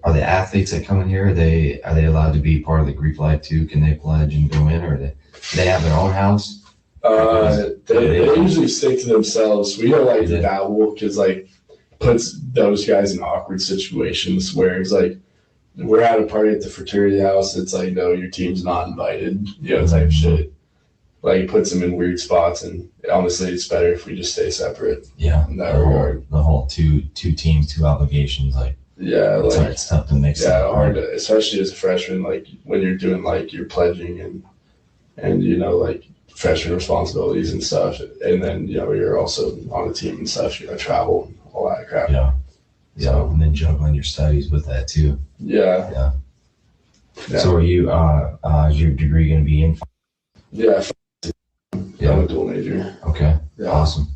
athletes that come in here, are they allowed to be part of the Greek life too? Can they pledge and go in, or do they have their own house? They usually stick to themselves. We don't like to dabble because puts those guys in awkward situations where it's like, we're at a party at the fraternity house. It's like, no, your team's not invited, type shit. Like, it puts them in weird spots, and honestly, it's better if we just stay separate. Yeah, in that regard. The whole two teams, two obligations, it's tough to mix. Yeah, hard, especially as a freshman. Like when you're doing your pledging and freshman responsibilities and stuff, and then you're also on a team and stuff. You travel and all that crap. Yeah. So, and then juggling your studies with that too. Yeah. So are you? Is your degree going to be in? Yeah. I'm a dual major. Okay. Yeah. Awesome.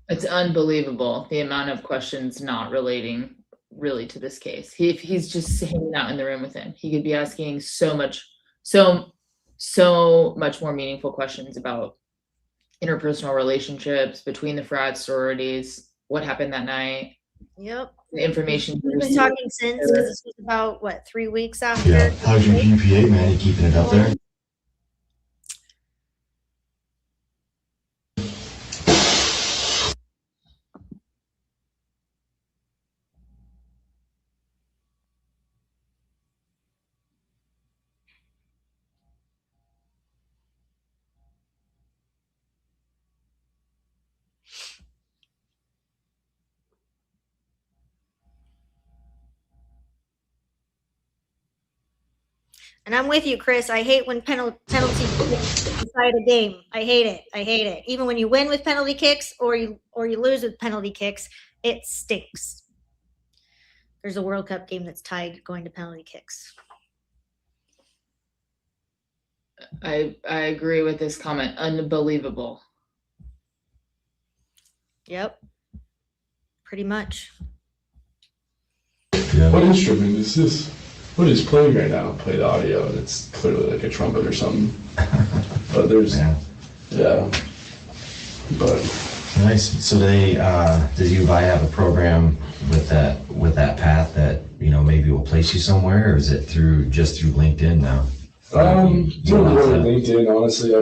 It's unbelievable the amount of questions not relating really to this case. If he's just hanging out in the room with him, he could be asking so much more meaningful questions about interpersonal relationships between the frat sororities, what happened that night. Yep. The information. We've been talking since, because this was about 3 weeks after. Yeah. How's your GPA, man? You keeping it up there? And I'm with you, Chris. I hate when penalty kicks decide a game. I hate it. I hate it. Even when you win with penalty kicks or you lose with penalty kicks, it stinks. There's a World Cup game that's tied going to penalty kicks. I agree with this comment. Unbelievable. Yep. Pretty much. Yeah. What instrument is this? What is playing right now? Play the audio, and it's clearly like a trumpet or something. But there's, yeah. But Nice. So they, does UVI have a program with that path that, you know, maybe will place you somewhere, or is it just through LinkedIn now? through LinkedIn, honestly,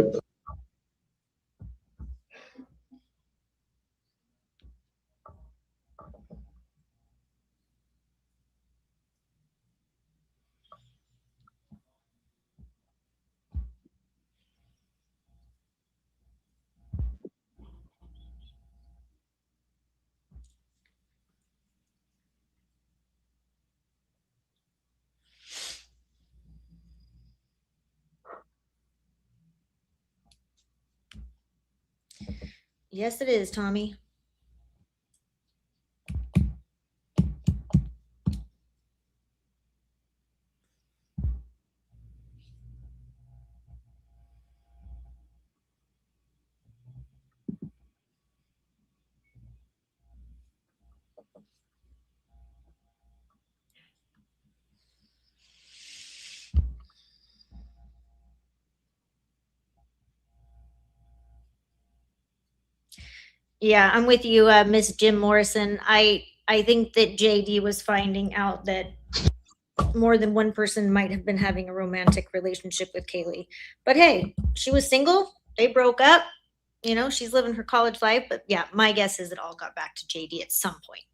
Yes, it is, Tommy. Yeah, I'm with you, Miss Jim Morrison. I think that JD was finding out that more than one person might have been having a romantic relationship with Kaylee. But hey, she was single. They broke up. You know, she's living her college life. But yeah, my guess is it all got back to JD at some point.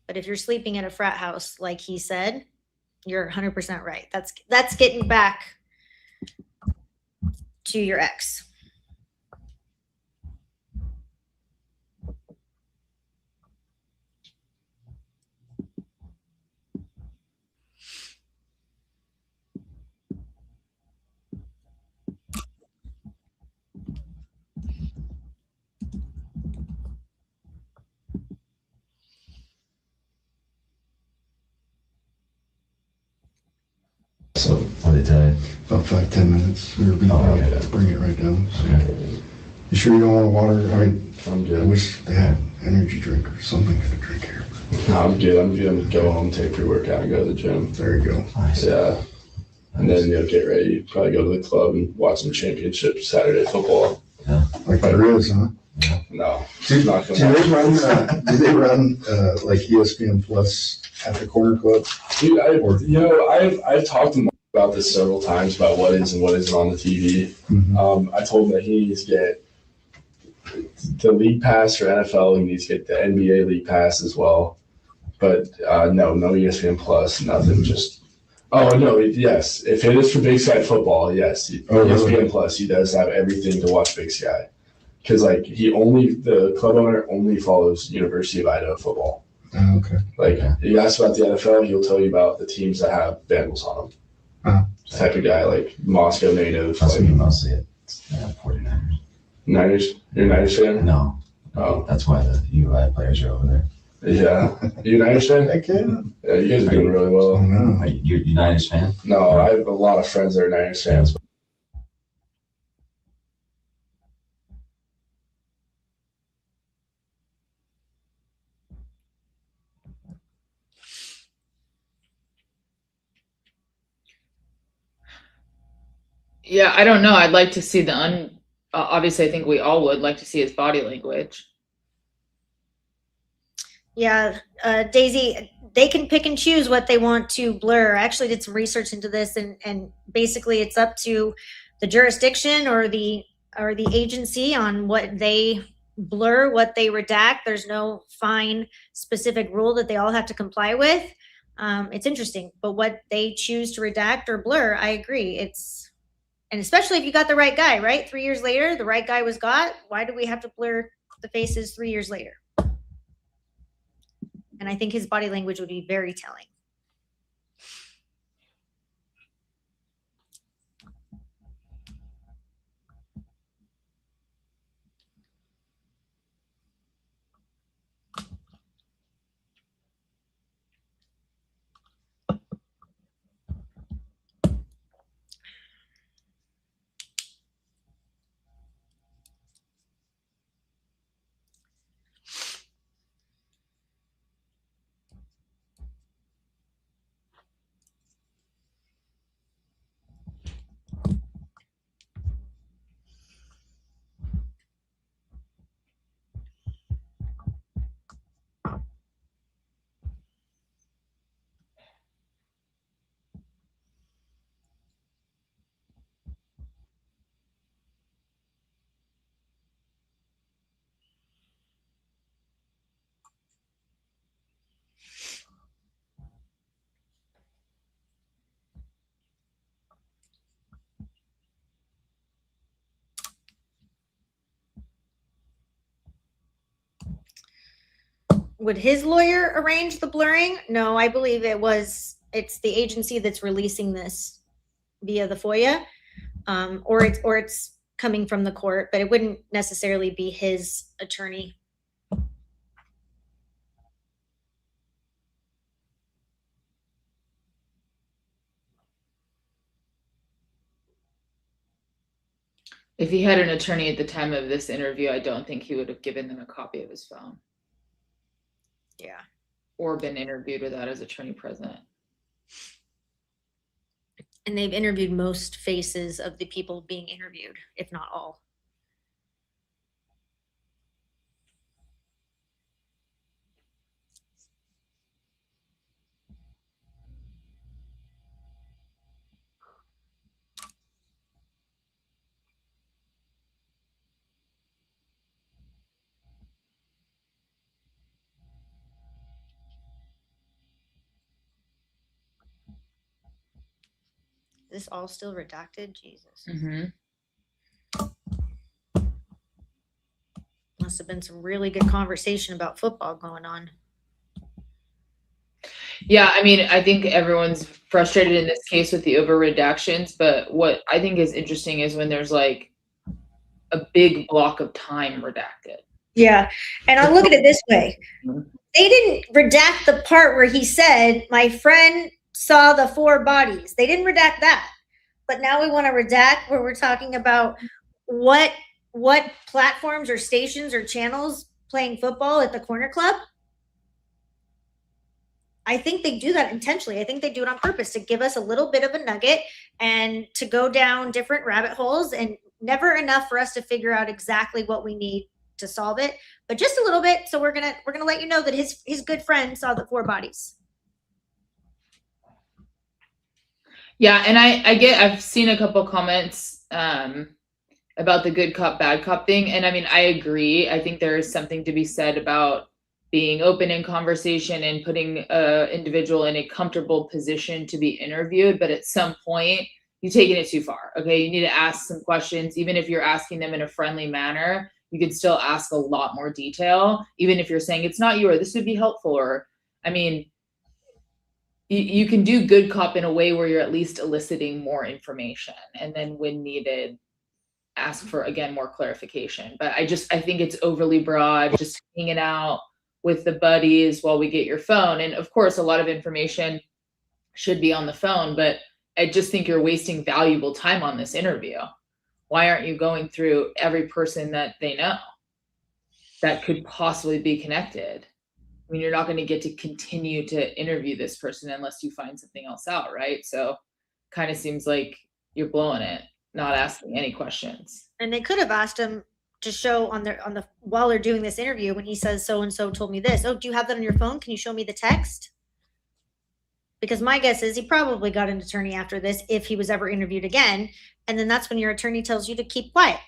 But if you're sleeping at a frat house, like he said, you're 100% right. That's getting back to your ex. So what did they tell you? About 5-10 minutes. We were being okay. bring it right down. So. Okay. You sure you don't want water? I mean, I'm I good. wish they had energy drink or something to drink here. No, I'm good. I'm gonna go home, take pre-workout, and go to the gym. There you go. Nice. Yeah. And then, get ready. Probably go to the club and watch some championship Saturday football. Like there is, huh? No, Do, not do gonna they run? Do they run like ESPN Plus at the corner club? Dude, I've talked to Mark about this several times about what is and what isn't on the TV. Mm-hmm. I told him that he needs to get the league pass for NFL. He needs to get the NBA league pass as well. But no ESPN Plus, nothing. Just yes. If it is for Big Sky football, yes, ESPN Plus. He does have everything to watch Big Sky. Because the club owner only follows University of Idaho football. Oh, okay. Like you ask about the NFL, he'll tell you about the teams that have Bengals on them. Type of guy, like Moscow native. That's Like, mostly it. 49ers. Niners? You're a Niners fan? No. Oh. That's why the UVI players are over there. Yeah. You a Niners fan? Heck yeah. Yeah, you guys are doing really Oh, well. no. Are you a Niners fan? No, I have a lot of friends that are Niners fans. Yeah, I don't know. I'd like to see obviously I think we all would like to see his body language. Yeah, Daisy, they can pick and choose what they want to blur. I actually did some research into this, and basically it's up to the jurisdiction or the agency on what they blur, what they redact. There's no fine specific rule that they all have to comply with. It's interesting, but what they choose to redact or blur, I agree. And especially if you got the right guy, right? 3 years later, the right guy was got. Why do we have to blur the faces 3 years later? And I think his body language would be very telling. Would his lawyer arrange the blurring? No, I believe it's the agency that's releasing this via the FOIA, or it's coming from the court, but it wouldn't necessarily be his attorney. If he had an attorney at the time of this interview, I don't think he would have given them a copy of his phone. Yeah. Or been interviewed without his attorney present. And they've interviewed most faces of the people being interviewed, if not all. Is this all still redacted? Jesus. Mm-hmm. Must have been some really good conversation about football going on. Yeah, I mean, I think everyone's frustrated in this case with the over redactions, but what I think is interesting is when there's like a big block of time redacted. Yeah. And I'll look at it this way. They didn't redact the part where he said, my friend saw the 4 bodies. They didn't redact that. But now we want to redact where we're talking about what platforms or stations or channels playing football at the corner club. I think they do that intentionally. I think they do it on purpose to give us a little bit of a nugget and to go down different rabbit holes, and never enough for us to figure out exactly what we need to solve it, but just a little bit. So we're gonna let you know that his good friend saw the 4 bodies. Yeah, and I've seen a couple comments about the good cop, bad cop thing. And I mean, I agree. I think there is something to be said about being open in conversation and putting an individual in a comfortable position to be interviewed. But at some point, you're taking it too far. Okay, you need to ask some questions. Even if you're asking them in a friendly manner, you can still ask a lot more detail. Even if you're saying it's not you, or this would be helpful, or I mean, you can do good cop in a way where you're at least eliciting more information, and then when needed, ask for, again, more clarification. But I think it's overly broad, just hanging out with the buddies while we get your phone. And of course, a lot of information should be on the phone, but I just think you're wasting valuable time on this interview. Why aren't you going through every person that they know that could possibly be connected? I mean, you're not going to get to continue to interview this person unless you find something else out, right? So kind of seems like you're blowing it, not asking any questions. And they could have asked him to show on the while they're doing this interview, when he says so and so told me this. Oh, do you have that on your phone? Can you show me the text? Because my guess is he probably got an attorney after this if he was ever interviewed again. And then that's when your attorney tells you to keep quiet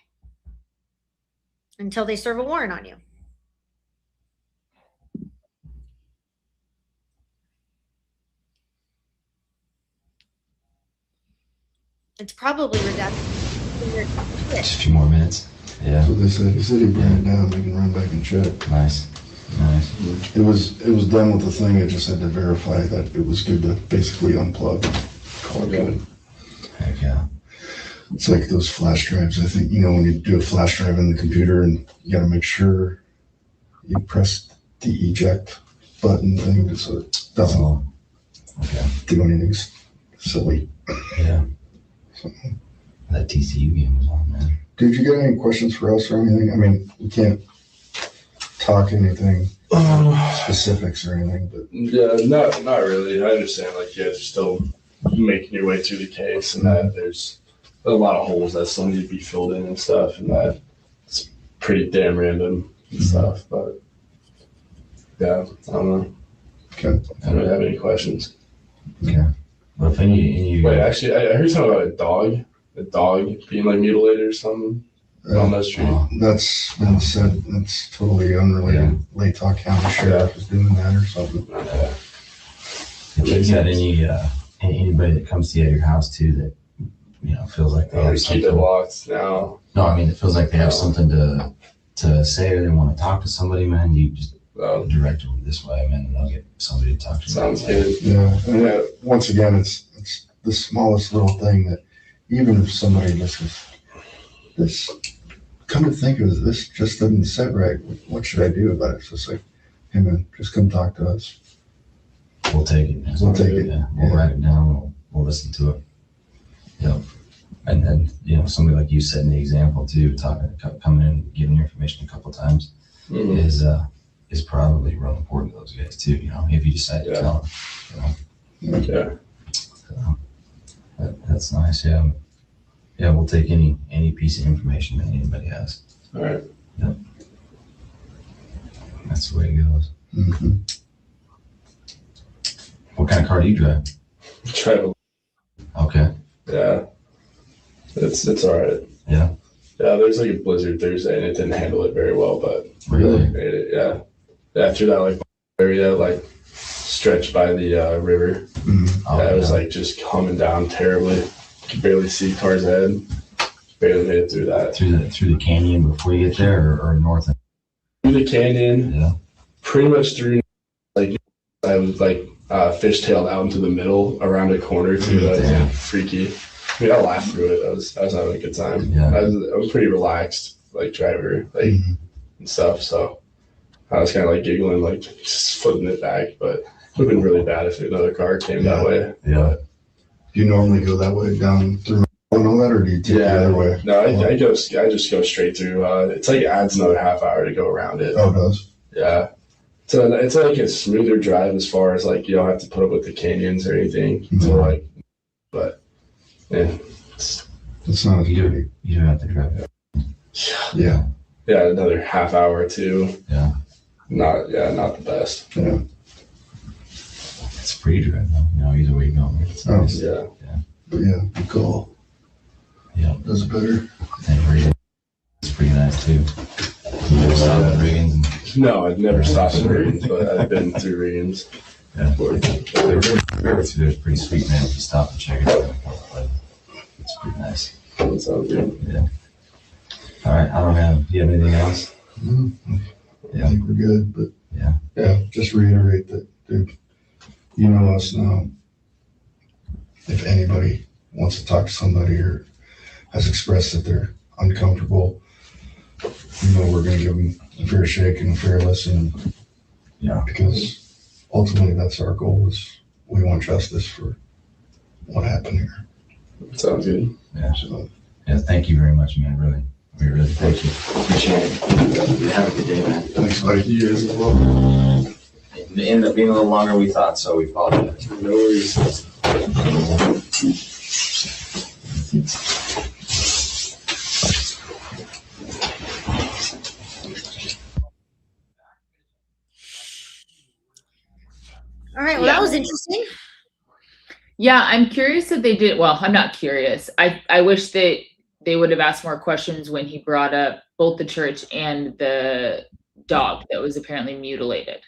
until they serve a warrant on you. It's probably redacted. Just a few more minutes. Yeah. That's what they said. He said he'd bring it down. They can run back and check. Nice. Nice. It was done with the thing. I just had to verify that it was good to basically unplug. Call it good. Heck yeah. It's like those flash drives. I think, when you do a flash drive in the computer and you got to make sure you press the eject button thing so it doesn't Okay. do anything silly. Yeah. So, That TCU game was on, man. did you get any questions for us or anything? I mean, we can't talk anything specifics or anything, but Yeah, not really. I understand, like, you guys are still making your way through the case, and that there's a lot of holes that still need to be filled in and stuff, and that it's pretty damn random and stuff. But yeah, I don't know. okay. I don't really have any questions. Okay. Well, if any Wait, actually, I heard something about a dog being like mutilated or something on that street. That's been said. That's totally unrelated. Yeah. Latah County Sheriff is doing that or something. if you got anybody that comes to you at your house too that feels like they have Just keep it something. locked now. No, I mean it feels like they have something to say or they want to talk to somebody, man. You just direct them this way, man, and they'll get somebody to talk to. Sounds good. Yeah. And once again, it's the smallest little thing that even if somebody just says, this, come to think of it, this just doesn't sit right. What should I do about it? It's just like, hey man, just come talk to us. We'll take it. Man. We'll take it. Yeah, we'll write it down. We'll listen to it. Yep. And then somebody like you setting the example too, coming in, giving information a couple of times is probably real important to those guys too. If you decide to tell them. Yeah. So, that's nice. Yeah. Yeah, we'll take any piece of information that anybody has. All right. Yep. That's the way it goes. Mm-hmm. What kind of car do you drive? Travel. Okay. Yeah. It's all right. Yeah. Yeah, there's like a blizzard Thursday and it didn't handle it very well, but Really? made it, yeah. After that like area like stretched by the river, Mm-hmm. it was like just coming down terribly. Could barely see cars ahead. Barely made it through that. Through the canyon before you get there, or north? Through the canyon, Yeah. pretty much through. Like I was like fishtailed out into the middle around a corner too. That was like freaky. I mean, I laughed through it. I was having a good time. Yeah. I was pretty relaxed, like driver, like and stuff. So I was kind of like giggling, like just flipping it back. But it would have been really bad if another car came that way. Yeah. Do you normally go that way down through and all that, or do you take the other way? No, I just go straight through. It's like it adds another half hour to go around it. Oh, it does? Yeah. So it's like a smoother drive as far as like you don't have to put up with the canyons or anything. So like, but yeah, It's not as dirty. You don't have to drive it. Yeah. Yeah, another half hour or two. Yeah. Not the best. Yeah. It's pretty drive though. Either way you go. It's Oh. nice. Yeah. But yeah, good call. Yeah. Does it better? And Reagan, it's pretty nice too. You never stop at Reagan's and No, I've never stopped in Regan's, but I've been through Regan's. yeah. It's pretty sweet, man. If you stop and check it out, it's pretty nice. That sounds good. Yeah. All right. Do you have anything else? I think we're good, but Yeah. just reiterate that, dude, you know us now. If anybody wants to talk to somebody or has expressed that they're uncomfortable, we're going to give them a fair shake and a fair listen. Yeah. Because ultimately that's our goal, is we want justice for what happened here. Sounds good. Yeah. So Yeah. Thank you very much, man. We really thank you. Appreciate it. Have a good day, man. thanks, buddy. You guys as well. It ended up being a little longer than we thought, so we apologize. No worries. All right. Well, that was interesting. Yeah, I'm curious that they did. Well, I'm not curious. I wish that they would have asked more questions when he brought up both the church and the dog that was apparently mutilated.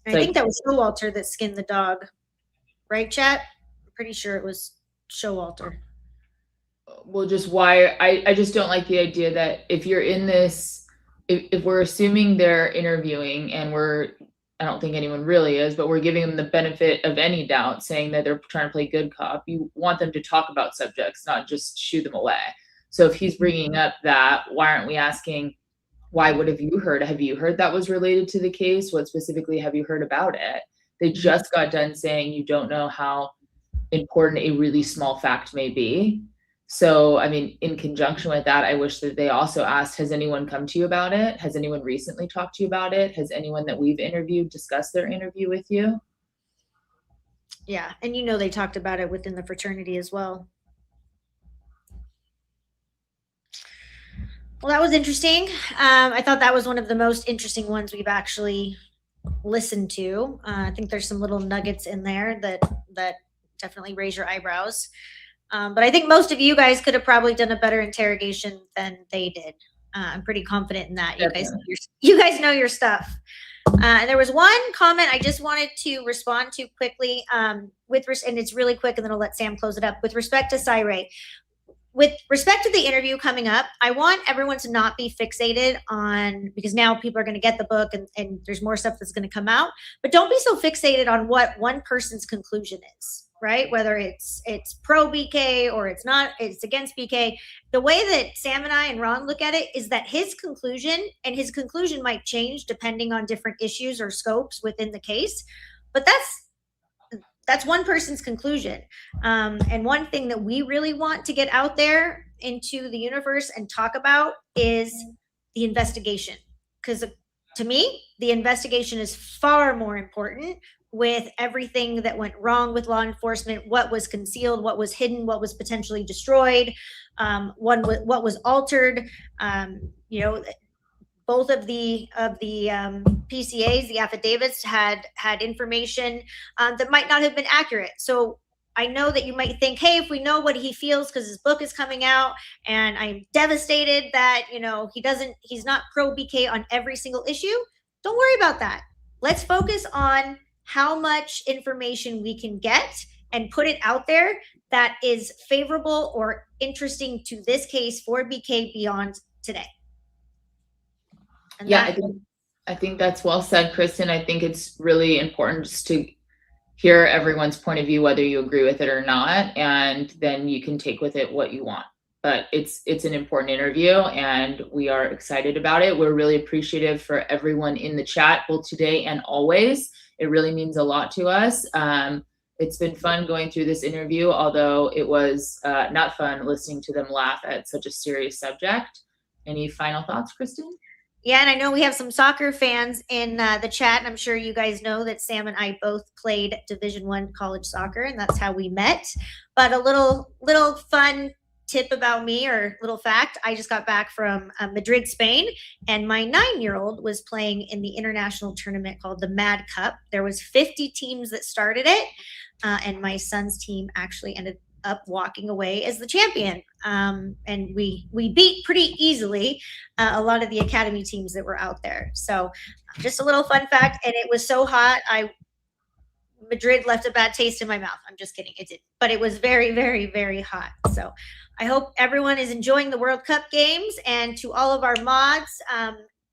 I think that was Showalter that skinned the dog, right, chat? I'm pretty sure it was Showalter. Well, just why I just don't like the idea that if you're in this if we're assuming they're interviewing and I don't think anyone really is, but we're giving them the benefit of any doubt, saying that they're trying to play good cop. You want them to talk about subjects, not just shoo them away. So if he's bringing up that, why aren't we asking, what have you heard? Have you heard that was related to the case? What specifically have you heard about it? They just got done saying you don't know how important a really small fact may be. So, I mean, in conjunction with that, I wish that they also asked, has anyone come to you about it? Has anyone recently talked to you about it? Has anyone that we've interviewed discussed their interview with you? Yeah. And they talked about it within the fraternity as well. Well, that was interesting. I thought that was one of the most interesting ones we've actually listened to. I think there's some little nuggets in there that definitely raise your eyebrows. But I think most of you guys could have probably done a better interrogation than they did. I'm pretty confident in that. You guys know your stuff. And there was one comment I just wanted to respond to quickly, and it's really quick, and then I'll let Sam close it up. With respect to Cyree, with respect to the interview coming up, I want everyone to not be fixated on, because now people are going to get the book and there's more stuff that's going to come out, but don't be so fixated on what one person's conclusion is, right? Whether it's pro BK or it's not, it's against BK. The way that Sam and I and Ron look at it is that his conclusion might change depending on different issues or scopes within the case, but that's one person's conclusion. And one thing that we really want to get out there into the universe and talk about is the investigation. Because to me, the investigation is far more important, with everything that went wrong with law enforcement, what was concealed, what was hidden, what was potentially destroyed, what was altered. Both of the PCAs, the affidavits, had information that might not have been accurate. So I know that you might think, hey, if we know what he feels because his book is coming out, and I'm devastated that he's not pro BK on every single issue. Don't worry about that. Let's focus on how much information we can get and put it out there that is favorable or interesting to this case for BK beyond today. And yeah, I think that's well said, Kristen. I think it's really important just to hear everyone's point of view, whether you agree with it or not, and then you can take with it what you want. But it's an important interview, and we are excited about it. We're really appreciative for everyone in the chat, both today and always. It really means a lot to us. It's been fun going through this interview, although it was not fun listening to them laugh at such a serious subject. Any final thoughts, Kristen? Yeah, and I know we have some soccer fans in the chat, and I'm sure you guys know that Sam and I both played Division I college soccer, and that's how we met. But a little fun tip about me, or little fact, I just got back from Madrid, Spain, and my 9-year-old was playing in the international tournament called the Mad Cup. There was 50 teams that started it, and my son's team actually ended up walking away as the champion. And we beat pretty easily a lot of the academy teams that were out there. So just a little fun fact. And it was so hot, Madrid left a bad taste in my mouth. I'm just kidding. It did. But it was very, very, very hot. So I hope everyone is enjoying the World Cup games. And to all of our mods,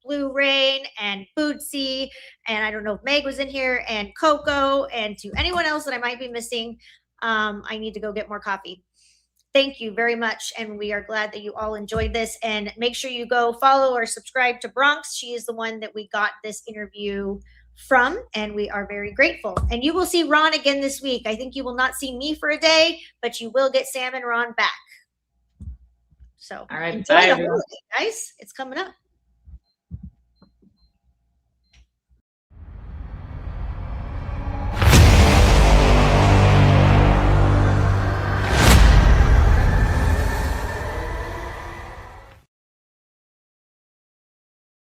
Blue Rain and Bootsy, and I don't know if Meg was in here, and Coco, and to anyone else that I might be missing, I need to go get more coffee. Thank you very much. And we are glad that you all enjoyed this. And make sure you go follow or subscribe to Bronx. She is the one that we got this interview from, and we are very grateful. And you will see Ron again this week. I think you will not see me for a day, but you will get Sam and Ron back. So all right, enjoy bye, the everyone. holiday, guys. It's coming up.